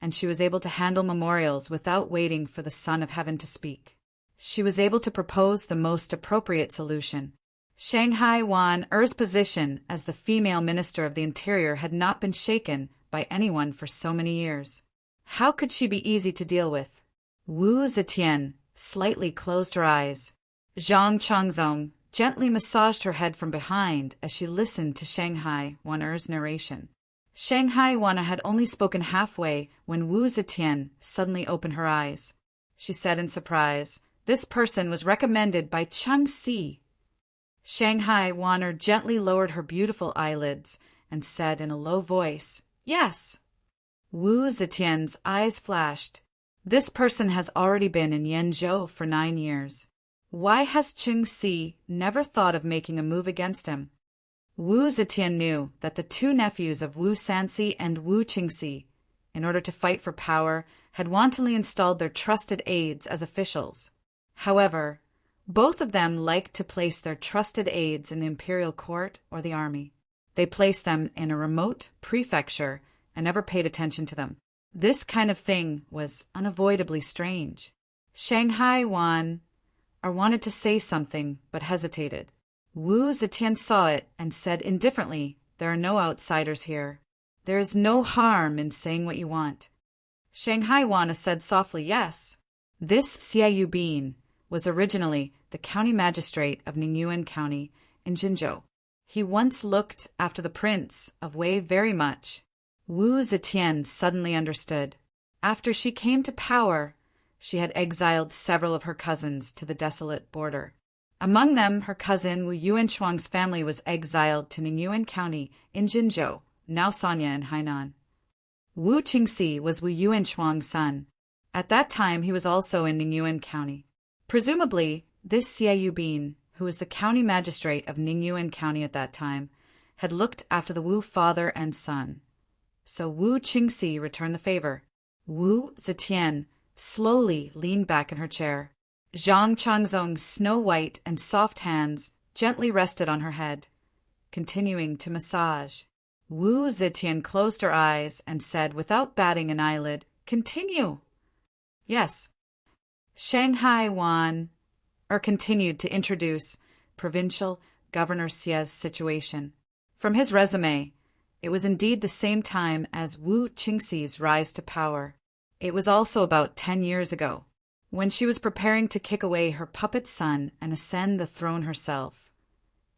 and she was able to handle memorials without waiting for the Son of Heaven to speak. She was able to propose the most appropriate solution. Shanghai Wan Er's position as the female Minister of the Interior had not been shaken by anyone for so many years. How could she be easy to deal with? Wu Zetian slightly closed her eyes. Zhang Changzong gently massaged her head from behind as she listened to Shanghai Wan Er's narration. Shanghai Wan Er had only spoken halfway when Wu Zetian suddenly opened her eyes. She said in surprise, "This person was recommended by Chang Si." Shanghai Wan Er gently lowered her beautiful eyelids and said in a low voice, "Yes." Wu Zetian's eyes flashed. This person has already been in Yanzhou for 9 years. Why has Chang Si never thought of making a move against him? Wu Zetian knew that the two nephews of Wu Sanxi and Wu Qingxi, in order to fight for power, had wantonly installed their trusted aides as officials. However, both of them liked to place their trusted aides in the imperial court or the army. They placed them in a remote prefecture and never paid attention to them. This kind of thing was unavoidably strange. Shanghai wanted to say something, but hesitated. Wu Zetian saw it and said indifferently, "There are no outsiders here. There is no harm in saying what you want." Shanghai Wan said softly, "Yes." This Xiaoyu Bin was originally the county magistrate of Ningyuan County in Jinzhou. He once looked after the Prince of Wei very much. Wu Zetian suddenly understood. After she came to power, she had exiled several of her cousins to the desolate border. Among them, her cousin Wu Yuanshuang's family was exiled to Ningyuan County in Jinzhou, now Sanya and Hainan. Wu Qingxi was Wu Yuanshuang's son. At that time, he was also in Ningyuan County. Presumably, this Xiaoyu Bin, who was the county magistrate of Ningyuan County at that time, had looked after the Wu father and son. So Wu Qingxi returned the favor. Wu Zetian slowly leaned back in her chair. Zhang Changzong's snow-white and soft hands gently rested on her head, continuing to massage. Wu Zetian closed her eyes and said without batting an eyelid, "Continue." "Yes." Shanghai continued to introduce Provincial Governor Xie's situation. From his resume, it was indeed the same time as Wu Qingxi's rise to power. It was also about 10 years ago, when she was preparing to kick away her puppet son and ascend the throne herself.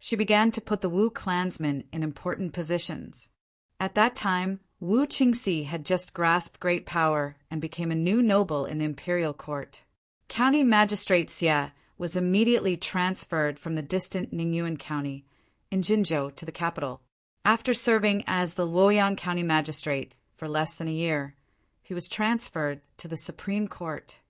She began to put the Wu clansmen in important positions. At that time, Wu Qingxi had just grasped great power and became a new noble in the imperial court. County Magistrate Xie was immediately transferred from the distant Ningyuan County in Jinzhou to the capital. After serving as the Luoyang County Magistrate for less than a year, he was transferred to the Supreme Court.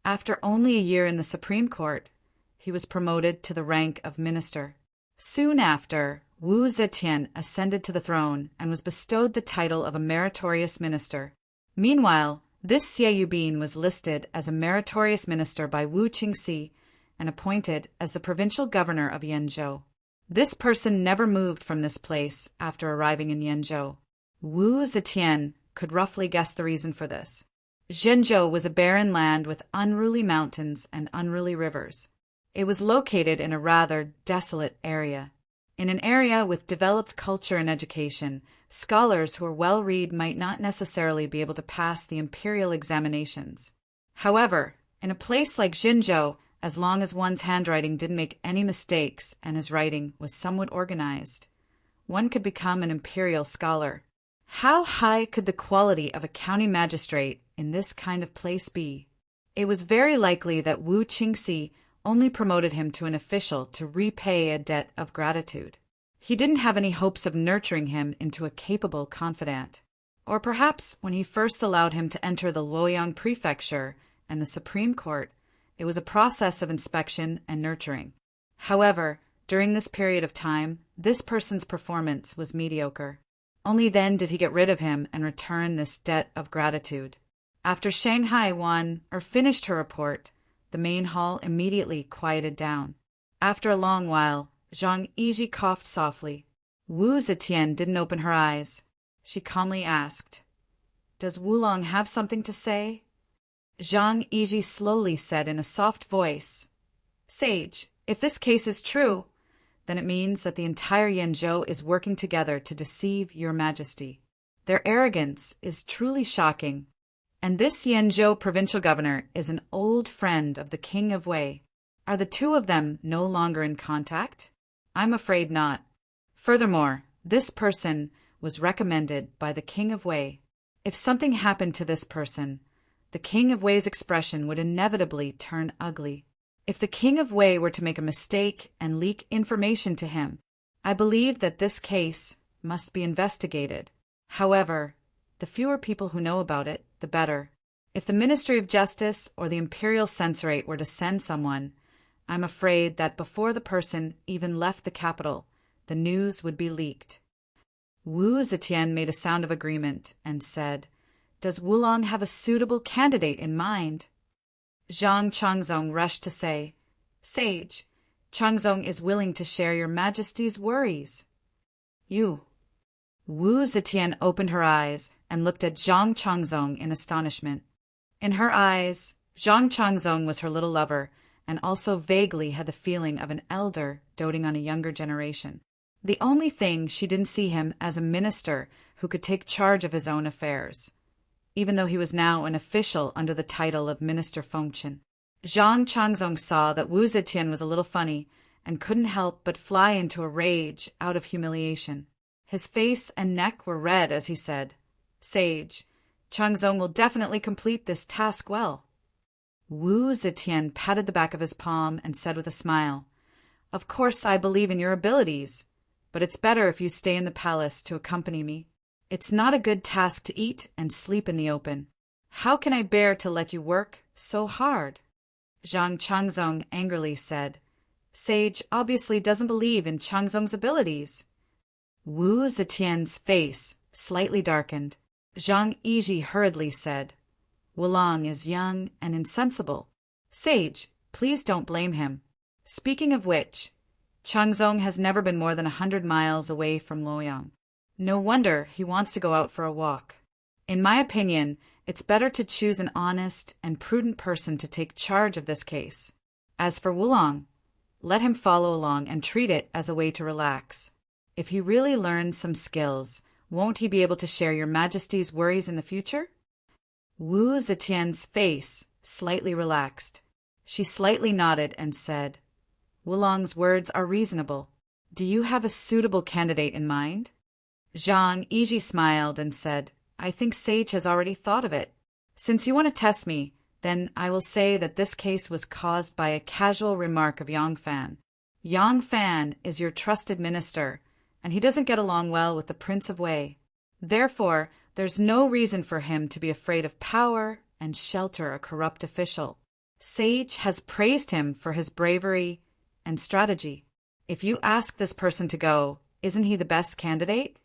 After only a year in the Supreme Court, he was promoted to the rank of minister. Soon after, Wu Zetian ascended to the throne and was bestowed the title of a meritorious minister. Meanwhile, this Xiaoyu Bin was listed as a meritorious minister by Wu Qingxi and appointed as the provincial governor of Yanzhou. This person never moved from this place after arriving in Yanzhou. Wu Zetian could roughly guess the reason for this. Zhenzhou was a barren land with unruly mountains and unruly rivers. It was located in a rather desolate area. In an area with developed culture and education, scholars who are well-read might not necessarily be able to pass the imperial examinations. However, in a place like Zhenzhou, as long as one's handwriting didn't make any mistakes and his writing was somewhat organized, one could become an imperial scholar. How high could the quality of a county magistrate in this kind of place be? It was very likely that Wu Qingxi only promoted him to an official to repay a debt of gratitude. He didn't have any hopes of nurturing him into a capable confidant. Or perhaps when he first allowed him to enter the Luoyang Prefecture and the Supreme Court, it was a process of inspection and nurturing. However, during this period of time, this person's performance was mediocre. Only then did he get rid of him and return this debt of gratitude. After Shanghai finished her report, the main hall immediately quieted down. After a long while, Zhang Yiji coughed softly. Wu Zetian didn't open her eyes. She calmly asked, "Does Wulong have something to say?" Zhang Yiji slowly said in a soft voice, "Sage, if this case is true, then it means that the entire Yanzhou is working together to deceive your majesty. Their arrogance is truly shocking. And this Yanzhou provincial governor is an old friend of the King of Wei. Are the two of them no longer in contact? I'm afraid not. Furthermore, this person was recommended by the King of Wei. If something happened to this person, the King of Wei's expression would inevitably turn ugly. If the King of Wei were to make a mistake and leak information to him, I believe that this case must be investigated. However, the fewer people who know about it, the better. If the Ministry of Justice or the Imperial Censorate were to send someone, I'm afraid that before the person even left the capital, the news would be leaked. Wu Zetian made a sound of agreement and said, "Does Wulong have a suitable candidate in mind?" Zhang Changzong rushed to say, "Sage, Changzong is willing to share your majesty's worries." "You." Wu Zetian opened her eyes and looked at Zhang Changzong in astonishment. In her eyes, Zhang Changzong was her little lover, and also vaguely had the feeling of an elder doting on a younger generation. The only thing, she didn't see him as a minister who could take charge of his own affairs, even though he was now an official under the title of Minister Fengchen. Zhang Changzong saw that Wu Zetian was a little funny and couldn't help but fly into a rage out of humiliation. His face and neck were red as he said, "Sage, Changzong will definitely complete this task well." Wu Zetian patted the back of his palm and said with a smile, "Of course I believe in your abilities, but it's better if you stay in the palace to accompany me. It's not a good task to eat and sleep in the open. How can I bear to let you work so hard?" Zhang Changzong angrily said, "Sage obviously doesn't believe in Changzong's abilities." Wu Zetian's face slightly darkened. Zhang Yiji hurriedly said, "Wulong is young and insensible. Sage, please don't blame him. Speaking of which, Changzong has never been more than 100 miles away from Luoyang. No wonder he wants to go out for a walk. In my opinion, it's better to choose an honest and prudent person to take charge of this case. As for Wulong, let him follow along and treat it as a way to relax. If he really learns some skills, won't he be able to share your majesty's worries in the future?" Wu Zetian's face slightly relaxed. She slightly nodded and said, "Wulong's words are reasonable. Do you have a suitable candidate in mind?" Zhang Yiji smiled and said, "I think Sage has already thought of it. Since you want to test me, then I will say that this case was caused by a casual remark of Yang Fan. Yang Fan is your trusted minister, and he doesn't get along well with the Prince of Wei. Therefore, there's no reason for him to be afraid of power and shelter a corrupt official. Sage has praised him for his bravery and strategy. If you ask this person to go, isn't he the best candidate?"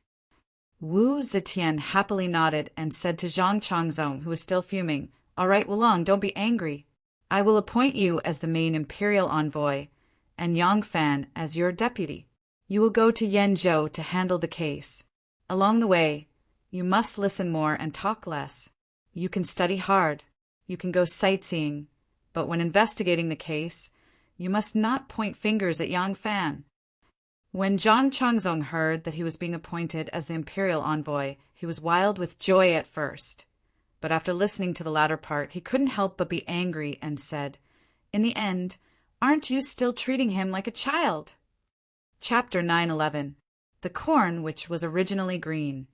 Wu Zetian happily nodded and said to Zhang Changzong, who was still fuming, "All right, Wulong, don't be angry. I will appoint you as the main imperial envoy, and Yang Fan as your deputy. You will go to Yenzhou to handle the case. Along the way, you must listen more and talk less. You can study hard. You can go sightseeing. But when investigating the case, you must not point fingers at Yang Fan." When Zhang Changzong heard that he was being appointed as the imperial envoy, he was wild with joy at first. But after listening to the latter part, he couldn't help but be angry and said, "In the end, aren't you still treating him like a child?" Chapter 9:11. The corn, which was originally green,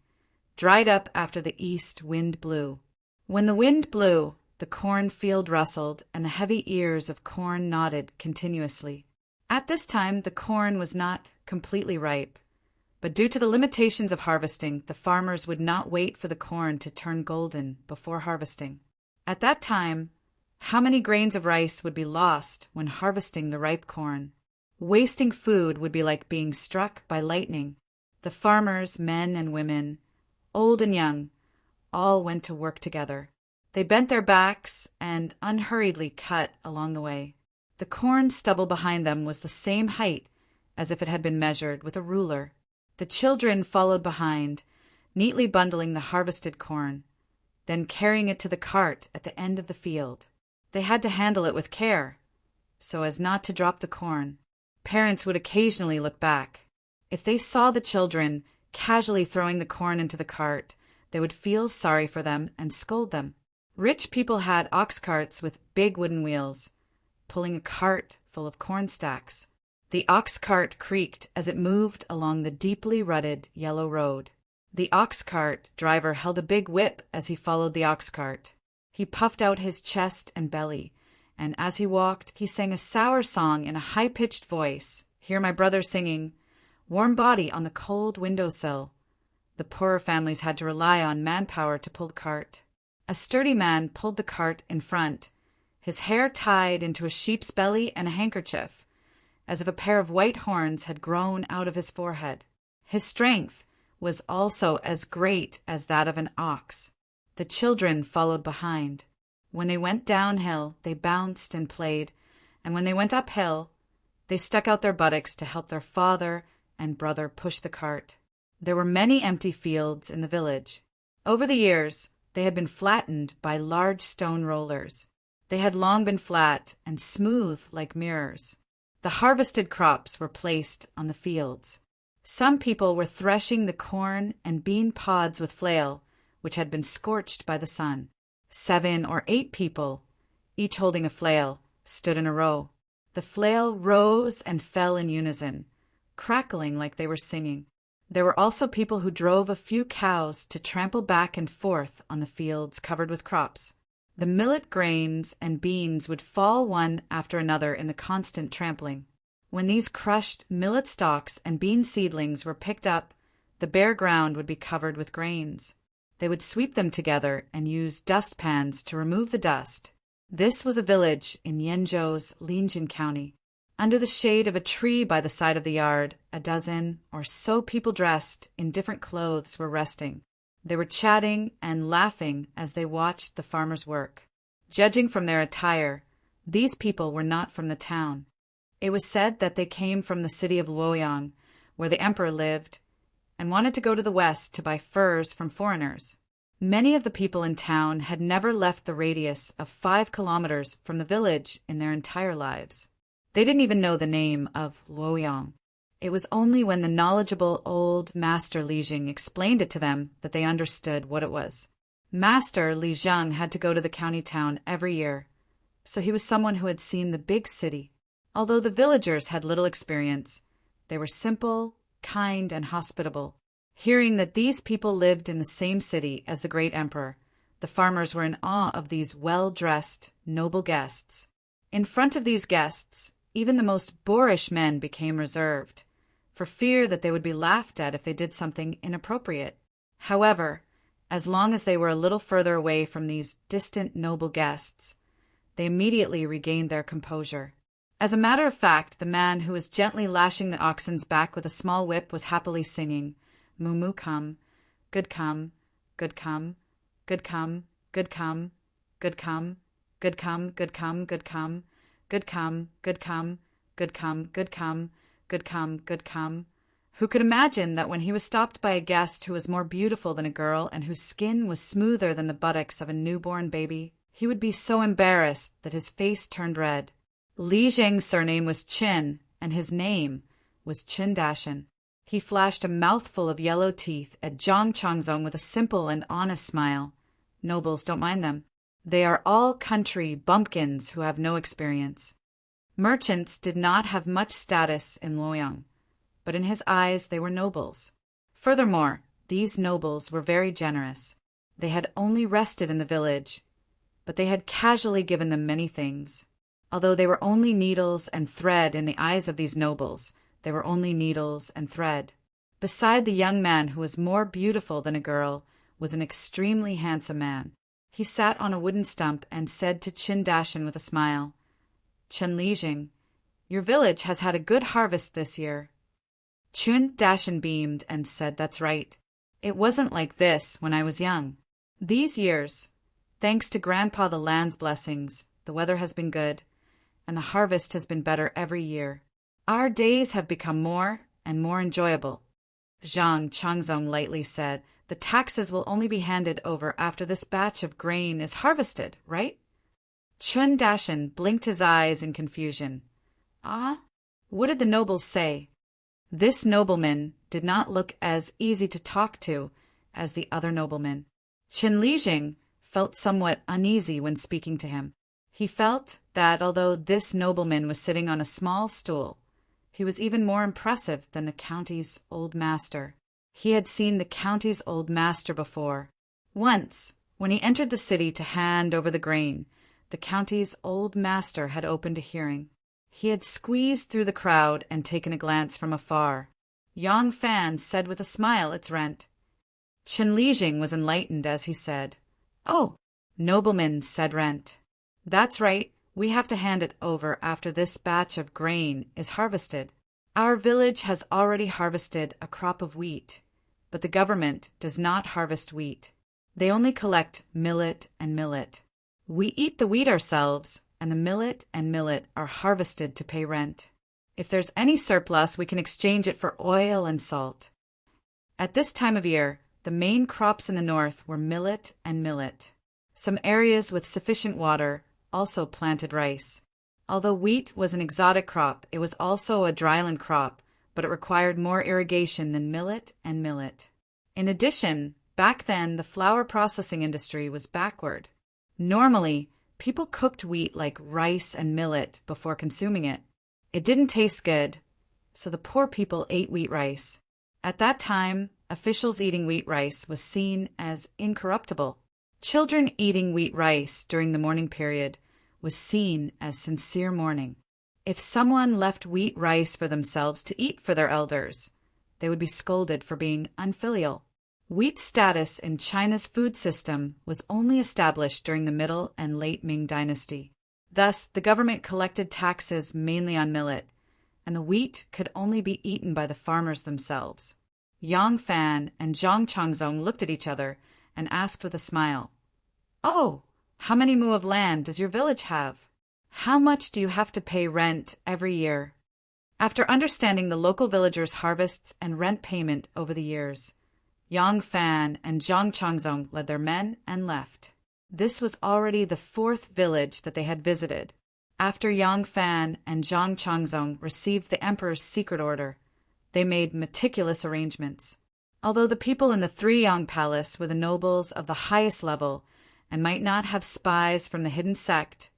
dried up after the east wind blew. When the wind blew, the cornfield rustled, and the heavy ears of corn nodded continuously. At this time, the corn was not completely ripe, but due to the limitations of harvesting, the farmers would not wait for the corn to turn golden before harvesting. At that time, how many grains of rice would be lost when harvesting the ripe corn? Wasting food would be like being struck by lightning. The farmers, men and women, old and young, all went to work together. They bent their backs and unhurriedly cut along the way. The corn stubble behind them was the same height as if it had been measured with a ruler. The children followed behind, neatly bundling the harvested corn, then carrying it to the cart at the end of the field. They had to handle it with care, so as not to drop the corn. Parents would occasionally look back. If they saw the children casually throwing the corn into the cart, they would feel sorry for them and scold them. Rich people had ox carts with big wooden wheels, pulling a cart full of corn stacks. The ox cart creaked as it moved along the deeply rutted yellow road. The ox cart driver held a big whip as he followed the ox cart. He puffed out his chest and belly, and as he walked, he sang a sour song in a high-pitched voice. Hear my brother singing, "Warm body on the cold windowsill." The poorer families had to rely on manpower to pull the cart. A sturdy man pulled the cart in front, his hair tied into a sheep's belly and a handkerchief, as if a pair of white horns had grown out of his forehead. His strength was also as great as that of an ox. The children followed behind. When they went downhill, they bounced and played, and when they went uphill, they stuck out their buttocks to help their father and brother push the cart. There were many empty fields in the village. Over the years, they had been flattened by large stone rollers. They had long been flat and smooth like mirrors. The harvested crops were placed on the fields. Some people were threshing the corn and bean pods with flail, which had been scorched by the sun. 7 or 8 people, each holding a flail, stood in a row. The flail rose and fell in unison, crackling like they were singing. There were also people who drove a few cows to trample back and forth on the fields covered with crops. The millet grains and beans would fall one after another in the constant trampling. When these crushed millet stalks and bean seedlings were picked up, the bare ground would be covered with grains. They would sweep them together and use dustpans to remove the dust. This was a village in Yenzhou's Linjin County. Under the shade of a tree by the side of the yard, a dozen or so people dressed in different clothes were resting. They were chatting and laughing as they watched the farmers work. Judging from their attire, these people were not from the town. It was said that they came from the city of Luoyang, where the emperor lived, and wanted to go to the west to buy furs from foreigners. Many of the people in town had never left the radius of 5 kilometers from the village in their entire lives. They didn't even know the name of Luoyang. It was only when the knowledgeable old Master Li Jing explained it to them that they understood what it was. Master Li Jing had to go to the county town every year, so he was someone who had seen the big city. Although the villagers had little experience, they were simple, kind, and hospitable. Hearing that these people lived in the same city as the great emperor, the farmers were in awe of these well-dressed, noble guests. In front of these guests, even the most boorish men became reserved, for fear that they would be laughed at if they did something inappropriate. However, as long as they were a little further away from these distant noble guests, they immediately regained their composure. As a matter of fact, the man who was gently lashing the oxen's back with a small whip was happily singing, "Moo moo come, good come, good come, good come, good come, good come, good come, good come, good come, good come, good come, good come, good come, good come, good come." Who could imagine that when he was stopped by a guest who was more beautiful than a girl and whose skin was smoother than the buttocks of a newborn baby, he would be so embarrassed that his face turned red. Li Jing's surname was Qin, and his name was Qin Dashin. He flashed a mouthful of yellow teeth at Zhang Changzong with a simple and honest smile. Nobles don't mind them. They are all country bumpkins who have no experience. Merchants did not have much status in Luoyang, but in his eyes they were nobles. Furthermore, these nobles were very generous. They had only rested in the village, but they had casually given them many things. Although they were only needles and thread in the eyes of these nobles, they were only needles and thread. Beside the young man who was more beautiful than a girl was an extremely handsome man. He sat on a wooden stump and said to Qin Dashin with a smile, "Chen Li Jing, your village has had a good harvest this year." Qin Dashin beamed and said, "That's right. It wasn't like this when I was young. These years, thanks to Grandpa the land's blessings, the weather has been good, and the harvest has been better every year. Our days have become more and more enjoyable." Zhang Changzong lightly said, "The taxes will only be handed over after this batch of grain is harvested, right?" Qin Dashin blinked his eyes in confusion. "Ah? What did the nobles say?" This nobleman did not look as easy to talk to as the other noblemen. Qin Li Jing felt somewhat uneasy when speaking to him. He felt that although this nobleman was sitting on a small stool, he was even more impressive than the county's old master. He had seen the county's old master before. Once, when he entered the city to hand over the grain, the county's old master had opened a hearing. He had squeezed through the crowd and taken a glance from afar. Yang Fan said with a smile, "It's rent." Chen Li Jing was enlightened as he said, "Oh, nobleman said rent. That's right, We have to hand it over after this batch of grain is harvested. Our village has already harvested a crop of wheat, but the government does not harvest wheat. They only collect millet and millet. We eat the wheat ourselves, and the millet and millet are harvested to pay rent. If there's any surplus, we can exchange it for oil and salt. At this time of year, the main crops in the north were millet and millet. Some areas with sufficient water also planted rice. Although wheat was an exotic crop, it was also a dryland crop, but it required more irrigation than millet and millet. In addition, back then the flour processing industry was backward. Normally, people cooked wheat like rice and millet before consuming it. It didn't taste good, so the poor people ate wheat rice. At that time, officials eating wheat rice was seen as incorruptible. Children eating wheat rice during the mourning period was seen as sincere mourning. If someone left wheat rice for themselves to eat for their elders, they would be scolded for being unfilial. Wheat status in China's food system was only established during the Middle and Late Ming Dynasty. Thus, the government collected taxes mainly on millet, and the wheat could only be eaten by the farmers themselves. Yang Fan and Zhang Changzong looked at each other and asked with a smile, "Oh, how many mu of land does your village have? How much do you have to pay rent every year?" After understanding the local villagers' harvests and rent payment over the years, Yang Fan and Zhang Changzong led their men and left. This was already the fourth village that they had visited. After Yang Fan and Zhang Changzong received the emperor's secret order, they made meticulous arrangements. Although the people in the Three Yang Palace were the nobles of the highest level and might not have spies from the hidden sect,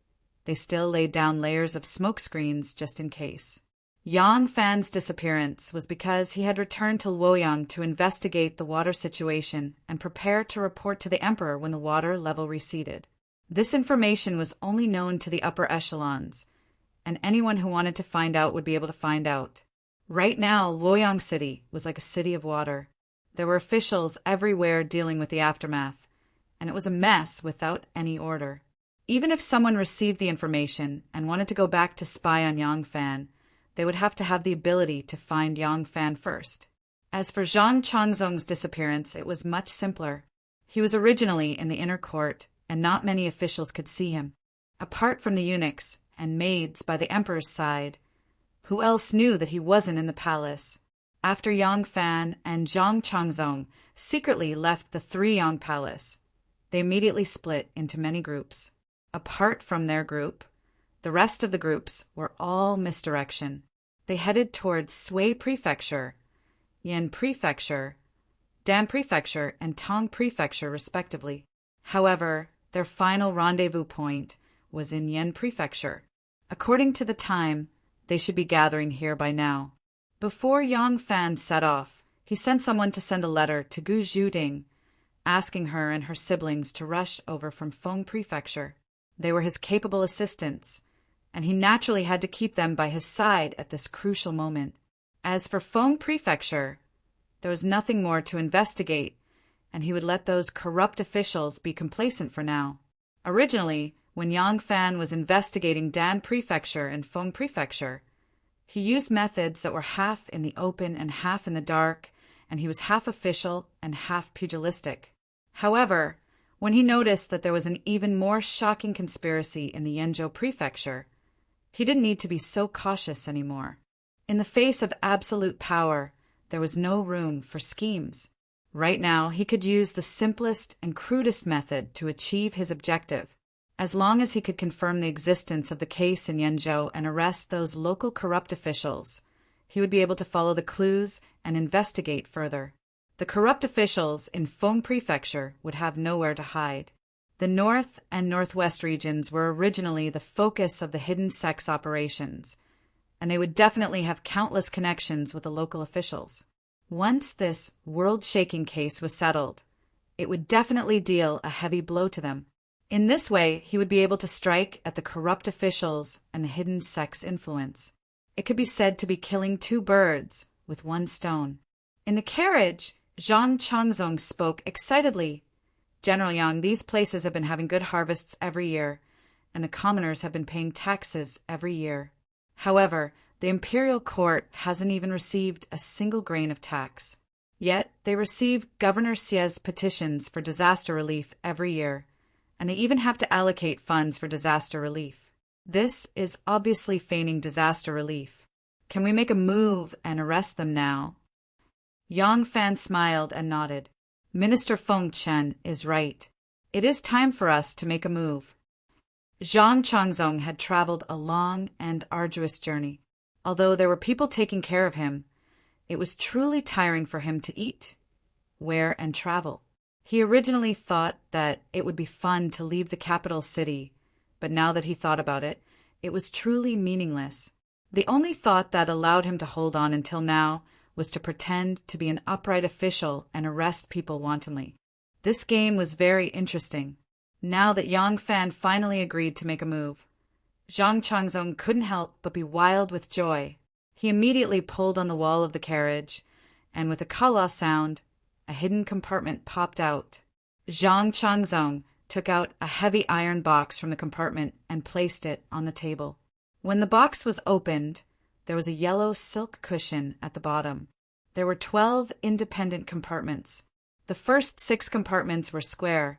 they still laid down layers of smoke screens just in case. Yang Fan's disappearance was because he had returned to Luoyang to investigate the water situation and prepare to report to the emperor when the water level receded. This information was only known to the upper echelons, and anyone who wanted to find out would be able to find out. Right now, Luoyang City was like a city of water. There were officials everywhere dealing with the aftermath, and it was a mess without any order. Even if someone received the information and wanted to go back to spy on Yang Fan, they would have to have the ability to find Yang Fan first. As for Zhang Changzong's disappearance, it was much simpler. He was originally in the inner court, and not many officials could see him. Apart from the eunuchs and maids by the emperor's side, who else knew that he wasn't in the palace? After Yang Fan and Zhang Changzong secretly left the Three Yang Palace, they immediately split into many groups. Apart from their group, the rest of the groups were all misdirection. They headed towards Sui Prefecture, Yin Prefecture, Dan Prefecture, and Tong Prefecture, respectively. However, their final rendezvous point was in Yin Prefecture. According to the time, they should be gathering here by now. Before Yang Fan set off, he sent someone to send a letter to Gu Zhuding, asking her and her siblings to rush over from Feng Prefecture. They were his capable assistants, and he naturally had to keep them by his side at this crucial moment. As for Feng Prefecture, there was nothing more to investigate, and he would let those corrupt officials be complacent for now. Originally, when Yang Fan was investigating Dan Prefecture and Feng Prefecture, he used methods that were half in the open and half in the dark, and he was half official and half pugilistic. However, when he noticed that there was an even more shocking conspiracy in the Yenzhou Prefecture, he didn't need to be so cautious anymore. In the face of absolute power, there was no room for schemes. Right now, he could use the simplest and crudest method to achieve his objective. As long as he could confirm the existence of the case in Yenzhou and arrest those local corrupt officials, he would be able to follow the clues and investigate further. The corrupt officials in Feng Prefecture would have nowhere to hide. The north and northwest regions were originally the focus of the hidden sect's operations, and they would definitely have countless connections with the local officials. Once this world-shaking case was settled, it would definitely deal a heavy blow to them. In this way, he would be able to strike at the corrupt officials and the hidden sect's influence. It could be said to be killing two birds with one stone. In the carriage, Zhang Changzong spoke excitedly. "General Yang, these places have been having good harvests every year, and the commoners have been paying taxes every year. However, the imperial court hasn't even received a single grain of tax. Yet, they receive Governor Xie's petitions for disaster relief every year, and they even have to allocate funds for disaster relief. This is obviously feigning disaster relief. Can we make a move and arrest them now? Yang Fan smiled and nodded. Minister Feng Chen is right. It is time for us to make a move. Zhang Changzong had traveled a long and arduous journey. Although there were people taking care of him, it was truly tiring for him to eat, wear, and travel. He originally thought that it would be fun to leave the capital city, but now that he thought about it, it was truly meaningless. The only thought that allowed him to hold on until now was to pretend to be an upright official and arrest people wantonly. This game was very interesting. Now that Yang Fan finally agreed to make a move, Zhang Changzong couldn't help but be wild with joy. He immediately pulled on the wall of the carriage, and with a kala sound, a hidden compartment popped out. Zhang Changzong took out a heavy iron box from the compartment and placed it on the table. When the box was opened, there was a yellow silk cushion at the bottom. There were 12 independent compartments. The first 6 compartments were square,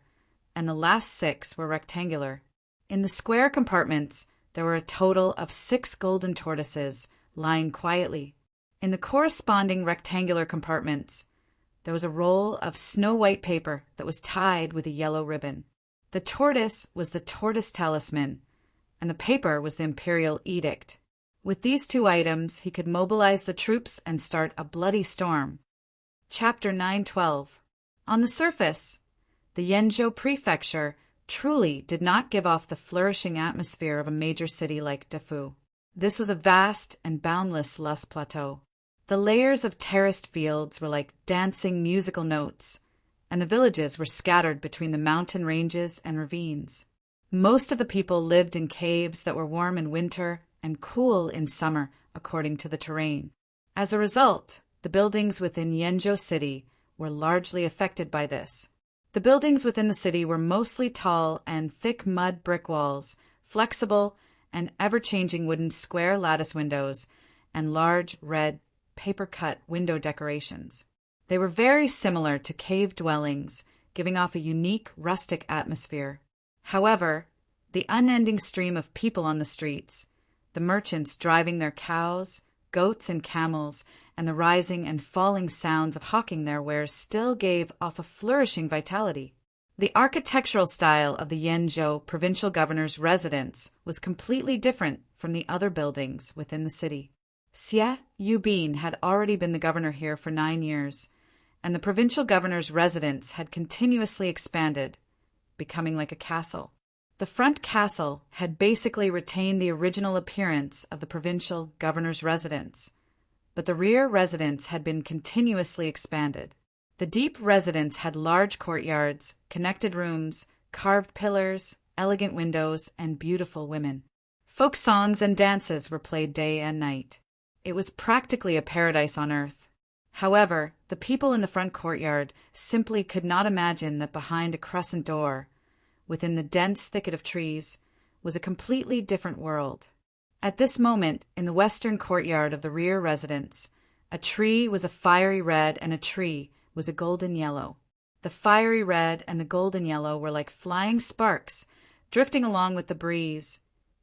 and the last 6 were rectangular. In the square compartments, there were a total of 6 golden tortoises lying quietly. In the corresponding rectangular compartments, there was a roll of snow-white paper that was tied with a yellow ribbon. The tortoise was the tortoise talisman, and the paper was the imperial edict. With these 2 items, he could mobilize the troops and start a bloody storm. Chapter 912. On the surface, the Yenzhou prefecture truly did not give off the flourishing atmosphere of a major city like Defu. This was a vast and boundless lush plateau. The layers of terraced fields were like dancing musical notes, and the villages were scattered between the mountain ranges and ravines. Most of the people lived in caves that were warm in winter and cool in summer, according to the terrain. As a result, the buildings within Yenzhou City were largely affected by this. The buildings within the city were mostly tall and thick mud brick walls, flexible and ever-changing wooden square lattice windows, and large red paper-cut window decorations. They were very similar to cave dwellings, giving off a unique rustic atmosphere. However, the unending stream of people on the streets, the merchants driving their cows, goats, and camels, and the rising and falling sounds of hawking their wares still gave off a flourishing vitality. The architectural style of the Yenzhou provincial governor's residence was completely different from the other buildings within the city. Xie Yubin had already been the governor here for 9 years, and the provincial governor's residence had continuously expanded, becoming like a castle. The front castle had basically retained the original appearance of the provincial governor's residence, but the rear residence had been continuously expanded. The deep residence had large courtyards, connected rooms, carved pillars, elegant windows, and beautiful women. Folk songs and dances were played day and night. It was practically a paradise on earth. However, the people in the front courtyard simply could not imagine that behind a crescent door, within the dense thicket of trees, was a completely different world. At this moment, in the western courtyard of the rear residence, a tree was a fiery red and a tree was a golden yellow. The fiery red and the golden yellow were like flying sparks, drifting along with the breeze,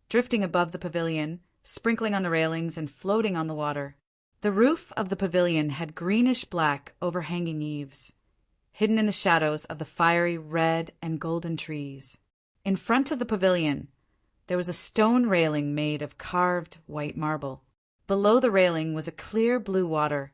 drifting above the pavilion, sprinkling on the railings and floating on the water. The roof of the pavilion had greenish-black overhanging eaves, hidden in the shadows of the fiery red and golden trees. In front of the pavilion, there was a stone railing made of carved white marble. Below the railing was a clear blue water,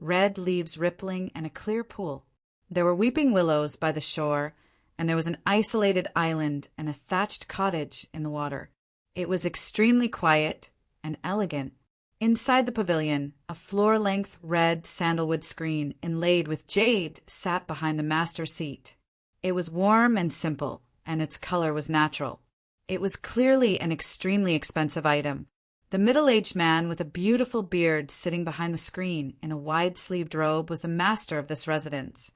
red leaves rippling, and a clear pool. There were weeping willows by the shore, and there was an isolated island and a thatched cottage in the water. It was extremely quiet and elegant. Inside the pavilion, a floor-length red sandalwood screen inlaid with jade sat behind the master seat. It was warm and simple, and its color was natural. It was clearly an extremely expensive item. The middle-aged man with a beautiful beard sitting behind the screen in a wide-sleeved robe was the master of this residence,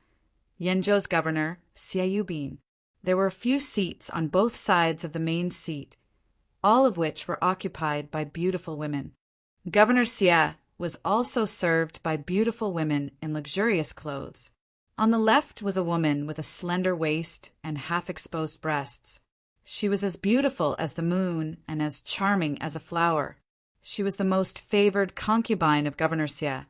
Yenzhou's governor, Xie Yubin. There were a few seats on both sides of the main seat, all of which were occupied by beautiful women. Governor Xie was also served by beautiful women in luxurious clothes. On the left was a woman with a slender waist and half-exposed breasts. She was as beautiful as the moon and as charming as a flower. She was the most favored concubine of Governor Xie,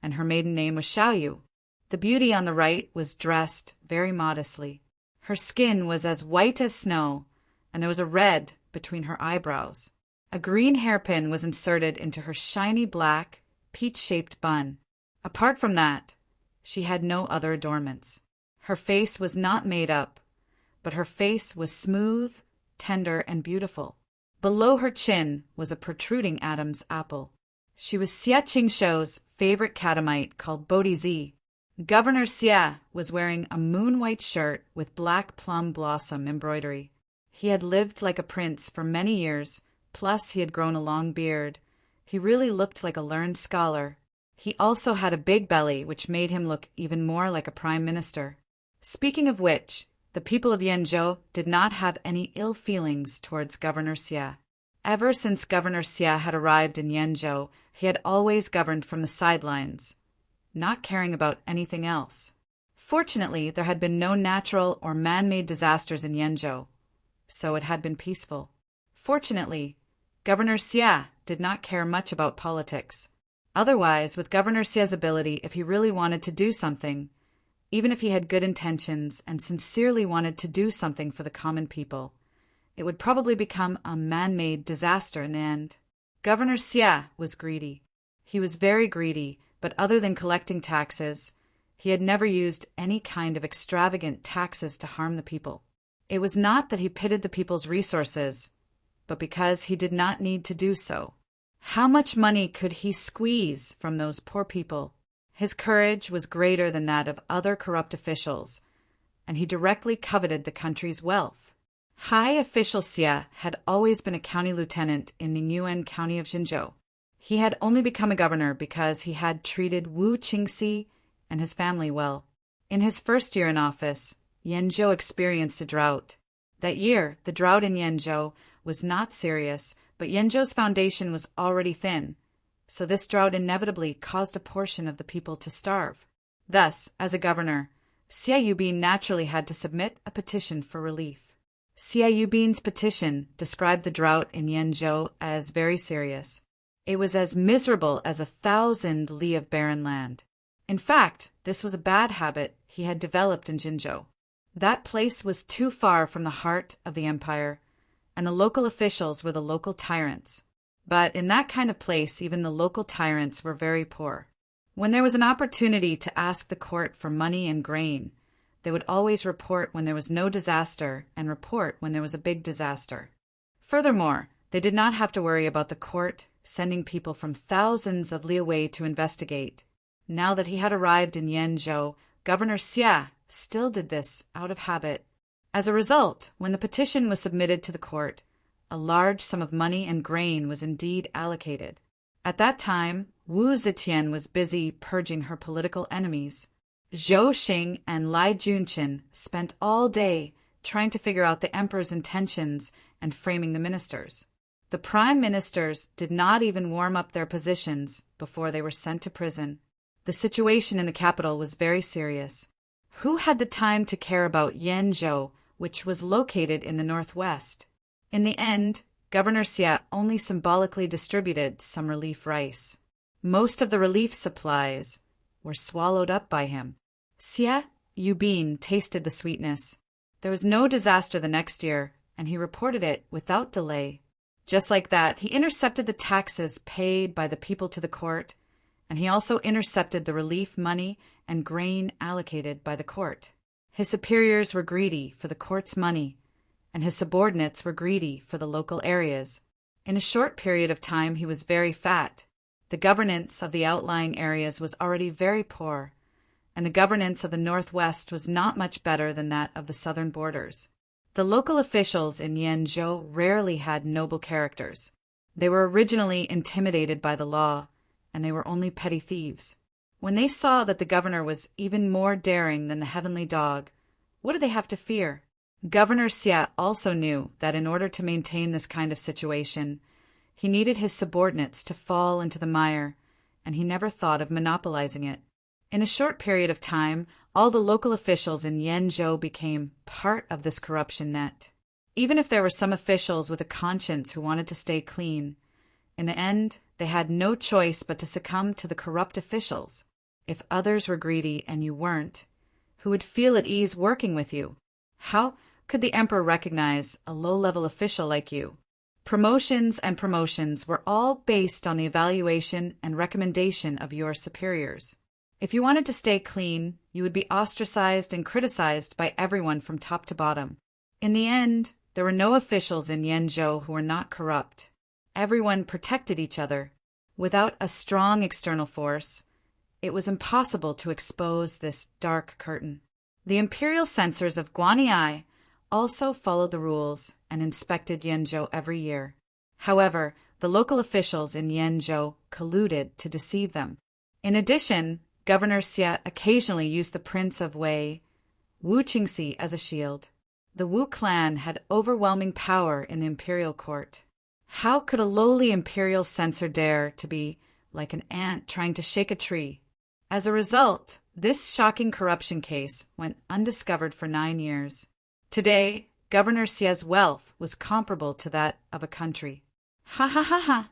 and her maiden name was Xiaoyu. The beauty on the right was dressed very modestly. Her skin was as white as snow, and there was a red between her eyebrows. A green hairpin was inserted into her shiny black, peach-shaped bun. Apart from that, she had no other adornments. Her face was not made up, but her face was smooth, tender, and beautiful. Below her chin was a protruding Adam's apple. She was Xie Qingshou's favorite catamite called Bodhi. Governor Xie was wearing a moon-white shirt with black plum blossom embroidery. He had lived like a prince for many years, plus he had grown a long beard. He really looked like a learned scholar. He also had a big belly, which made him look even more like a prime minister. Speaking of which, the people of Yanzhou did not have any ill feelings towards Governor Xie. Ever since Governor Xie had arrived in Yanzhou, he had always governed from the sidelines, not caring about anything else. Fortunately, there had been no natural or man-made disasters in Yanzhou, so it had been peaceful. Fortunately, Governor Xie did not care much about politics. Otherwise, with Governor Xie's ability, if he really wanted to do something, even if he had good intentions and sincerely wanted to do something for the common people, it would probably become a man-made disaster in the end. Governor Xie was greedy. He was very greedy, but other than collecting taxes, he had never used any kind of extravagant taxes to harm the people. It was not that he pitted the people's resources, but because he did not need to do so. How much money could he squeeze from those poor people? His courage was greater than that of other corrupt officials, and he directly coveted the country's wealth. High official Xie had always been a county lieutenant in Ningyuan County of Jinzhou. He had only become a governor because he had treated Wu Qingxi and his family well. In his first year in office, Yanzhou experienced a drought. That year, the drought in Yanzhou was not serious, but Yanzhou's foundation was already thin, so this drought inevitably caused a portion of the people to starve. Thus, as a governor, Xie Yubin naturally had to submit a petition for relief. Xie Yubin's petition described the drought in Yanzhou as very serious. It was as miserable as 1,000 li of barren land. In fact, this was a bad habit he had developed in Jinzhou. That place was too far from the heart of the empire, and the local officials were the local tyrants. But in that kind of place, even the local tyrants were very poor. When there was an opportunity to ask the court for money and grain, they would always report when there was no disaster and report when there was a big disaster. Furthermore, they did not have to worry about the court sending people from thousands of li away to investigate. Now that he had arrived in Yanzhou, Governor Xie still did this out of habit. As a result, when the petition was submitted to the court, a large sum of money and grain was indeed allocated. At that time, Wu Zetian was busy purging her political enemies. Zhou Xing and Lai Junqin spent all day trying to figure out the emperor's intentions and framing the ministers. The prime ministers did not even warm up their positions before they were sent to prison. The situation in the capital was very serious. Who had the time to care about Yanzhou, which was located in the northwest? In the end, Governor Xie only symbolically distributed some relief rice. Most of the relief supplies were swallowed up by him. Xie Yubin tasted the sweetness. There was no disaster the next year, and he reported it without delay. Just like that, he intercepted the taxes paid by the people to the court, and he also intercepted the relief money and grain allocated by the court. His superiors were greedy for the court's money, and his subordinates were greedy for the local areas. In a short period of time, he was very fat. The governance of the outlying areas was already very poor, and the governance of the northwest was not much better than that of the southern borders. The local officials in Yanzhou rarely had noble characters. They were originally intimidated by the law, and they were only petty thieves. When they saw that the governor was even more daring than the heavenly dog, what did they have to fear? Governor Xie also knew that in order to maintain this kind of situation, he needed his subordinates to fall into the mire, and he never thought of monopolizing it. In a short period of time, all the local officials in Yenzhou became part of this corruption net. Even if there were some officials with a conscience who wanted to stay clean, in the end, they had no choice but to succumb to the corrupt officials. If others were greedy and you weren't, who would feel at ease working with you? How could the emperor recognize a low-level official like you? Promotions and promotions were all based on the evaluation and recommendation of your superiors. If you wanted to stay clean, you would be ostracized and criticized by everyone from top to bottom. In the end, there were no officials in Yenzhou who were not corrupt. Everyone protected each other. Without a strong external force, it was impossible to expose this dark curtain. The imperial censors of Guanyi also followed the rules and inspected Yenzhou every year. However, the local officials in Yenzhou colluded to deceive them. In addition, Governor Xie occasionally used the Prince of Wei, Wu Qingxi, as a shield. The Wu clan had overwhelming power in the imperial court. How could a lowly imperial censor dare to be like an ant trying to shake a tree? As a result, this shocking corruption case went undiscovered for 9 years. Today, Governor Xie's wealth was comparable to that of a country. Ha ha ha ha!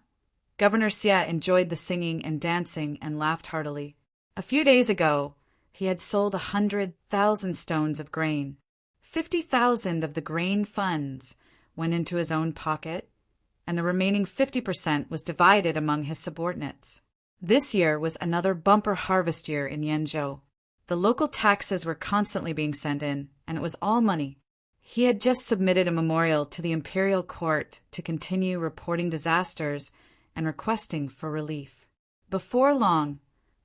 Governor Xie enjoyed the singing and dancing and laughed heartily. A few days ago, he had sold 100,000 stones of grain. 50,000 of the grain funds went into his own pocket, and the remaining 50% was divided among his subordinates. This year was another bumper harvest year in Yenzhou. The local taxes were constantly being sent in, and it was all money. He had just submitted a memorial to the imperial court to continue reporting disasters and requesting for relief. Before long,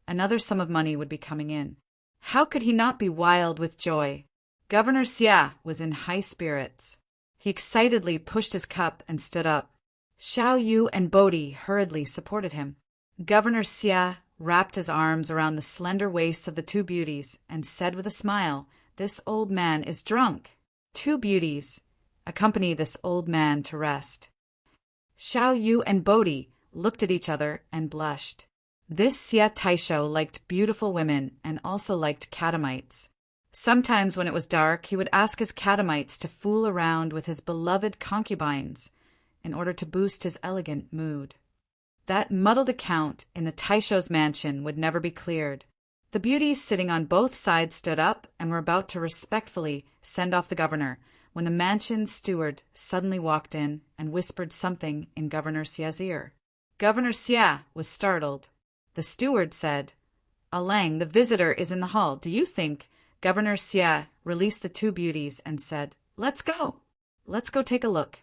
another sum of money would be coming in. How could he not be wild with joy? Governor Xie was in high spirits. He excitedly pushed his cup and stood up. Xiao Yu and Bodhi hurriedly supported him. Governor Xie wrapped his arms around the slender waists of the two beauties and said with a smile, "This old man is drunk." 2 beauties accompany this old man to rest. Xiao Yu and Bodhi looked at each other and blushed. This Xie Taisho liked beautiful women and also liked catamites. Sometimes when it was dark, he would ask his catamites to fool around with his beloved concubines in order to boost his elegant mood. That muddled account in the Taisho's mansion would never be cleared. The beauties sitting on both sides stood up and were about to respectfully send off the governor when the mansion's steward suddenly walked in and whispered something in Governor Xie's ear. Governor Xie was startled. The steward said, "Alang, the visitor is in the hall. Do you think?" Governor Xie released the 2 beauties and said, "Let's go. Let's go take a look."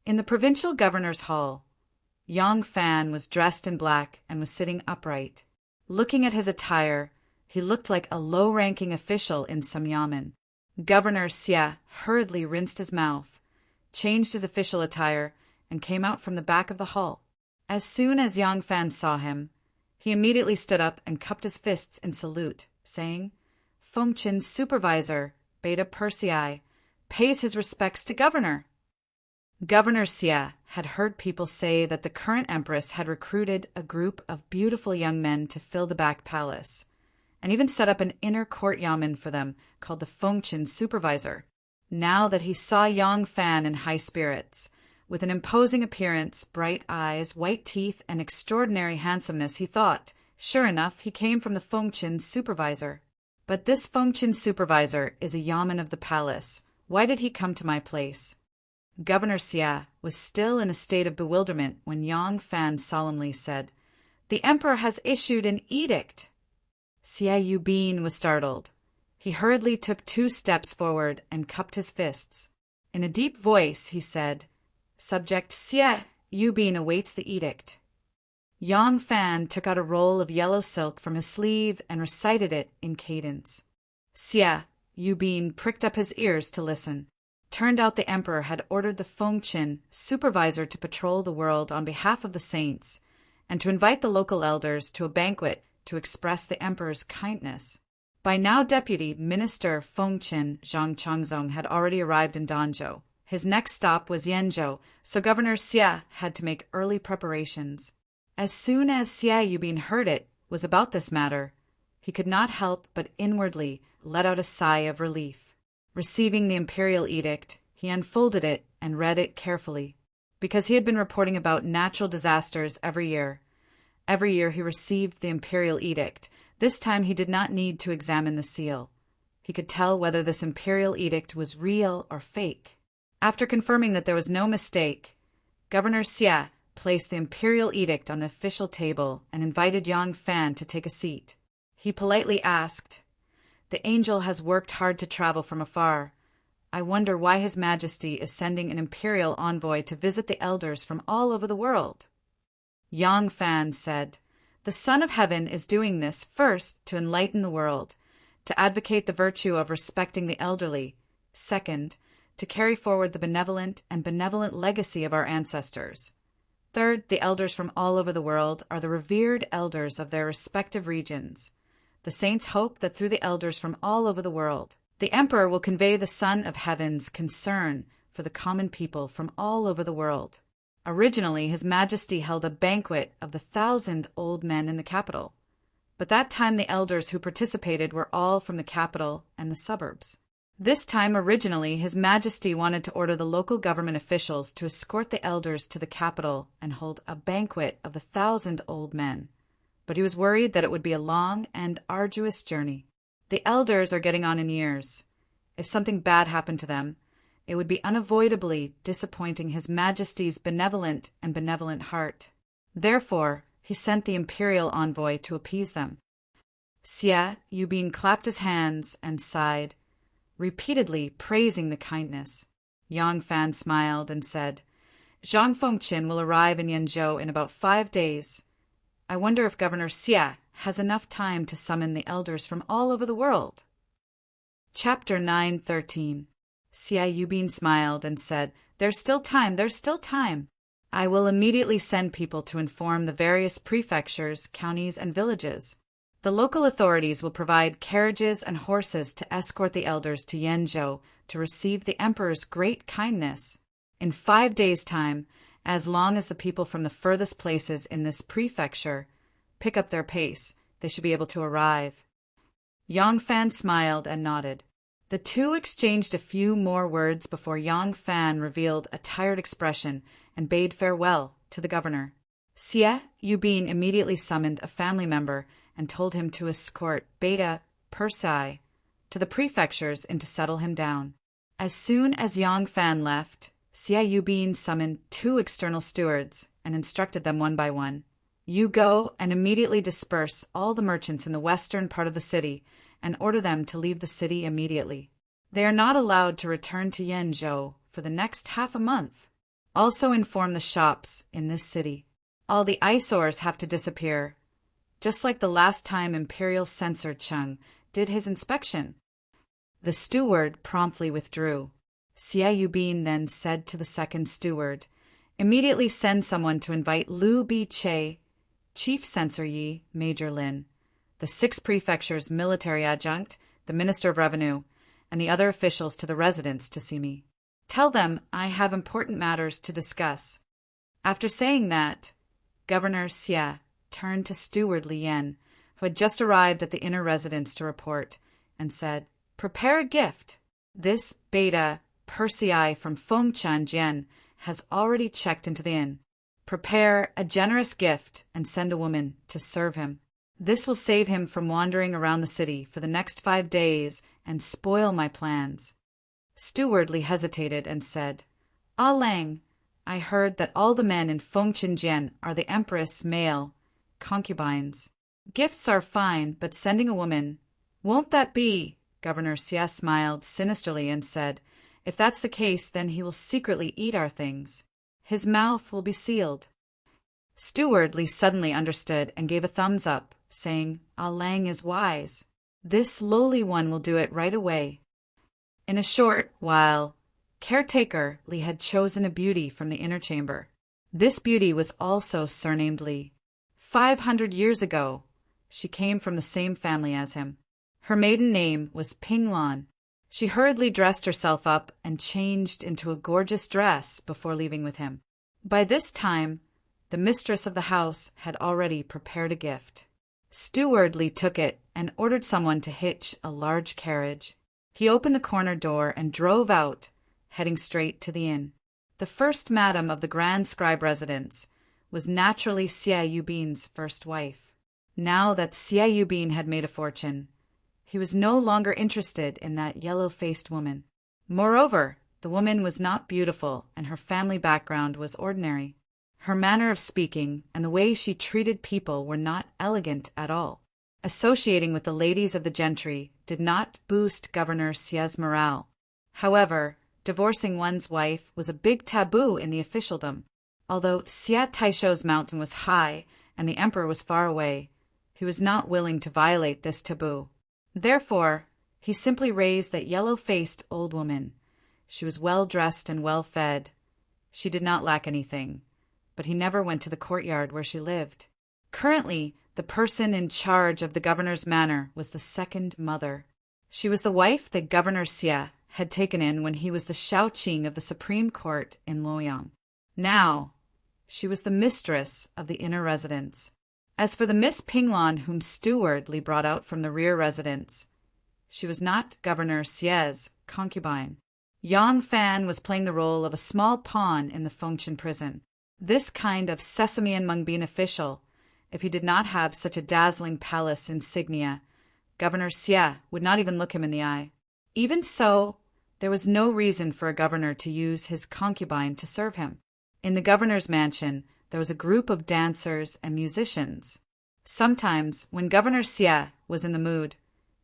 In the provincial governor's hall, Yang Fan was dressed in black and was sitting upright. Looking at his attire, he looked like a low-ranking official in some yamen. Governor Xie hurriedly rinsed his mouth, changed his official attire, and came out from the back of the hall. As soon as Yang Fan saw him, he immediately stood up and cupped his fists in salute, saying, "Fengqin's supervisor, Beta Persei, pays his respects to Governor." Governor Xie had heard people say that the current empress had recruited a group of beautiful young men to fill the back palace, and even set up an inner court yamen for them called the Fengqin supervisor. Now that he saw Yang Fan in high spirits, with an imposing appearance, bright eyes, white teeth, and extraordinary handsomeness, he thought, sure enough, he came from the Fengqin supervisor. But this Fengqin supervisor is a yamen of the palace. Why did he come to my place? Governor Xie was still in a state of bewilderment when Yang Fan solemnly said, "The emperor has issued an edict." Xie Yubin was startled. He hurriedly took 2 steps forward and cupped his fists. In a deep voice, he said, "Subject Xie Yubin awaits the edict." Yang Fan took out a roll of yellow silk from his sleeve and recited it in cadence. Xie Yubin pricked up his ears to listen. Turned out the emperor had ordered the Fengqin supervisor to patrol the world on behalf of the saints and to invite the local elders to a banquet to express the emperor's kindness. By now Deputy Minister Fengqian Zhang Changzong had already arrived in Danzhou. His next stop was Yanzhou, so Governor Xie had to make early preparations. As soon as Xie Yubin heard it was about this matter, he could not help but inwardly let out a sigh of relief. Receiving the imperial edict, he unfolded it and read it carefully. Because he had been reporting about natural disasters every year he received the imperial edict. This time he did not need to examine the seal. He could tell whether this imperial edict was real or fake. After confirming that there was no mistake, Governor Xie placed the imperial edict on the official table and invited Yang Fan to take a seat. He politely asked, "The angel has worked hard to travel from afar. I wonder why His Majesty is sending an imperial envoy to visit the elders from all over the world." Yang Fan said, "The Son of Heaven is doing this first to enlighten the world, to advocate the virtue of respecting the elderly, second, to carry forward the benevolent legacy of our ancestors. Third, the elders from all over the world are the revered elders of their respective regions. The saints hope that through the elders from all over the world, the Emperor will convey the Son of Heaven's concern for the common people from all over the world. Originally, His Majesty held a banquet of the 1,000 old men in the capital, but that time the elders who participated were all from the capital and the suburbs. This time, originally, His Majesty wanted to order the local government officials to escort the elders to the capital and hold a banquet of the 1,000 old men, but he was worried that it would be a long and arduous journey. The elders are getting on in years. If something bad happened to them, it would be unavoidably disappointing His Majesty's benevolent heart. Therefore, he sent the imperial envoy to appease them." Xie Yubin clapped his hands and sighed, repeatedly praising the kindness. Yang Fan smiled and said, "Zhang Fengqian will arrive in Yanzhou in about 5 days. I wonder if Governor Xie has enough time to summon the elders from all over the world." Chapter 9:13. Xie Yubin smiled and said, there's still time. I will immediately send people to inform the various prefectures, counties, and villages. The local authorities will provide carriages and horses to escort the elders to Yanzhou to receive the Emperor's great kindness. In 5 days' time, as long as the people from the furthest places in this prefecture pick up their pace, they should be able to arrive. Yang Fan smiled and nodded. The two exchanged a few more words before Yang Fan revealed a tired expression and bade farewell to the governor. Xie Yubin immediately summoned a family member and told him to escort Beta Persei to the prefectures and to settle him down. As soon as Yang Fan left, Xie Yubin summoned 2 external stewards and instructed them one by one. "You go and immediately disperse all the merchants in the western part of the city and order them to leave the city immediately. They are not allowed to return to Yanzhou for the next half a month. Also inform the shops in this city. All the eyesores have to disappear, just like the last time Imperial Censor Cheng did his inspection." The steward promptly withdrew. Xie Yubin then said to the second steward, "Immediately send someone to invite Liu Bi-che, Chief Censor Yi, Major Lin, the 6 prefectures' military adjutant, the Minister of Revenue, and the other officials to the residence to see me. Tell them I have important matters to discuss." After saying that, Governor Xie turned to Steward Li Yan, who had just arrived at the inner residence to report, and said, "Prepare a gift. This Beta Persei from Fengqian Jian has already checked into the inn. Prepare a generous gift and send a woman to serve him. This will save him from wandering around the city for the next 5 days and spoil my plans." Steward Li hesitated and said, "Ah Lang, I heard that all the men in Fengqian Jian are the Empress' male concubines. Gifts are fine, but sending a woman, won't that be?" Governor Xie smiled sinisterly and said, "If that's the case, then he will secretly eat our things. His mouth will be sealed." Steward Li suddenly understood and gave a thumbs up, saying, "Ah Lang is wise. This lowly one will do it right away." In a short while, caretaker Li had chosen a beauty from the inner chamber. This beauty was also surnamed Li. 500 years ago, she came from the same family as him. Her maiden name was Ping Lan. She hurriedly dressed herself up and changed into a gorgeous dress before leaving with him. By this time, the mistress of the house had already prepared a gift. Steward Li took it and ordered someone to hitch a large carriage. He opened the corner door and drove out, heading straight to the inn. The first madam of the Grand Scribe residence was naturally Xie Yubin's first wife. Now that Xie Yubin had made a fortune, he was no longer interested in that yellow-faced woman. Moreover, the woman was not beautiful and her family background was ordinary. Her manner of speaking and the way she treated people were not elegant at all. Associating with the ladies of the gentry did not boost Governor Xie's morale. However, divorcing one's wife was a big taboo in the officialdom. Although Xie Taisho's mountain was high and the emperor was far away, he was not willing to violate this taboo. Therefore, he simply raised that yellow-faced old woman. She was well-dressed and well-fed. She did not lack anything, but he never went to the courtyard where she lived. Currently, the person in charge of the governor's manor was the second mother. She was the wife that Governor Xie had taken in when he was the Shaoqing of the Supreme Court in Luoyang. Now, she was the mistress of the inner residence. As for the Miss Pinglan whom Steward Li brought out from the rear residence, she was not Governor Xie's concubine. Yang Fan was playing the role of a small pawn in the Fengchen prison. This kind of Sesame and Mungbin official, if he did not have such a dazzling palace insignia, Governor Xie would not even look him in the eye. Even so, there was no reason for a governor to use his concubine to serve him. In the governor's mansion, there was a group of dancers and musicians. Sometimes, when Governor Xie was in the mood,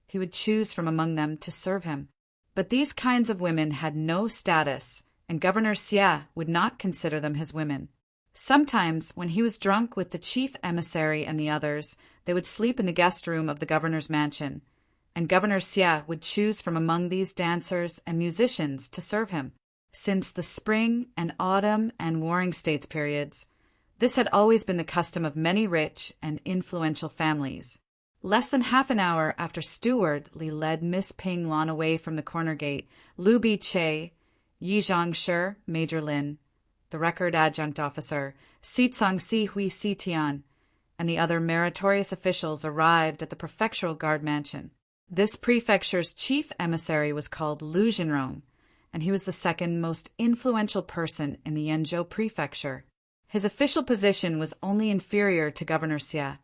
he would choose from among them to serve him. But these kinds of women had no status, and Governor Xie would not consider them his women. Sometimes, when he was drunk with the chief emissary and the others, they would sleep in the guest room of the governor's mansion, and Governor Xie would choose from among these dancers and musicians to serve him. Since the spring and autumn and warring states periods, this had always been the custom of many rich and influential families. Less than half an hour after Steward Li led Miss Ping Lan away from the corner gate, Lu Bi-che, Yi Zhangshi, Major Lin, the record adjunct officer, Sitsang Si Hui Si Tian, and the other meritorious officials arrived at the prefectural guard mansion. This prefecture's chief emissary was called Lu Jinrong, and he was the second most influential person in the Yenzhou prefecture. His official position was only inferior to Governor Xie,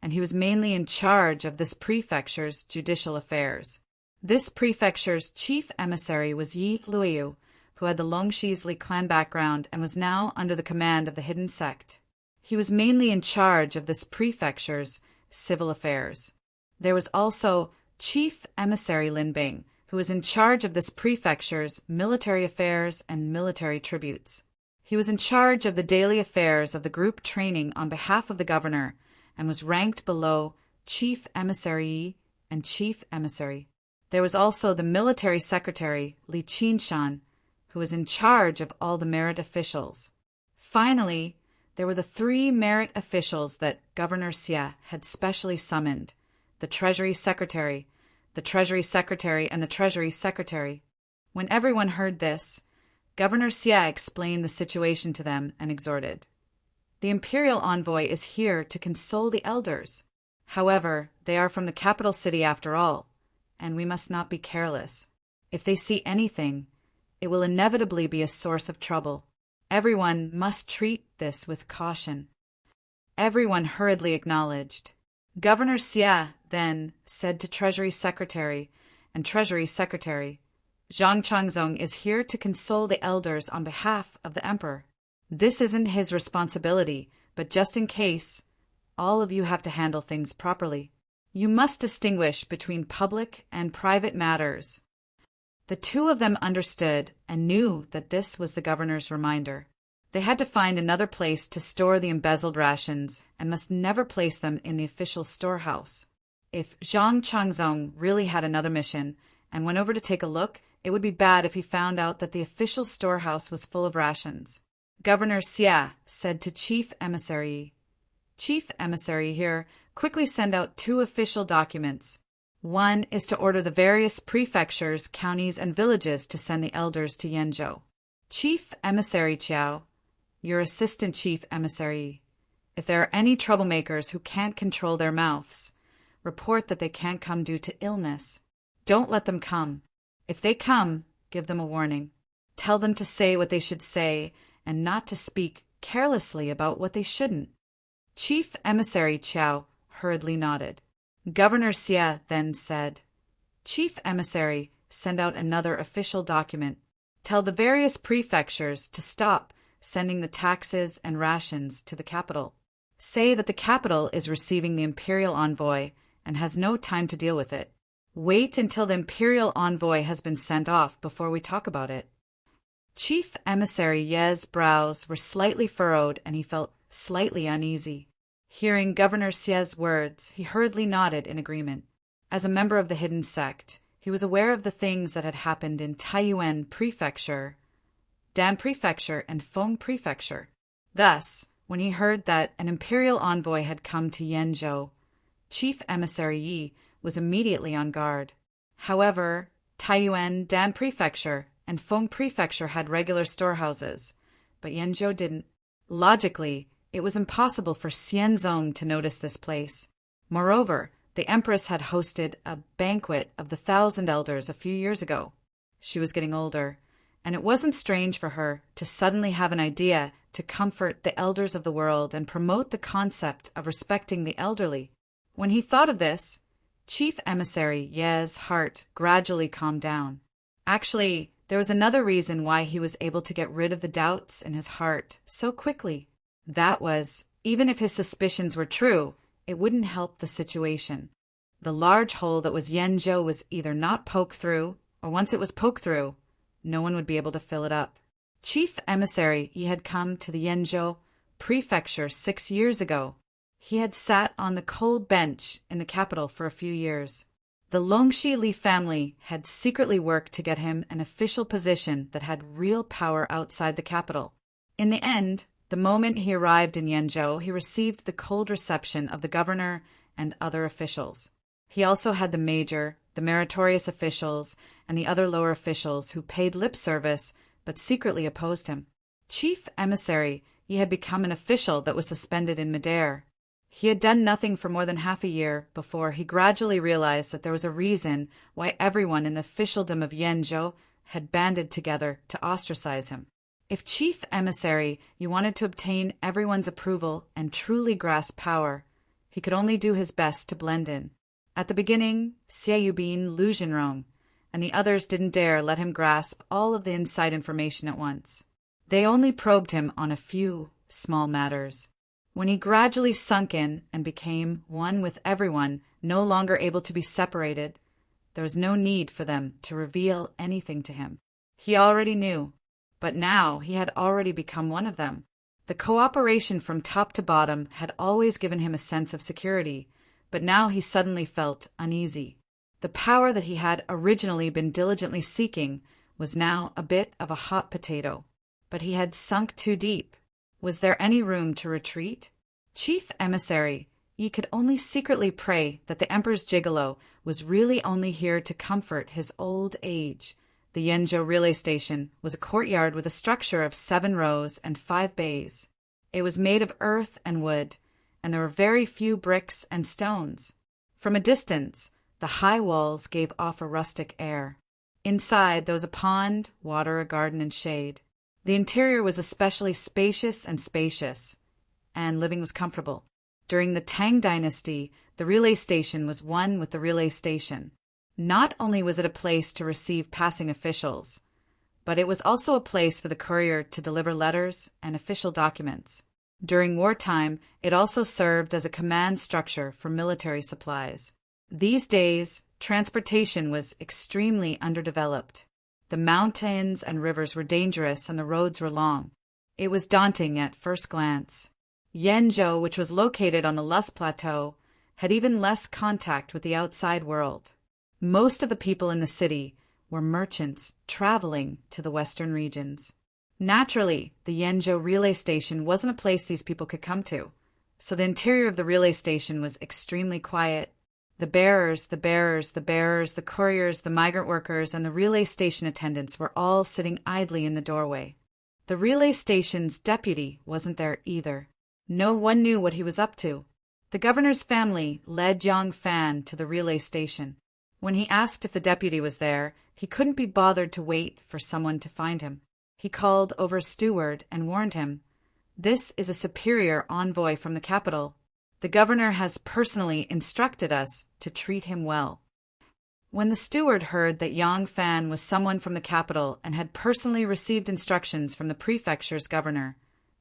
and he was mainly in charge of this prefecture's judicial affairs. This prefecture's chief emissary was Yi Luiyu, who had the Longxizli clan background and was now under the command of the hidden sect. He was mainly in charge of this prefecture's civil affairs. There was also Chief Emissary Lin Bing, who was in charge of this prefecture's military affairs and military tributes. He was in charge of the daily affairs of the group training on behalf of the governor and was ranked below Chief Emissary and Chief Emissary. There was also the military secretary, Li Qinshan, who was in charge of all the merit officials. Finally, there were the three merit officials that Governor Xie had specially summoned, the Treasury Secretary, the Treasury Secretary, and the Treasury Secretary. When everyone heard this, Governor Xie explained the situation to them and exhorted. The imperial envoy is here to console the elders. However, they are from the capital city after all, and we must not be careless. If they see anything, it will inevitably be a source of trouble. Everyone must treat this with caution. Everyone hurriedly acknowledged. Governor Xie then said to Treasury Secretary and Treasury Secretary, Zhang Changzong is here to console the elders on behalf of the emperor. This isn't his responsibility, but just in case, all of you have to handle things properly. You must distinguish between public and private matters. The two of them understood and knew that this was the governor's reminder. They had to find another place to store the embezzled rations and must never place them in the official storehouse. If Zhang Changzong really had another mission and went over to take a look, it would be bad if he found out that the official storehouse was full of rations. Governor Xie said to Chief Emissary, Chief Emissary here, quickly send out 2 official documents. One is to order the various prefectures, counties, and villages to send the elders to Yenzhou. Chief Emissary Qiao, your assistant chief emissary. If there are any troublemakers who can't control their mouths, report that they can't come due to illness. Don't let them come. If they come, give them a warning. Tell them to say what they should say and not to speak carelessly about what they shouldn't. Chief Emissary Qiao hurriedly nodded. Governor Xie then said, Chief Emissary, send out another official document. Tell the various prefectures to stop sending the taxes and rations to the capital. Say that the capital is receiving the imperial envoy and has no time to deal with it. Wait until the imperial envoy has been sent off before we talk about it. Chief Emissary Ye's brows were slightly furrowed and he felt slightly uneasy. Hearing Governor Xie's words, he hurriedly nodded in agreement. As a member of the hidden sect, he was aware of the things that had happened in Taiyuan Prefecture, Dan Prefecture, and Feng Prefecture. Thus, when he heard that an imperial envoy had come to Yenzhou, Chief Emissary Yi was immediately on guard. However, Taiyuan, Dan Prefecture, and Feng Prefecture had regular storehouses, but Yenzhou didn't. Logically, it was impossible for Xianzong to notice this place. Moreover, the Empress had hosted a banquet of the 1,000 elders a few years ago. She was getting older, and it wasn't strange for her to suddenly have an idea to comfort the elders of the world and promote the concept of respecting the elderly. When he thought of this, Chief Emissary Ye's heart gradually calmed down. Actually, there was another reason why he was able to get rid of the doubts in his heart so quickly. That was, even if his suspicions were true, it wouldn't help the situation. The large hole that was Yenzhou was either not poked through, or once it was poked through, no one would be able to fill it up. Chief Emissary Yi had come to the Yenzhou Prefecture 6 years ago. He had sat on the cold bench in the capital for a few years. The Longxi Li family had secretly worked to get him an official position that had real power outside the capital. In the end, the moment he arrived in Yenzhou, he received the cold reception of the governor and other officials. He also had the major, the meritorious officials, and the other lower officials who paid lip service but secretly opposed him. Chief Emissary, he had become an official that was suspended in midair. He had done nothing for more than half a year before he gradually realized that there was a reason why everyone in the officialdom of Yenzhou had banded together to ostracize him. If Chief Emissary you wanted to obtain everyone's approval and truly grasp power, he could only do his best to blend in. At the beginning, Xie Yubin, Lu Jinrong, and the others didn't dare let him grasp all of the inside information at once. They only probed him on a few small matters. When he gradually sunk in and became one with everyone, no longer able to be separated, there was no need for them to reveal anything to him. He already knew, but now he had already become one of them. The cooperation from top to bottom had always given him a sense of security, but now he suddenly felt uneasy. The power that he had originally been diligently seeking was now a bit of a hot potato, but he had sunk too deep. Was there any room to retreat? Chief Emissary, ye could only secretly pray that the Emperor's gigolo was really only here to comfort his old age. The Yenzhou relay station was a courtyard with a structure of 7 rows and 5 bays. It was made of earth and wood, and there were very few bricks and stones. From a distance, the high walls gave off a rustic air. Inside, there was a pond, water, a garden, and shade. The interior was especially spacious, and living was comfortable. During the Tang Dynasty, the relay station was one with the relay station. Not only was it a place to receive passing officials, but it was also a place for the courier to deliver letters and official documents. During wartime, it also served as a command structure for military supplies. These days, transportation was extremely underdeveloped. The mountains and rivers were dangerous and the roads were long. It was daunting at first glance. Yenzhou, which was located on the Lus Plateau, had even less contact with the outside world. Most of the people in the city were merchants traveling to the western regions. Naturally, the Yenzhou relay station wasn't a place these people could come to, so the interior of the relay station was extremely quiet. The bearers, the bearers, the bearers, the couriers, the migrant workers, and the relay station attendants were all sitting idly in the doorway. The relay station's deputy wasn't there either. No one knew what he was up to. The governor's family led Yang Fan to the relay station. When he asked if the deputy was there, he couldn't be bothered to wait for someone to find him. He called over a steward and warned him, "This is a superior envoy from the capital. The governor has personally instructed us to treat him well." When the steward heard that Yang Fan was someone from the capital and had personally received instructions from the prefecture's governor,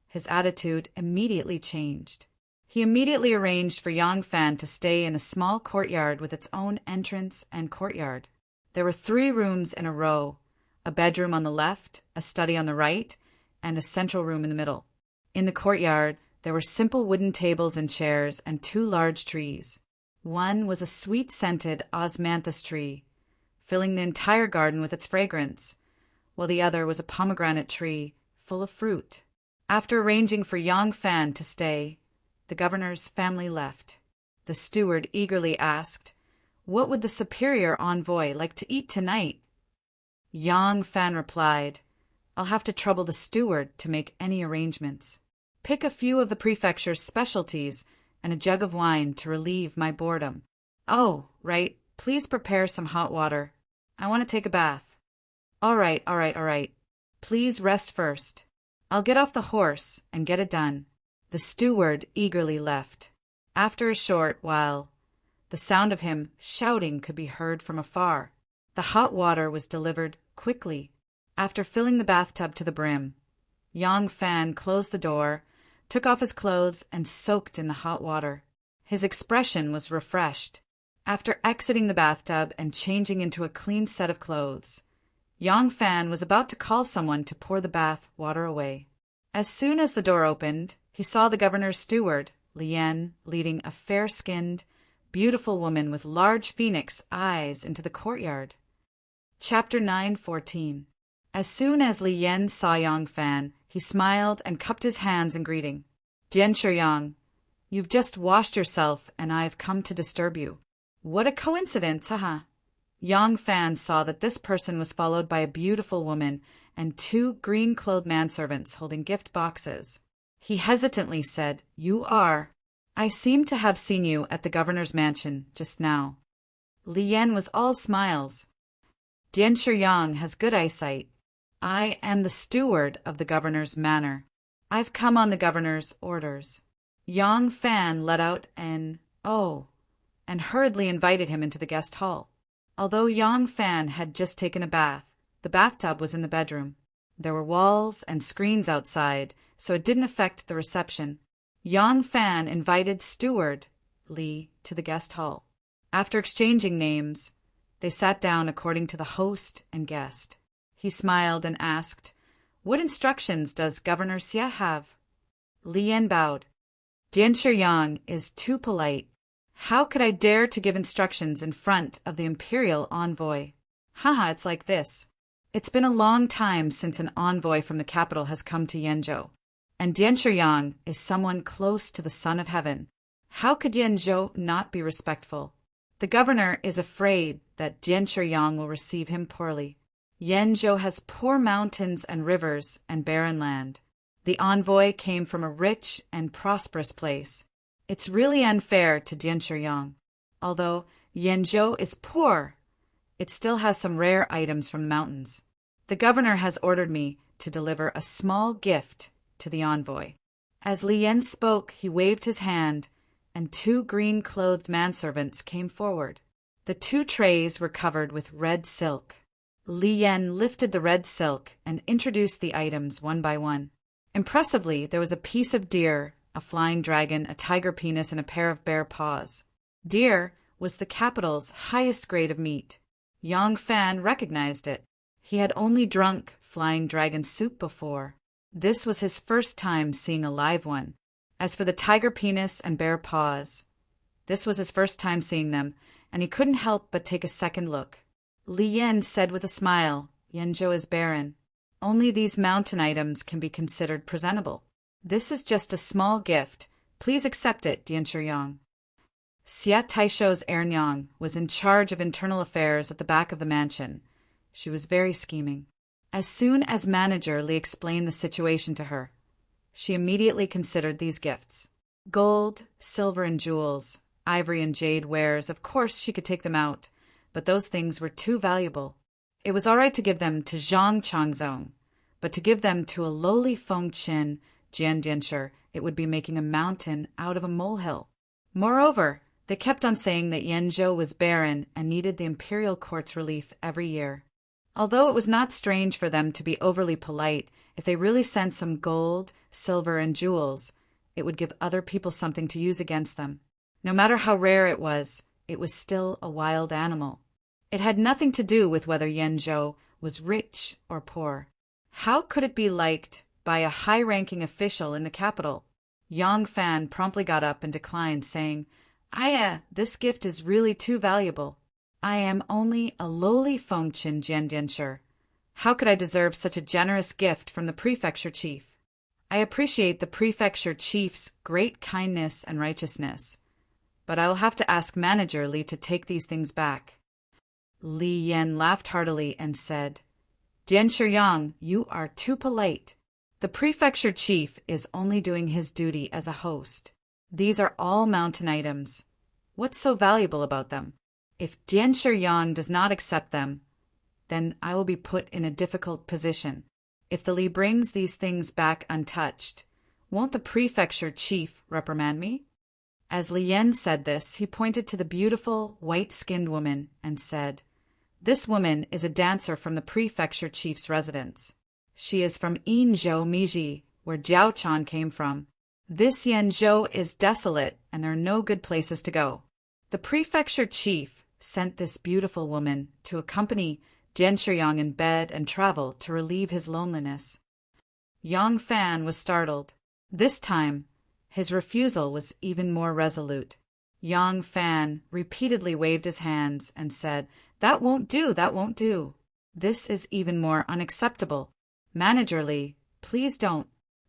his attitude immediately changed. He immediately arranged for Yang Fan to stay in a small courtyard with its own entrance and courtyard. There were 3 rooms in a row, a bedroom on the left, a study on the right, and a central room in the middle. In the courtyard, there were simple wooden tables and chairs and 2 large trees. One was a sweet-scented osmanthus tree, filling the entire garden with its fragrance, while the other was a pomegranate tree full of fruit. After arranging for Yang Fan to stay, the governor's family left. The steward eagerly asked, "What would the superior envoy like to eat tonight?" Yang Fan replied, "I'll have to trouble the steward to make any arrangements. Pick a few of the prefecture's specialties and a jug of wine to relieve my boredom. Oh, right, please prepare some hot water. I want to take a bath." All right. Please rest first. I'll get off the horse and get it done." The steward eagerly left. After a short while, the sound of him shouting could be heard from afar. The hot water was delivered quickly. After filling the bathtub to the brim, Yang Fan closed the door, took off his clothes, and soaked in the hot water. His expression was refreshed. After exiting the bathtub and changing into a clean set of clothes, Yang Fan was about to call someone to pour the bath water away. As soon as the door opened, he saw the governor's steward, Lien, leading a fair-skinned, beautiful woman with large phoenix eyes into the courtyard. Chapter 9:14. As soon as Lien saw Yang Fan, he smiled and cupped his hands in greeting. "Dian Yang, you've just washed yourself and I've come to disturb you." "What a coincidence, haha." Yang Fan saw that this person was followed by a beautiful woman and 2 green-clothed manservants holding gift boxes. He hesitantly said, I seem to have seen you at the governor's mansion just now." Lien was all smiles. "Dian Yang has good eyesight. I am the steward of the governor's manor. I've come on the governor's orders." Yang Fan let out an "oh" and hurriedly invited him into the guest hall. Although Yang Fan had just taken a bath, the bathtub was in the bedroom. There were walls and screens outside, so it didn't affect the reception. Yang Fan invited Steward Li to the guest hall. After exchanging names, they sat down according to the host and guest. He smiled and asked, "What instructions does Governor Xie have?" Lien bowed. "Dian Yang is too polite. How could I dare to give instructions in front of the imperial envoy? Haha, it's like this. It's been a long time since an envoy from the capital has come to Yenzhou, and Dian Yang is someone close to the Son of Heaven. How could Yenzhou not be respectful? The governor is afraid that Dian Yang will receive him poorly. Yenzhou has poor mountains and rivers and barren land. The envoy came from a rich and prosperous place. It's really unfair to Dian Yang. Although Yenzhou is poor, it still has some rare items from the mountains. The governor has ordered me to deliver a small gift to the envoy." As Lien spoke, he waved his hand, and 2 green-clothed manservants came forward. The 2 trays were covered with red silk. Lien lifted the red silk and introduced the items one by one. Impressively, there was a piece of deer, a flying dragon, a tiger penis, and a pair of bear paws. Deer was the capital's highest grade of meat. Yang Fan recognized it. He had only drunk flying dragon soup before. This was his first time seeing a live one. As for the tiger penis and bear paws, this was his first time seeing them, and he couldn't help but take a second look. Lien said with a smile, "Yenzhou is barren. Only these mountain items can be considered presentable. This is just a small gift. Please accept it, Dian Yang." Xie Taisho's Ernyang was in charge of internal affairs at the back of the mansion. She was very scheming. As soon as Manager Li explained the situation to her, she immediately considered these gifts. Gold, silver and jewels, ivory and jade wares, of course she could take them out, but those things were too valuable. It was all right to give them to Zhang Changzong, but to give them to a lowly Feng Qin Jiandianshi, it would be making a mountain out of a molehill. Moreover, they kept on saying that Yenzhou was barren and needed the imperial court's relief every year. Although it was not strange for them to be overly polite, if they really sent some gold, silver, and jewels, it would give other people something to use against them. No matter how rare it was still a wild animal. It had nothing to do with whether Yenzhou was rich or poor. How could it be liked by a high-ranking official in the capital? Yang Fan promptly got up and declined, saying, this gift is really too valuable. I am only a lowly Fengqin Jiandianshi. How could I deserve such a generous gift from the prefecture chief? I appreciate the prefecture chief's great kindness and righteousness, but I will have to ask Manager Li to take these things back. Li Yan laughed heartily and said, Dianshi Yang, you are too polite. The prefecture chief is only doing his duty as a host. These are all mountain items. What's so valuable about them? If Dianshi Yang does not accept them, then I will be put in a difficult position. If the Li brings these things back untouched, won't the prefecture chief reprimand me? As Li Yan said this, he pointed to the beautiful, white-skinned woman and said, This woman is a dancer from the prefecture chief's residence. She is from Yinzhou Miji, where Jiao Chan came from. This Yenzhou is desolate, and there are no good places to go. The prefecture chief sent this beautiful woman to accompany Dianshi Yang in bed and travel to relieve his loneliness. Yang Fan was startled. This time, his refusal was even more resolute. Yang Fan repeatedly waved his hands and said, That won't do, that won't do. This is even more unacceptable. Manager Li, please don't.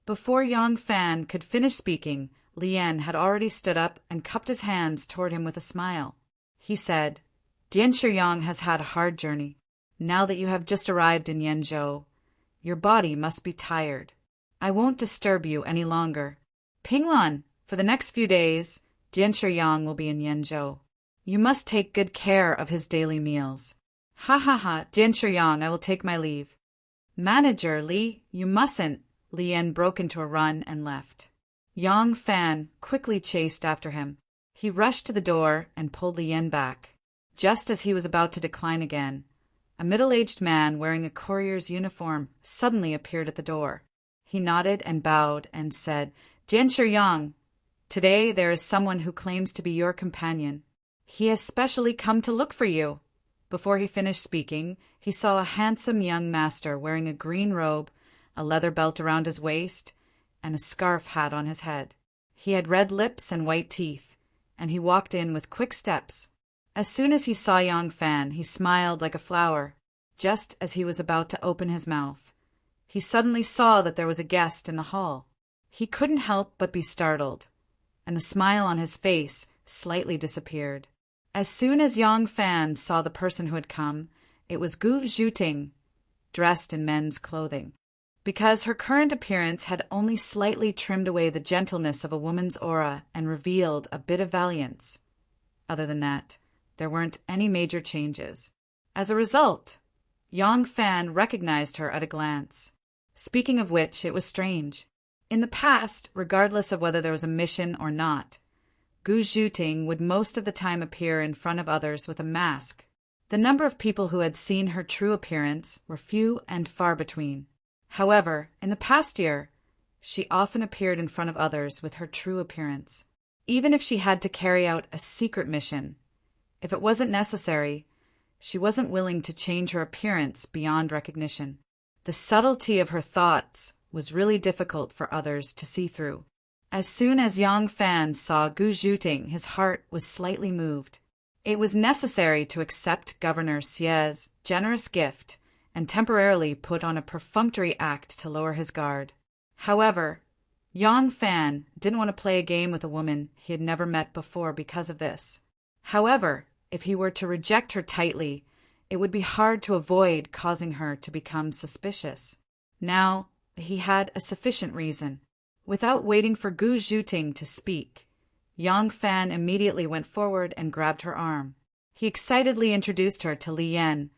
Before Yang Fan could finish speaking, Li Yan had already stood up and cupped his hands toward him with a smile. He said, Dianshi Yang has had a hard journey. Now that you have just arrived in Yenzhou, your body must be tired. I won't disturb you any longer. Pinglan, for the next few days, Dianshi Yang will be in Yenzhou. You must take good care of his daily meals. Ha ha ha, Dianshi Yang, I will take my leave. Manager Li, you mustn't. Li Yan broke into a run and left. Yang Fan quickly chased after him. He rushed to the door and pulled Li Yan back. Just as he was about to decline again, a middle-aged man wearing a courier's uniform suddenly appeared at the door. He nodded and bowed and said, Dianshi Yang, today there is someone who claims to be your companion. He has specially come to look for you. Before he finished speaking, he saw a handsome young master wearing a green robe, a leather belt around his waist, and a scarf hat on his head. He had red lips and white teeth, and he walked in with quick steps. As soon as he saw Yang Fan, he smiled like a flower. Just as he was about to open his mouth, he suddenly saw that there was a guest in the hall. He couldn't help but be startled, and the smile on his face slightly disappeared. As soon as Yang Fan saw the person who had come, it was Gu Zhuting, dressed in men's clothing. Because her current appearance had only slightly trimmed away the gentleness of a woman's aura and revealed a bit of valiance. Other than that, there weren't any major changes. As a result, Yang Fan recognized her at a glance. Speaking of which, it was strange. In the past, regardless of whether there was a mission or not, Gu Zhuting would most of the time appear in front of others with a mask. The number of people who had seen her true appearance were few and far between. However, in the past year, she often appeared in front of others with her true appearance. Even if she had to carry out a secret mission, if it wasn't necessary, she wasn't willing to change her appearance beyond recognition. The subtlety of her thoughts was really difficult for others to see through. As soon as Yang Fan saw Gu Zhuting, his heart was slightly moved. It was necessary to accept Governor Xie's generous gift and temporarily put on a perfunctory act to lower his guard. However, Yang Fan didn't want to play a game with a woman he had never met before because of this. However, if he were to reject her tightly, it would be hard to avoid causing her to become suspicious. Now, he had a sufficient reason. Without waiting for Gu Zhuting to speak, Yang Fan immediately went forward and grabbed her arm. He excitedly introduced her to Li Yan.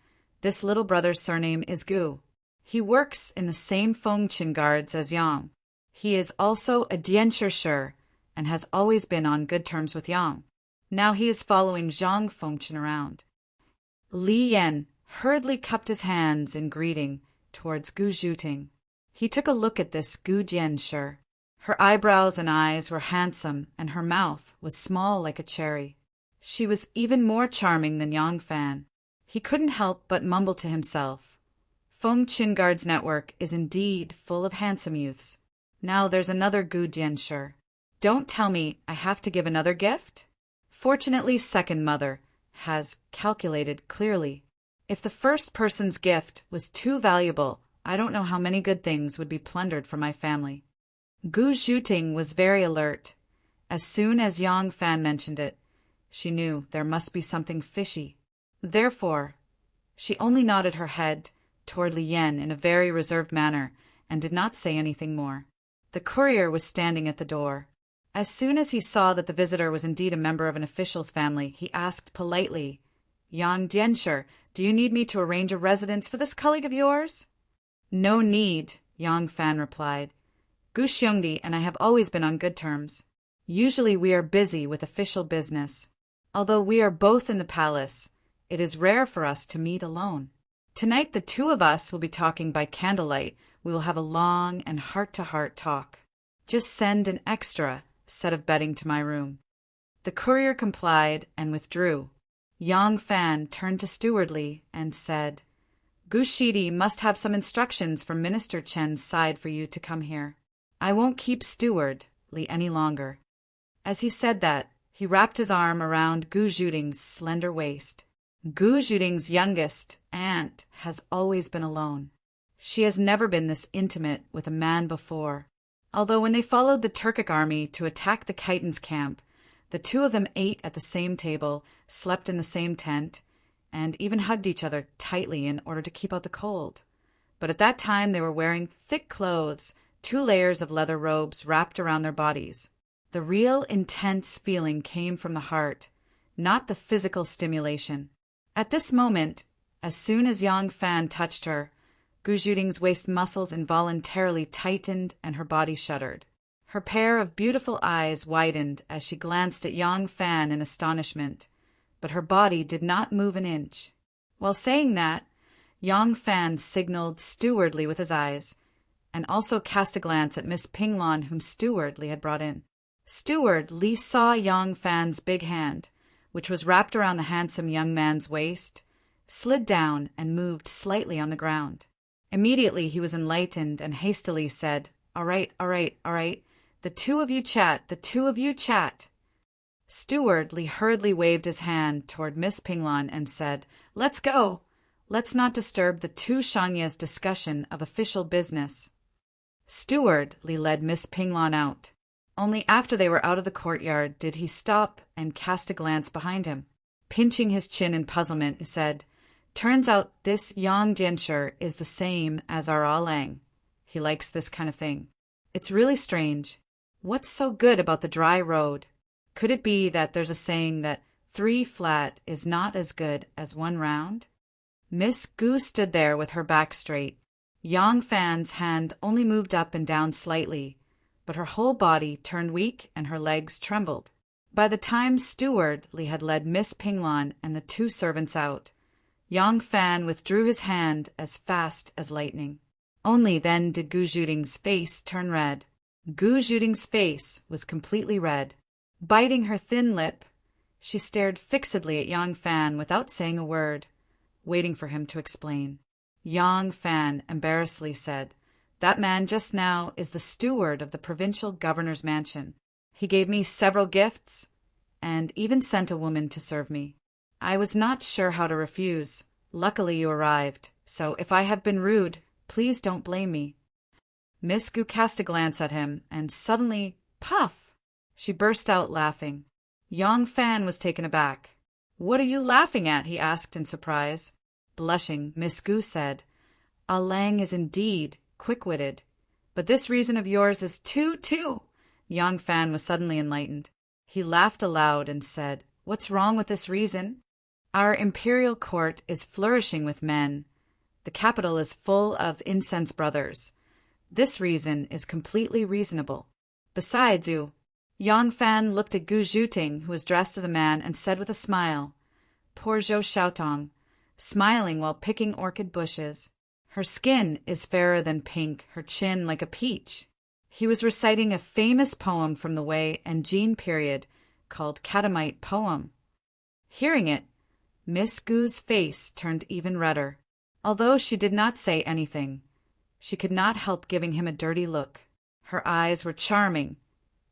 This little brother's surname is Gu. He works in the same Fengqin guards as Yang. He is also a Dianshi and has always been on good terms with Yang. Now he is following Zhang Fengqin around. Li Yan hurriedly cupped his hands in greeting towards Gu Zhuting. He took a look at this Gu Dianshi. Her eyebrows and eyes were handsome, and her mouth was small like a cherry. She was even more charming than Yang Fan. He couldn't help but mumble to himself. Fengqin Guard's network is indeed full of handsome youths. Now there's another Gu Dianshi. Don't tell me I have to give another gift? Fortunately, second mother has calculated clearly. If the first person's gift was too valuable, I don't know how many good things would be plundered from my family. Gu Zhuting was very alert. As soon as Yang Fan mentioned it, she knew there must be something fishy. Therefore, she only nodded her head toward Li Yan in a very reserved manner and did not say anything more. The courier was standing at the door. As soon as he saw that the visitor was indeed a member of an official's family, he asked politely, "Yang Dianshi, do you need me to arrange a residence for this colleague of yours?" "No need," Yang Fan replied. "Gu Xiongdi and I have always been on good terms. Usually we are busy with official business. Although we are both in the palace, it is rare for us to meet alone. Tonight the two of us will be talking by candlelight. We will have a long and heart-to-heart talk. Just send an extra set of bedding to my room." The courier complied and withdrew. Yang Fan turned to Steward Li and said, "Gu Shidi must have some instructions from Minister Chen's side for you to come here. I won't keep Steward Li any longer." As he said that, he wrapped his arm around Gu Zhuting's slender waist. Gu Zhuting's youngest aunt has always been alone. She has never been this intimate with a man before. Although when they followed the Turkic army to attack the Khitans' camp, the two of them ate at the same table, slept in the same tent, and even hugged each other tightly in order to keep out the cold. But at that time they were wearing thick clothes, 2 layers of leather robes wrapped around their bodies. The real intense feeling came from the heart, not the physical stimulation. At this moment, as soon as Yang Fan touched her, Gu Zhuting's waist muscles involuntarily tightened and her body shuddered. Her pair of beautiful eyes widened as she glanced at Yang Fan in astonishment, but her body did not move an inch. While saying that, Yang Fan signaled Steward Li with his eyes, and also cast a glance at Miss Pinglan, whom Steward Li had brought in. Steward Li saw Yang Fan's big hand, which was wrapped around the handsome young man's waist, slid down and moved slightly on the ground. Immediately he was enlightened and hastily said, "All right, all right, all right. The two of you chat, the two of you chat." Steward Li hurriedly waved his hand toward Miss Pinglan and said, "Let's go. Let's not disturb the two Shangya's discussion of official business." Steward Li led Miss Pinglan out. Only after they were out of the courtyard did he stop and cast a glance behind him. Pinching his chin in puzzlement, he said, "Turns out this Yang Dianshi is the same as our Alang. He likes this kind of thing. It's really strange. What's so good about the dry road? Could it be that there's a saying that 3 flat is not as good as 1 round?" Miss Gu stood there with her back straight. Yang Fan's hand only moved up and down slightly, but her whole body turned weak and her legs trembled. By the time Steward Li had led Miss Pinglan and the 2 servants out, Yang Fan withdrew his hand as fast as lightning. Only then did Gu Zhuting's face turn red. Gu Zhuting's face was completely red. Biting her thin lip, she stared fixedly at Yang Fan without saying a word, waiting for him to explain. Yang Fan embarrassedly said, "That man just now is the steward of the provincial governor's mansion. He gave me several gifts, and even sent a woman to serve me. I was not sure how to refuse. Luckily you arrived, so if I have been rude, please don't blame me." Miss Gu cast a glance at him, and suddenly, puff! She burst out laughing. Yang Fan was taken aback. "What are you laughing at?" he asked in surprise. Blushing, Miss Gu said, "Ah Lang is indeed quick-witted, but this reason of yours is too." Yang Fan was suddenly enlightened. He laughed aloud and said, "What's wrong with this reason? Our imperial court is flourishing with men. The capital is full of incense brothers. This reason is completely reasonable. Besides, Yang Fan looked at Gu Zhuting, who was dressed as a man, and said with a smile, "Poor Zhou Xiaotong, smiling while picking orchid bushes. Her skin is fairer than pink, her chin like a peach." He was reciting a famous poem from the Wei and Jin period called Catamite Poem. Hearing it, Miss Gu's face turned even redder. Although she did not say anything, she could not help giving him a dirty look. Her eyes were charming,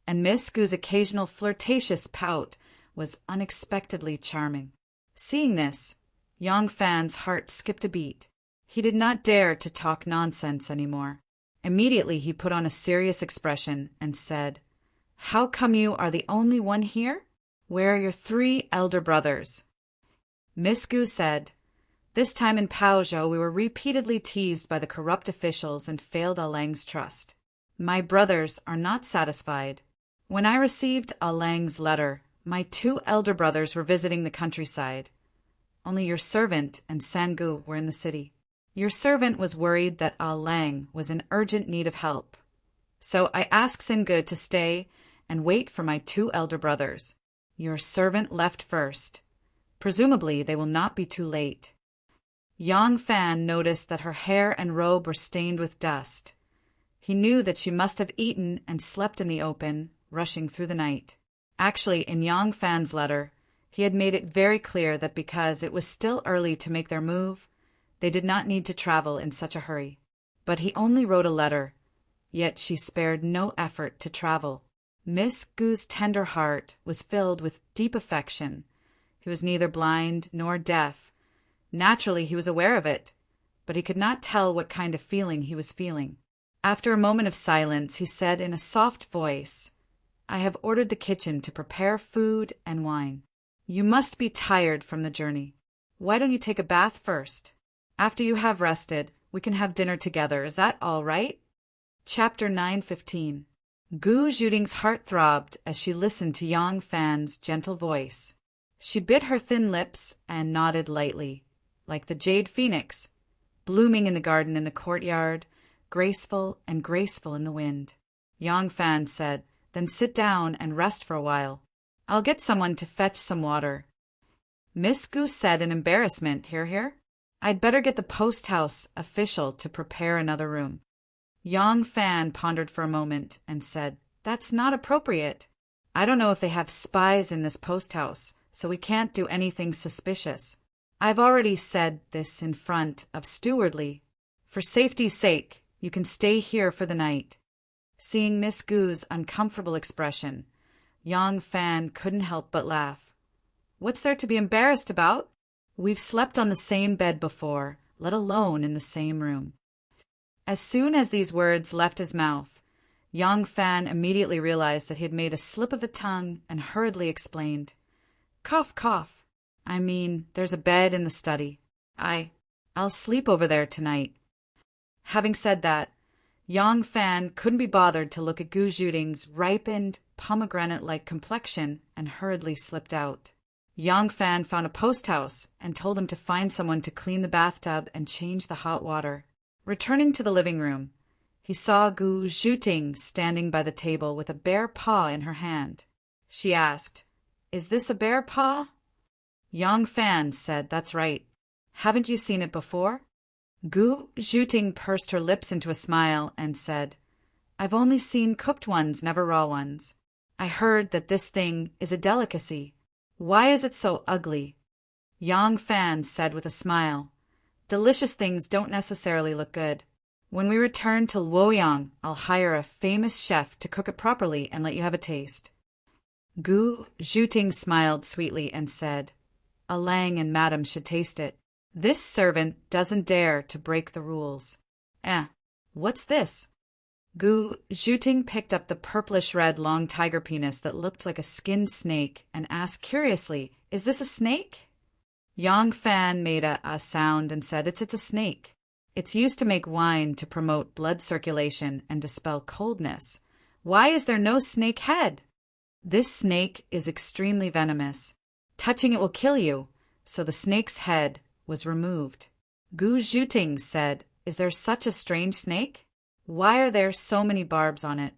and Miss Gu's occasional flirtatious pout was unexpectedly charming. Seeing this, Yang Fan's heart skipped a beat. He did not dare to talk nonsense anymore. Immediately he put on a serious expression and said, "How come you are the only one here? Where are your 3 elder brothers?" Miss Gu said, "This time in Paozhou we were repeatedly teased by the corrupt officials and failed Ah Lang's trust. My brothers are not satisfied. When I received Ah Lang's letter, my 2 elder brothers were visiting the countryside. Only your servant and Sangu were in the city. Your servant was worried that Ah Lang was in urgent need of help. So I asked Sangu to stay and wait for my 2 elder brothers. Your servant left first. Presumably they will not be too late." Yang Fan noticed that her hair and robe were stained with dust. He knew that she must have eaten and slept in the open, rushing through the night. Actually, in Yang Fan's letter, he had made it very clear that because it was still early to make their move, they did not need to travel in such a hurry. But he only wrote a letter, yet she spared no effort to travel. Miss Gu's tender heart was filled with deep affection. He was neither blind nor deaf. Naturally, he was aware of it, but he could not tell what kind of feeling he was feeling. After a moment of silence, he said in a soft voice, "I have ordered the kitchen to prepare food and wine. You must be tired from the journey. Why don't you take a bath first? After you have rested, we can have dinner together. Is that all right?" Chapter 9:15. Gu Zhuting's heart throbbed as she listened to Yang Fan's gentle voice. She bit her thin lips and nodded lightly, like the jade phoenix, blooming in the garden in the courtyard, graceful and graceful in the wind. Yang Fan said, "Then sit down and rest for a while. I'll get someone to fetch some water." Miss Gu said in embarrassment, "Hear. I'd better get the post house official to prepare another room." Yang Fan pondered for a moment and said, "That's not appropriate. I don't know if they have spies in this post house, so we can't do anything suspicious. I've already said this in front of Stewardly. For safety's sake, you can stay here for the night." Seeing Miss Gu's uncomfortable expression, Yang Fan couldn't help but laugh. "What's there to be embarrassed about? We've slept on the same bed before, let alone in the same room." As soon as these words left his mouth, Yang Fan immediately realized that he had made a slip of the tongue and hurriedly explained, "Cough, cough. I mean, there's a bed in the study. I'll sleep over there tonight." Having said that, Yang Fan couldn't be bothered to look at Gu Zhuting's ripened, pomegranate-like complexion and hurriedly slipped out. Yang Fan found a post house and told him to find someone to clean the bathtub and change the hot water. Returning to the living room, he saw Gu Zhuting standing by the table with a bare paw in her hand. She asked, "Is this a bear paw?" Yang Fan said, "That's right. Haven't you seen it before?" Gu Zhuting pursed her lips into a smile and said, "I've only seen cooked ones, never raw ones. I heard that this thing is a delicacy. Why is it so ugly?" Yang Fan said with a smile, "Delicious things don't necessarily look good. When we return to Luoyang, I'll hire a famous chef to cook it properly and let you have a taste." Gu Zhuting smiled sweetly and said, "Ah Lang and Madam should taste it. This servant doesn't dare to break the rules." What's this?" Gu Zhuting picked up the purplish-red long tiger penis that looked like a skinned snake and asked curiously, "Is this a snake?" Yang Fan made a sound and said, It's a snake. It's used to make wine to promote blood circulation and dispel coldness. Why is there no snake head? This snake is extremely venomous. Touching it will kill you, so the snake's head was removed. Gu Zhuting said, Is there such a strange snake? Why are there so many barbs on it?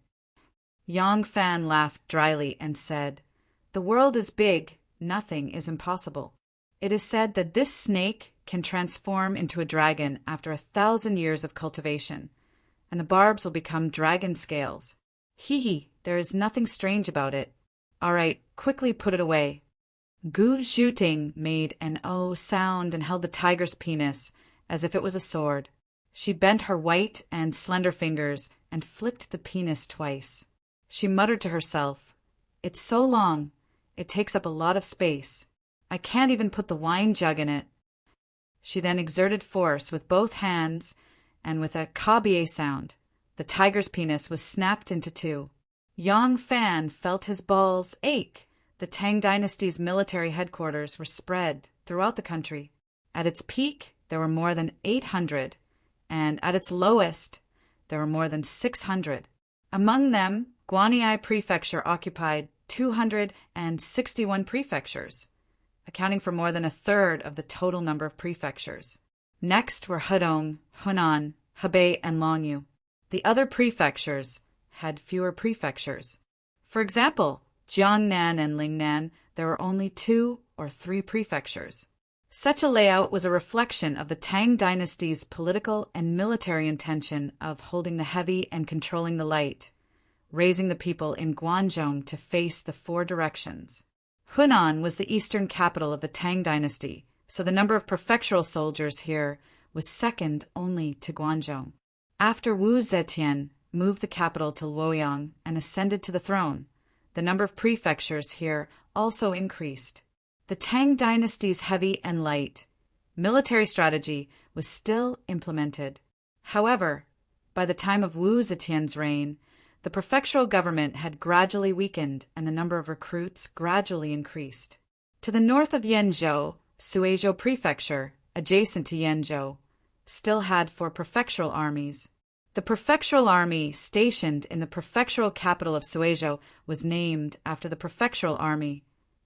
Yang Fan laughed dryly and said, The world is big, nothing is impossible. It is said that this snake can transform into a dragon after 1,000 years of cultivation, and the barbs will become dragon scales. Hee, there is nothing strange about it. All right, quickly put it away. Gu Zhuting made an "oh" sound and held the tiger's penis as if it was a sword. She bent her white and slender fingers and flicked the penis twice. She muttered to herself, It's so long, it takes up a lot of space. I can't even put the wine jug in it. She then exerted force with both hands, and with a "kabiye" sound, the tiger's penis was snapped into two. Yang Fan felt his balls ache. The Tang Dynasty's military headquarters were spread throughout the country. At its peak, there were more than 800, and at its lowest, there were more than 600. Among them, Guanyi Prefecture occupied 261 prefectures, accounting for more than a third of the total number of prefectures. Next were Hedong, Hunan, Hebei, and Longyu. The other prefectures had fewer prefectures. For example, Jiangnan and Lingnan, there were only 2 or 3 prefectures. Such a layout was a reflection of the Tang Dynasty's political and military intention of holding the heavy and controlling the light, raising the people in Guangzhou to face the 4 directions. Hunan was the eastern capital of the Tang Dynasty, so the number of prefectural soldiers here was second only to Guangzhou. After Wu Zetian moved the capital to Luoyang and ascended to the throne, the number of prefectures here also increased. The Tang Dynasty's heavy and light military strategy was still implemented. However, by the time of Wu Zetian's reign, the prefectural government had gradually weakened and the number of recruits gradually increased. To the north of Yanzhou, Suizhou Prefecture, adjacent to Yanzhou, still had 4 prefectural armies. The prefectural army stationed in the prefectural capital of Suizhou was named after the prefectural army,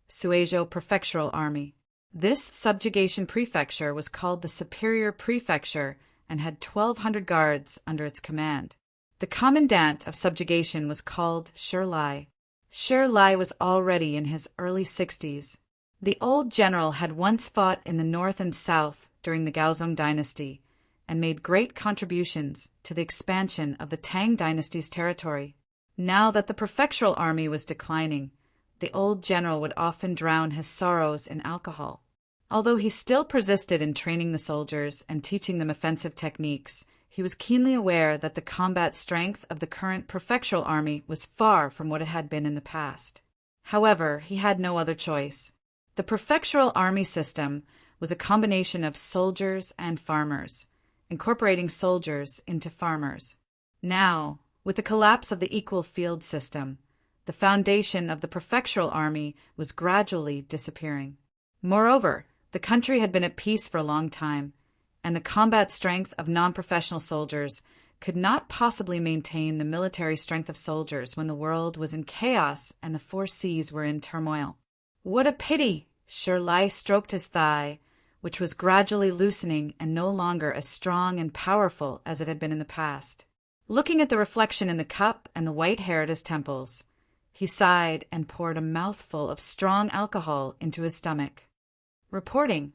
Suizhou Prefectural Army. This subjugation prefecture was called the Superior Prefecture and had 1,200 guards under its command. The commandant of subjugation was called Shi Lai. Shi Lai was already in his early 60s. The old general had once fought in the north and south during the Gaozong dynasty and made great contributions to the expansion of the Tang dynasty's territory. Now that the prefectural army was declining, the old general would often drown his sorrows in alcohol. Although he still persisted in training the soldiers and teaching them offensive techniques, he was keenly aware that the combat strength of the current prefectural army was far from what it had been in the past. However, he had no other choice. The prefectural army system was a combination of soldiers and farmers, incorporating soldiers into farmers. Now, with the collapse of the equal field system, the foundation of the prefectural army was gradually disappearing. Moreover, the country had been at peace for a long time, and the combat strength of non-professional soldiers could not possibly maintain the military strength of soldiers when the world was in chaos and the 4 seas were in turmoil. What a pity! Shi Lai stroked his thigh, which was gradually loosening and no longer as strong and powerful as it had been in the past. Looking at the reflection in the cup and the white hair at his temples, he sighed and poured a mouthful of strong alcohol into his stomach. Reporting,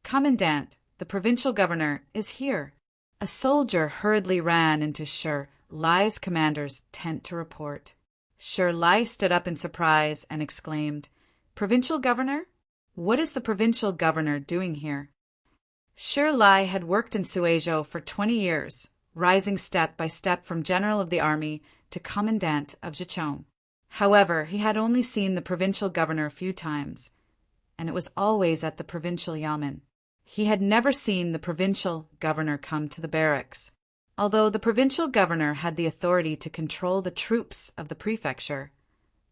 Commandant, the provincial governor, is here. A soldier hurriedly ran into Shi Lai's commander's tent to report. Shi Lai stood up in surprise and exclaimed, Provincial governor? What is the provincial governor doing here? Shi Lai had worked in Suizhou for 20 years, rising step by step from general of the army to commandant of Zhichong. However, he had only seen the provincial governor a few times, and it was always at the provincial yamen. He had never seen the provincial governor come to the barracks. Although the provincial governor had the authority to control the troops of the prefecture,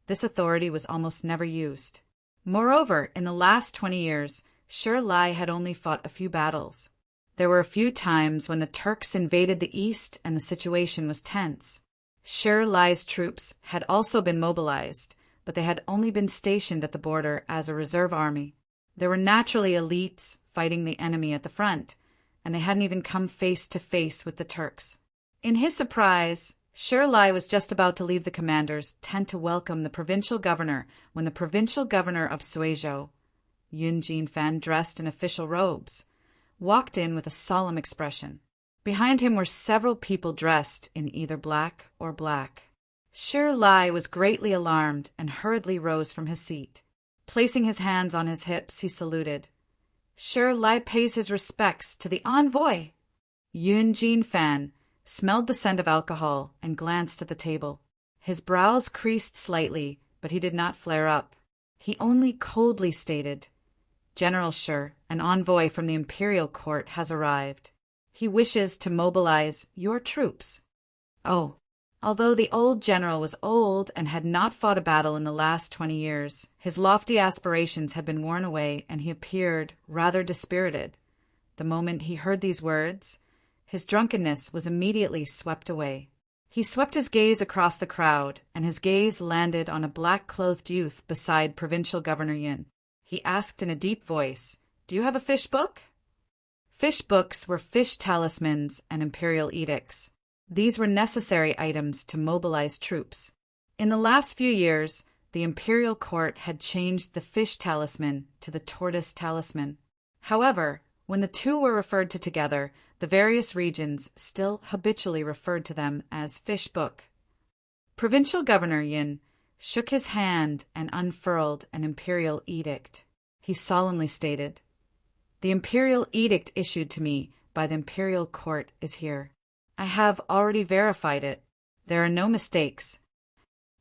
this authority was almost never used. Moreover, in the last 20 years, Shir Lai had only fought a few battles. There were a few times when the Turks invaded the east and the situation was tense. Shir Lai's troops had also been mobilized, but they had only been stationed at the border as a reserve army. There were naturally elites fighting the enemy at the front, and they hadn't even come face to face with the Turks. In his surprise, Shir Lai was just about to leave the commander's tent to welcome the provincial governor when the provincial governor of Suizhou, Yun Jinfan, dressed in official robes, walked in with a solemn expression. Behind him were several people dressed in either black or black. Shir Lai was greatly alarmed and hurriedly rose from his seat. Placing his hands on his hips, he saluted. Shir Lai pays his respects to the envoy. Yun Jinfan smelled the scent of alcohol and glanced at the table. His brows creased slightly, but he did not flare up. He only coldly stated, General Shir, an envoy from the imperial court has arrived. He wishes to mobilize your troops. Oh, although the old general was old and had not fought a battle in the last 20 years, his lofty aspirations had been worn away and he appeared rather dispirited. The moment he heard these words, his drunkenness was immediately swept away. He swept his gaze across the crowd, and his gaze landed on a black-clothed youth beside Provincial Governor Yin. He asked in a deep voice, Do you have a fish book? Fish books were fish talismans and imperial edicts. These were necessary items to mobilize troops. In the last few years, the imperial court had changed the fish talisman to the tortoise talisman. However, when the two were referred to together, the various regions still habitually referred to them as fish book. Provincial Governor Yin shook his hand and unfurled an imperial edict. He solemnly stated, The imperial edict issued to me by the imperial court is here. I have already verified it. There are no mistakes.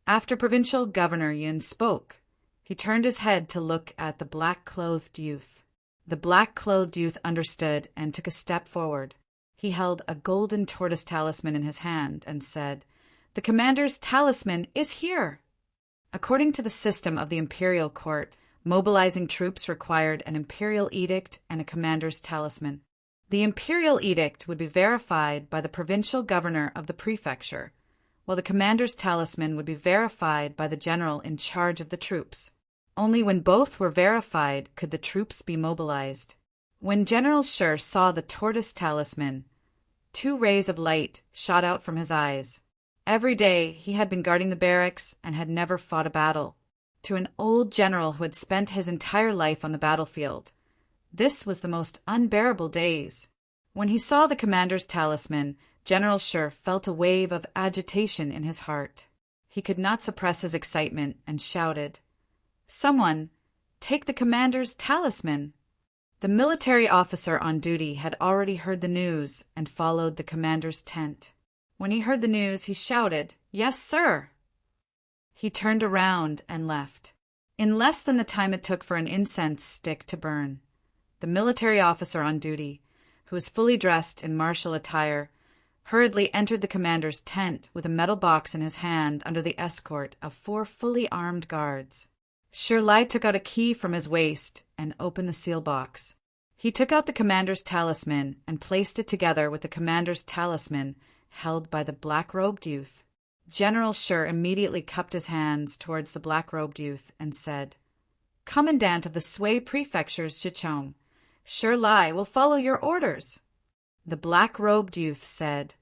After Provincial Governor Yin spoke, he turned his head to look at the black-clothed youth. The black-clothed youth understood and took a step forward. He held a golden tortoise talisman in his hand and said, The commander's talisman is here. According to the system of the imperial court, mobilizing troops required an imperial edict and a commander's talisman. The imperial edict would be verified by the provincial governor of the prefecture, while the commander's talisman would be verified by the general in charge of the troops. Only when both were verified could the troops be mobilized. When General Shir saw the tortoise talisman, 2 rays of light shot out from his eyes. Every day he had been guarding the barracks and had never fought a battle. To an old general who had spent his entire life on the battlefield, this was the most unbearable days. When he saw the commander's talisman, General Shir felt a wave of agitation in his heart. He could not suppress his excitement and shouted, Someone, take the commander's talisman. The military officer on duty had already heard the news and followed the commander's tent. When he heard the news, he shouted, Yes, sir. He turned around and left. In less than the time it took for an incense stick to burn, the military officer on duty, who was fully dressed in martial attire, hurriedly entered the commander's tent with a metal box in his hand under the escort of 4 fully armed guards. Shir Lai took out a key from his waist and opened the seal box. He took out the commander's talisman and placed it together with the commander's talisman held by the black-robed youth. General Shir immediately cupped his hands towards the black-robed youth and said, Commandant of the Sui Prefecture's Zhicheng, Shir Lai will follow your orders. The black-robed youth said,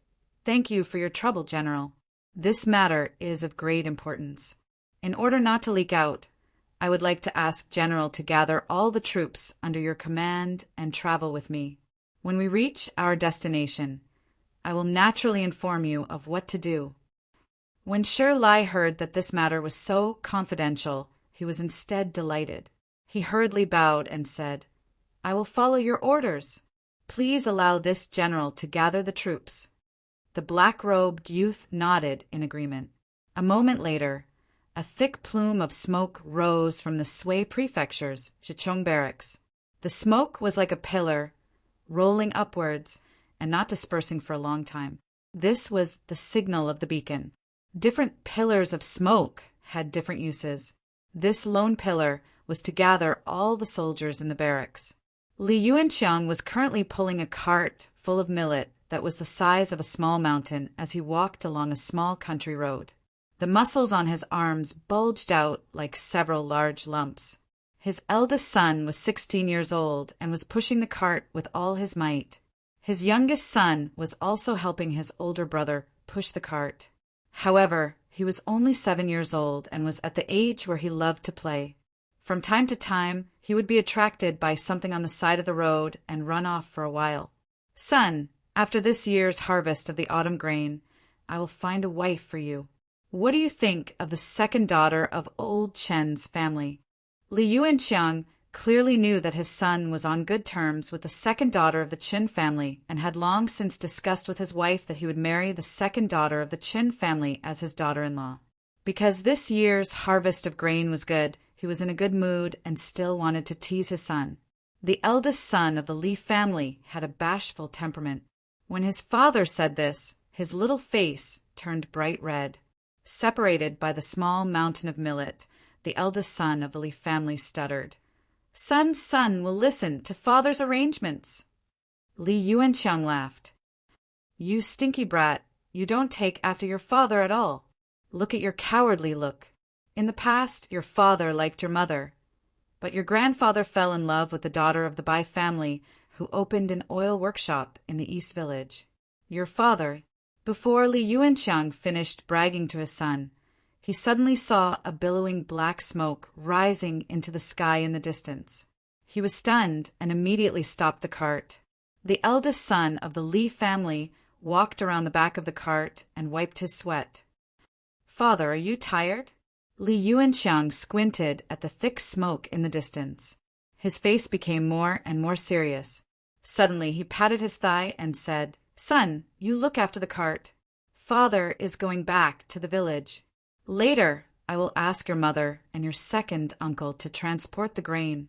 Thank you for your trouble, General. This matter is of great importance. In order not to leak out, I would like to ask General to gather all the troops under your command and travel with me. When we reach our destination, I will naturally inform you of what to do. When Shir Lai heard that this matter was so confidential, he was instead delighted. He hurriedly bowed and said, I will follow your orders. Please allow this general to gather the troops. The black-robed youth nodded in agreement. A moment later, a thick plume of smoke rose from the Sui Prefecture's Zhicheng barracks. The smoke was like a pillar, rolling upwards and not dispersing for a long time. This was the signal of the beacon. Different pillars of smoke had different uses. This lone pillar was to gather all the soldiers in the barracks. Li Yuanqiang was currently pulling a cart full of millet that was the size of a small mountain as he walked along a small country road. The muscles on his arms bulged out like several large lumps. His eldest son was 16 years old and was pushing the cart with all his might. His youngest son was also helping his older brother push the cart. However, he was only 7 years old and was at the age where he loved to play. From time to time, he would be attracted by something on the side of the road and run off for a while. "Son, after this year's harvest of the autumn grain, I will find a wife for you. What do you think of the second daughter of old Chen's family?" Li Yuanqiang clearly knew that his son was on good terms with the second daughter of the Qin family and had long since discussed with his wife that he would marry the second daughter of the Qin family as his daughter-in-law. Because this year's harvest of grain was good, he was in a good mood and still wanted to tease his son. The eldest son of the Li family had a bashful temperament. When his father said this, his little face turned bright red. Separated by the small mountain of millet, the eldest son of the Li family stuttered, "Son's son will listen to father's arrangements." Li Yuanqiang laughed. "You stinky brat, you don't take after your father at all. Look at your cowardly look. In the past, your father liked your mother, but your grandfather fell in love with the daughter of the Bai family who opened an oil workshop in the East Village. Your father—" Before Li Yuanqiang finished bragging to his son, he suddenly saw a billowing black smoke rising into the sky in the distance. He was stunned and immediately stopped the cart. The eldest son of the Li family walked around the back of the cart and wiped his sweat. "Father, are you tired?" Li Yuanqiang squinted at the thick smoke in the distance. His face became more and more serious. Suddenly he patted his thigh and said, "Son, you look after the cart. Father is going back to the village. Later, I will ask your mother and your second uncle to transport the grain."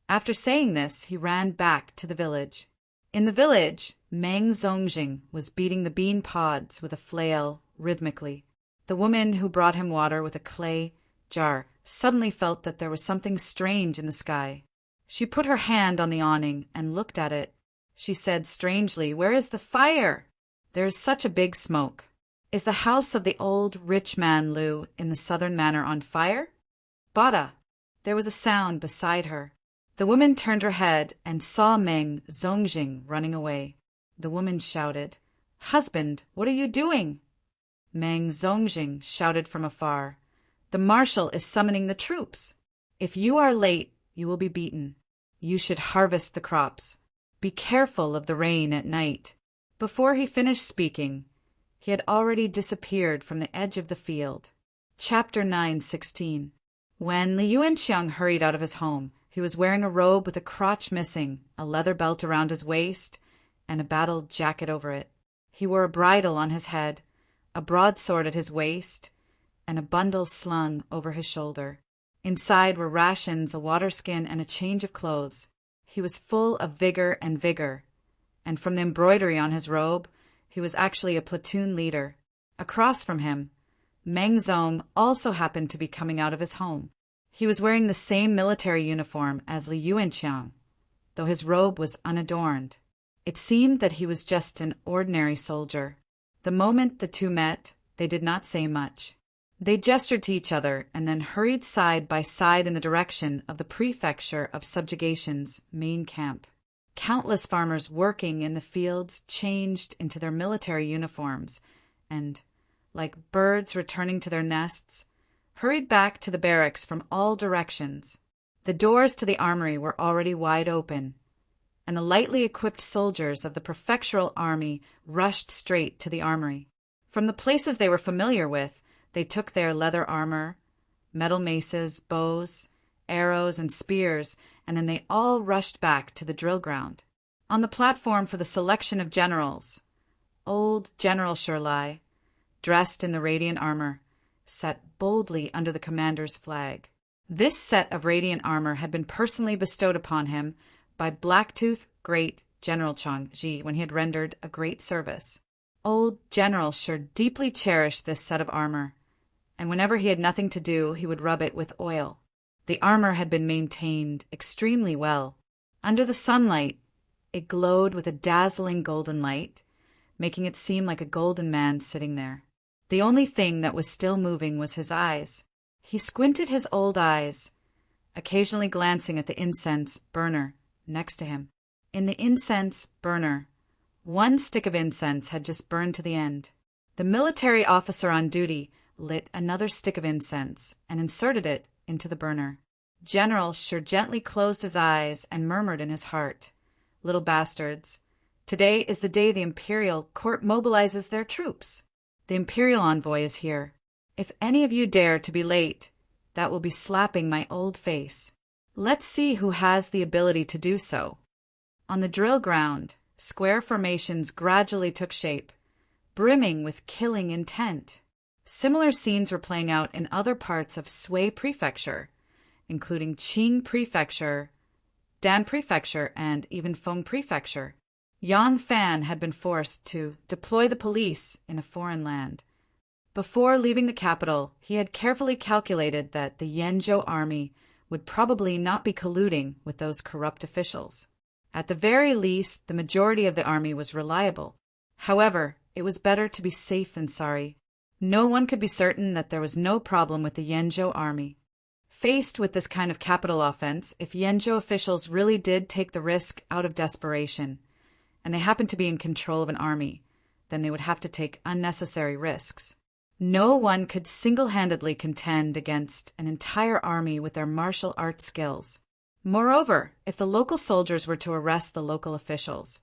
After saying this, he ran back to the village. In the village, Meng Zongjing was beating the bean pods with a flail rhythmically. The woman who brought him water with a clay jar suddenly felt that there was something strange in the sky. She put her hand on the awning and looked at it. She said strangely, "Where is the fire? There is such a big smoke. Is the house of the old rich man Lu in the southern manor on fire?" "Bada!" There was a sound beside her. The woman turned her head and saw Meng Zongjing running away. The woman shouted, "Husband, what are you doing?" Meng Zongjing shouted from afar, "The marshal is summoning the troops. If you are late, you will be beaten. You should harvest the crops. Be careful of the rain at night." Before he finished speaking, he had already disappeared from the edge of the field. Chapter 9:16. When Li Yuanqiang hurried out of his home, he was wearing a robe with a crotch missing, a leather belt around his waist, and a battle jacket over it. He wore a bridle on his head, a broadsword at his waist, and a bundle slung over his shoulder. Inside were rations, a waterskin, and a change of clothes. He was full of vigor, and from the embroidery on his robe, he was actually a platoon leader. Across from him, Meng Zong also happened to be coming out of his home. He was wearing the same military uniform as Li Yuanqiang, though his robe was unadorned. It seemed that he was just an ordinary soldier. The moment the two met, they did not say much. They gestured to each other and then hurried side by side in the direction of the Prefecture of Subjugation's main camp. Countless farmers working in the fields changed into their military uniforms and, like birds returning to their nests, hurried back to the barracks from all directions. The doors to the armory were already wide open, and the lightly equipped soldiers of the prefectural army rushed straight to the armory. From the places they were familiar with, they took their leather armor, metal maces, bows, arrows, and spears, and then they all rushed back to the drill ground. On the platform for the selection of generals, old General Shirlai, dressed in the radiant armor, sat boldly under the commander's flag. This set of radiant armor had been personally bestowed upon him by Blacktooth Great General Chang Ji when he had rendered a great service. Old General sure deeply cherished this set of armor, and whenever he had nothing to do, he would rub it with oil. The armor had been maintained extremely well. Under the sunlight, it glowed with a dazzling golden light, making it seem like a golden man sitting there. The only thing that was still moving was his eyes. He squinted his old eyes, occasionally glancing at the incense burner next to him. In the incense burner, one stick of incense had just burned to the end. The military officer on duty lit another stick of incense and inserted it into the burner. General sure gently closed his eyes and murmured in his heart, "Little bastards, today is the day the imperial court mobilizes their troops. The imperial envoy is here. If any of you dare to be late, that will be slapping my old face. Let's see who has the ability to do so." On the drill ground, square formations gradually took shape, brimming with killing intent. Similar scenes were playing out in other parts of Sui Prefecture, including Qing Prefecture, Dan Prefecture, and even Feng Prefecture. Yang Fan had been forced to deploy the police in a foreign land. Before leaving the capital, he had carefully calculated that the Yenzhou army would probably not be colluding with those corrupt officials. At the very least, the majority of the army was reliable. However, it was better to be safe than sorry. No one could be certain that there was no problem with the Yenzhou army. Faced with this kind of capital offense, if Yenzhou officials really did take the risk out of desperation, and they happened to be in control of an army, then they would have to take unnecessary risks. No one could single-handedly contend against an entire army with their martial arts skills. Moreover, if the local soldiers were to arrest the local officials,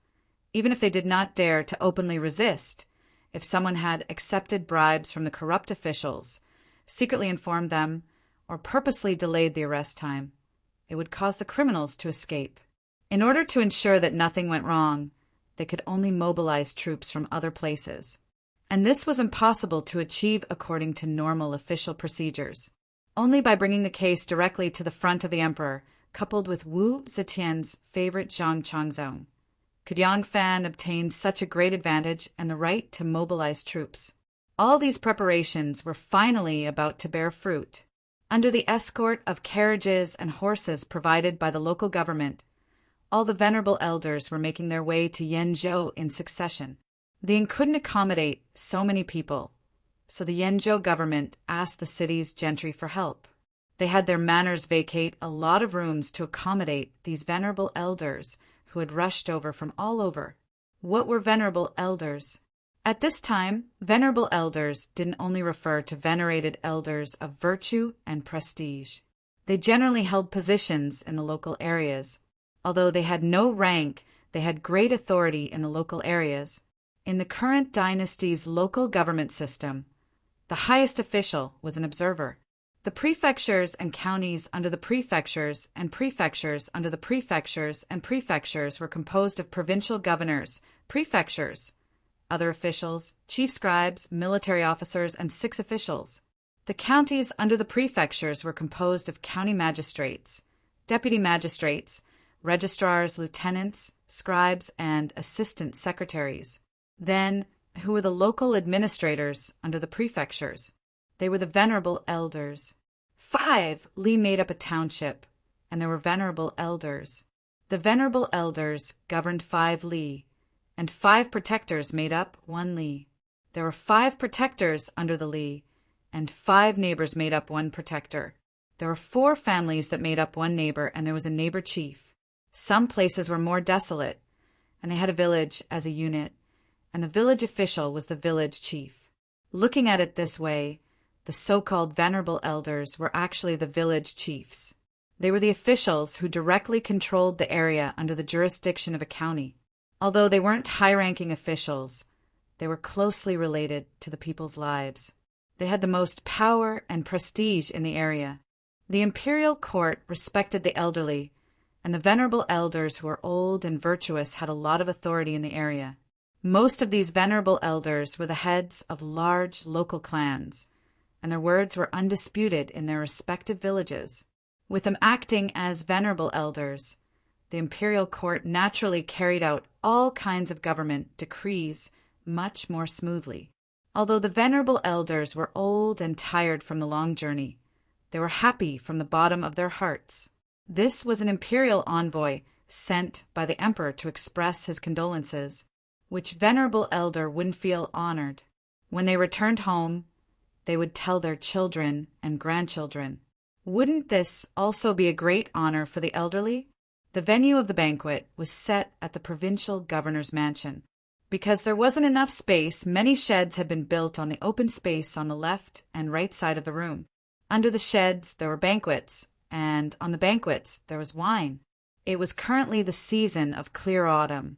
even if they did not dare to openly resist, if someone had accepted bribes from the corrupt officials, secretly informed them, or purposely delayed the arrest time, it would cause the criminals to escape. In order to ensure that nothing went wrong, they could only mobilize troops from other places. And this was impossible to achieve according to normal official procedures. Only by bringing the case directly to the front of the emperor, coupled with Wu Zetian's favorite Zhang Changzong, could Yang Fan obtain such a great advantage and the right to mobilize troops. All these preparations were finally about to bear fruit. Under the escort of carriages and horses provided by the local government, all the venerable elders were making their way to Yenzhou in succession. The inn couldn't accommodate so many people, so the Yenzhou government asked the city's gentry for help. They had their manors vacate a lot of rooms to accommodate these venerable elders who had rushed over from all over. What were venerable elders? At this time, venerable elders didn't only refer to venerated elders of virtue and prestige. They generally held positions in the local areas. Although they had no rank, they had great authority in the local areas. In the current dynasty's local government system, the highest official was an observer. The prefectures and counties under the prefectures and prefectures under the prefectures and prefectures were composed of provincial governors, prefectures, other officials, chief scribes, military officers, and 6 officials. The counties under the prefectures were composed of county magistrates, deputy magistrates, registrars, lieutenants, scribes, and assistant secretaries. Then, who were the local administrators under the prefectures? They were the venerable elders. 5 li made up a township, and there were venerable elders. The venerable elders governed 5 li, and 5 protectors made up 1 li. There were 5 protectors under the li, and 5 neighbors made up 1 protector. There were 4 families that made up 1 neighbor, and there was a neighbor chief. Some places were more desolate, and they had a village as a unit, and the village official was the village chief. Looking at it this way, the so-called venerable elders were actually the village chiefs. They were the officials who directly controlled the area under the jurisdiction of a county. Although they weren't high-ranking officials, they were closely related to the people's lives. They had the most power and prestige in the area. The imperial court respected the elderly, and the venerable elders who were old and virtuous had a lot of authority in the area. Most of these venerable elders were the heads of large local clans, and their words were undisputed in their respective villages. With them acting as venerable elders, the imperial court naturally carried out all kinds of government decrees, much more smoothly. Although the venerable elders were old and tired from the long journey, they were happy from the bottom of their hearts. This was an imperial envoy sent by the emperor to express his condolences, which venerable elder wouldn't feel honored. When they returned home, they would tell their children and grandchildren. Wouldn't this also be a great honor for the elderly? The venue of the banquet was set at the provincial governor's mansion. Because there wasn't enough space, many sheds had been built on the open space on the left and right side of the room. Under the sheds there were banquets, and on the banquets there was wine. It was currently the season of clear autumn,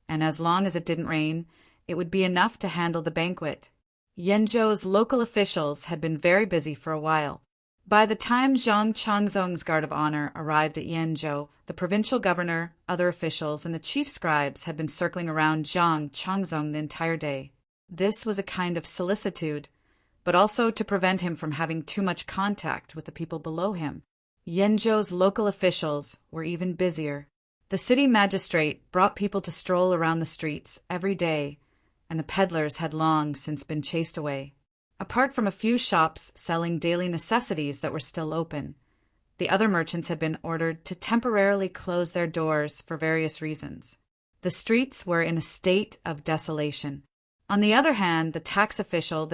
and as long as it didn't rain, it would be enough to handle the banquet. Yenzhou's local officials had been very busy for a while. By the time Zhang Changzong's guard of honor arrived at Yenzhou, the provincial governor, other officials, and the chief scribes had been circling around Zhang Changzong the entire day. This was a kind of solicitude, but also to prevent him from having too much contact with the people below him. Yenzhou's local officials were even busier. The city magistrate brought people to stroll around the streets every day, and the peddlers had long since been chased away. Apart from a few shops selling daily necessities that were still open, the other merchants had been ordered to temporarily close their doors for various reasons. The streets were in a state of desolation. On the other hand, the tax official,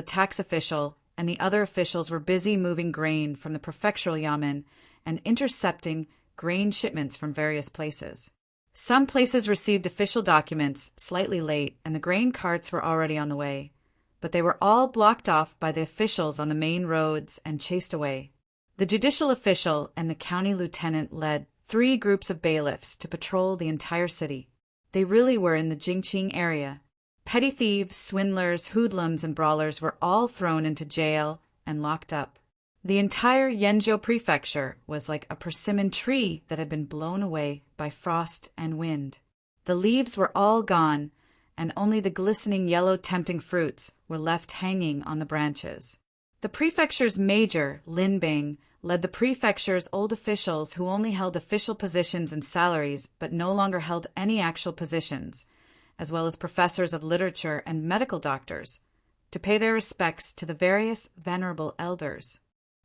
and the other officials were busy moving grain from the prefectural yamen and intercepting grain shipments from various places. Some places received official documents slightly late, and the grain carts were already on the way, but they were all blocked off by the officials on the main roads and chased away. The judicial official and the county lieutenant led 3 groups of bailiffs to patrol the entire city. They really were in the Jingqing area. Petty thieves, swindlers, hoodlums, and brawlers were all thrown into jail and locked up. The entire Yenzhou prefecture was like a persimmon tree that had been blown away by frost and wind. The leaves were all gone, and only the glistening yellow tempting fruits were left hanging on the branches. The prefecture's major, Lin Bing, led the prefecture's old officials who only held official positions and salaries but no longer held any actual positions, as well as professors of literature and medical doctors, to pay their respects to the various venerable elders.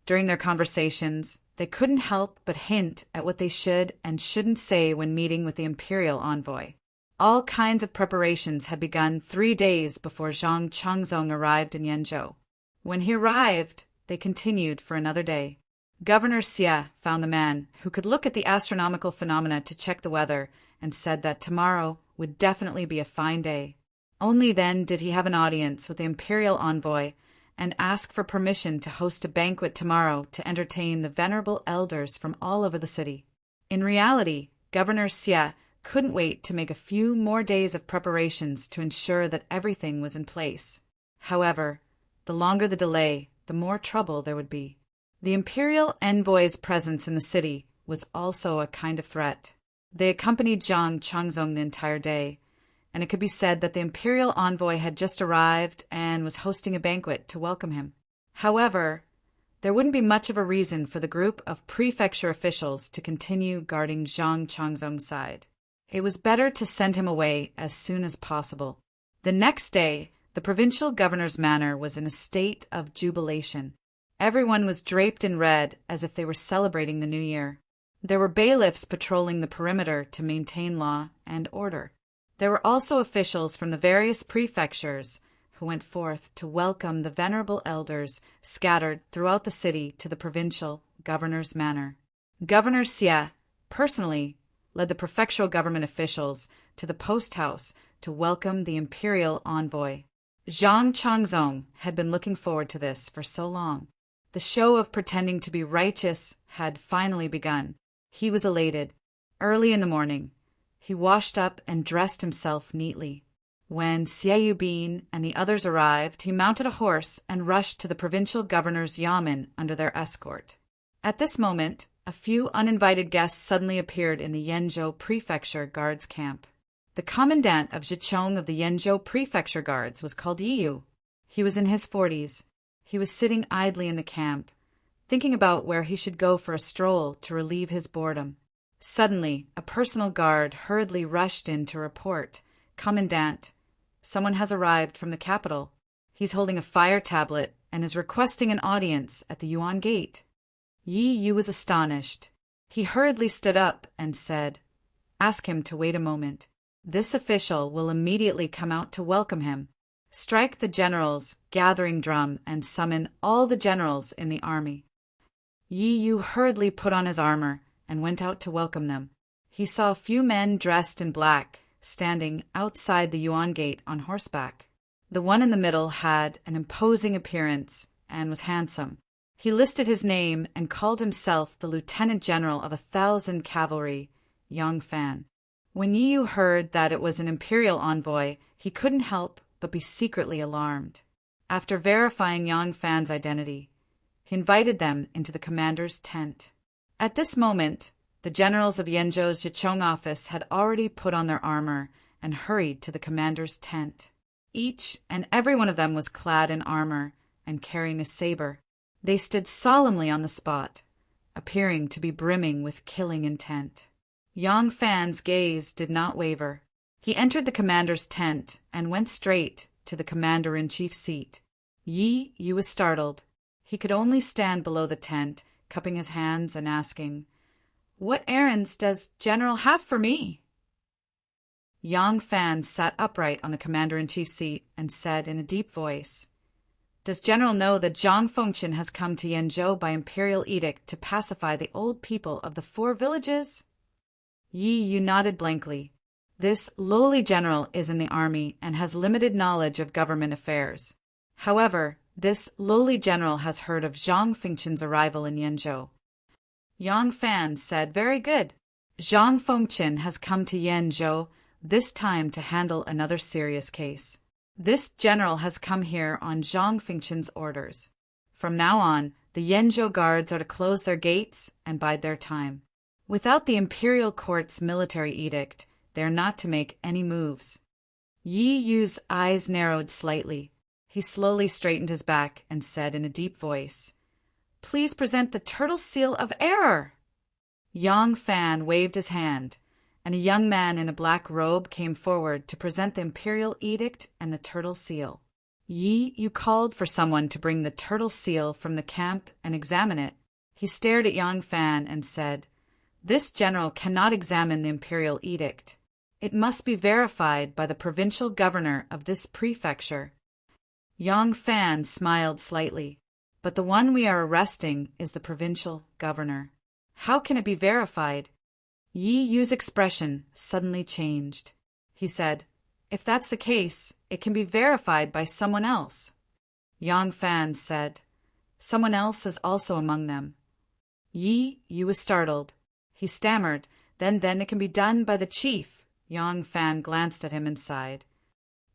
During their conversations, they couldn't help but hint at what they should and shouldn't say when meeting with the imperial envoy. All kinds of preparations had begun 3 days before Zhang Changzong arrived in Yenzhou. When he arrived, they continued for another day. Governor Xie found the man who could look at the astronomical phenomena to check the weather and said that tomorrow would definitely be a fine day. Only then did he have an audience with the imperial envoy and ask for permission to host a banquet tomorrow to entertain the venerable elders from all over the city. In reality, Governor Xie couldn't wait to make a few more days of preparations to ensure that everything was in place. However, the longer the delay, the more trouble there would be. The imperial envoy's presence in the city was also a kind of threat. They accompanied Zhang Changzong the entire day, and it could be said that the imperial envoy had just arrived and was hosting a banquet to welcome him. However, there wouldn't be much of a reason for the group of prefecture officials to continue guarding Zhang Changzong's side. It was better to send him away as soon as possible. The next day, the provincial governor's manor was in a state of jubilation. Everyone was draped in red as if they were celebrating the new year. There were bailiffs patrolling the perimeter to maintain law and order. There were also officials from the various prefectures who went forth to welcome the venerable elders scattered throughout the city to the provincial governor's manor. Governor Xie, personally, led the prefectural government officials to the post house to welcome the imperial envoy. Zhang Changzong had been looking forward to this for so long. The show of pretending to be righteous had finally begun. He was elated. Early in the morning, he washed up and dressed himself neatly. When Xie Yubin and the others arrived, he mounted a horse and rushed to the provincial governor's yamen under their escort. At this moment, a few uninvited guests suddenly appeared in the Yenzhou Prefecture Guards camp. The commandant of Zhichong of the Yenzhou Prefecture Guards was called Yiyu. He was in his 40s. He was sitting idly in the camp, thinking about where he should go for a stroll to relieve his boredom. Suddenly, a personal guard hurriedly rushed in to report, "Commandant, Someone has arrived from the capital. He's holding a fire tablet and is requesting an audience at the Yuan Gate. Yi Yu was astonished. He hurriedly stood up and said, "Ask him to wait a moment. This official will immediately come out to welcome him. Strike the general's gathering drum and summon all the generals in the army." Yi Yu hurriedly put on his armor and went out to welcome them. He saw a few men dressed in black standing outside the Yuan Gate on horseback. The one in the middle had an imposing appearance and was handsome. He listed his name and called himself the Lieutenant General of 1,000 cavalry, Yang Fan. When Yi Yu heard that it was an imperial envoy, he couldn't help but be secretly alarmed. After verifying Yang Fan's identity, he invited them into the commander's tent. At this moment, the generals of Yenzhou's Jicheng office had already put on their armor and hurried to the commander's tent. Each and every one of them was clad in armor and carrying a saber. They stood solemnly on the spot, appearing to be brimming with killing intent. Yang Fan's gaze did not waver. He entered the commander's tent and went straight to the commander-in-chief's seat. Yi Yu was startled. He could only stand below the tent, cupping his hands and asking, "What errands does General have for me?" Yang Fan sat upright on the commander-in-chief's seat and said in a deep voice, "Does General know that Zhang Fengqian has come to Yenzhou by imperial edict to pacify the old people of the 4 villages?" Yi Yu nodded blankly. This lowly general is in the army and has limited knowledge of government affairs. However, this lowly general has heard of Zhang Fengqian's arrival in Yenzhou. Yang Fan said, "Very good. Zhang Fengqian has come to Yenzhou, this time to handle another serious case. This general has come here on Zhang Fengqian's orders. From now on, the Yenzhou guards are to close their gates and bide their time. Without the imperial court's military edict, they are not to make any moves." Yi Yu's eyes narrowed slightly. He slowly straightened his back and said in a deep voice, "Please present the turtle seal of error." Yang Fan waved his hand, and a young man in a black robe came forward to present the imperial edict and the turtle seal. Yi Yu called for someone to bring the turtle seal from the camp and examine it. He stared at Yang Fan and said, "This general cannot examine the imperial edict. It must be verified by the provincial governor of this prefecture." Yang Fan smiled slightly, "But the one we are arresting is the provincial governor. How can it be verified?" Yi Yu's expression suddenly changed. He said, "If that's the case, it can be verified by someone else." Yang Fan said, "Someone else is also among them." Yi Yu was startled. He stammered, Then it can be done by the chief." Yang Fan glanced at him and sighed.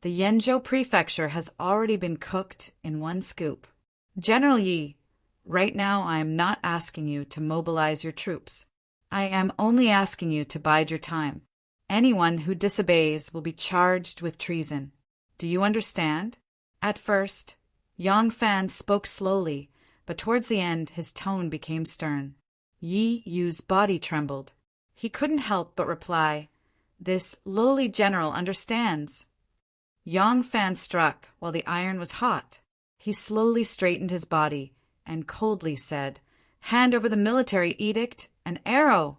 "The Yenzhou prefecture has already been cooked in one scoop. General Yi, right now I am not asking you to mobilize your troops. I am only asking you to bide your time. Anyone who disobeys will be charged with treason. Do you understand?" At first, Yang Fan spoke slowly, but towards the end his tone became stern. Yi Yu's body trembled. He couldn't help but reply, "This lowly general understands." Yang Fan struck while the iron was hot. He slowly straightened his body and coldly said, "Hand over the military edict and arrow."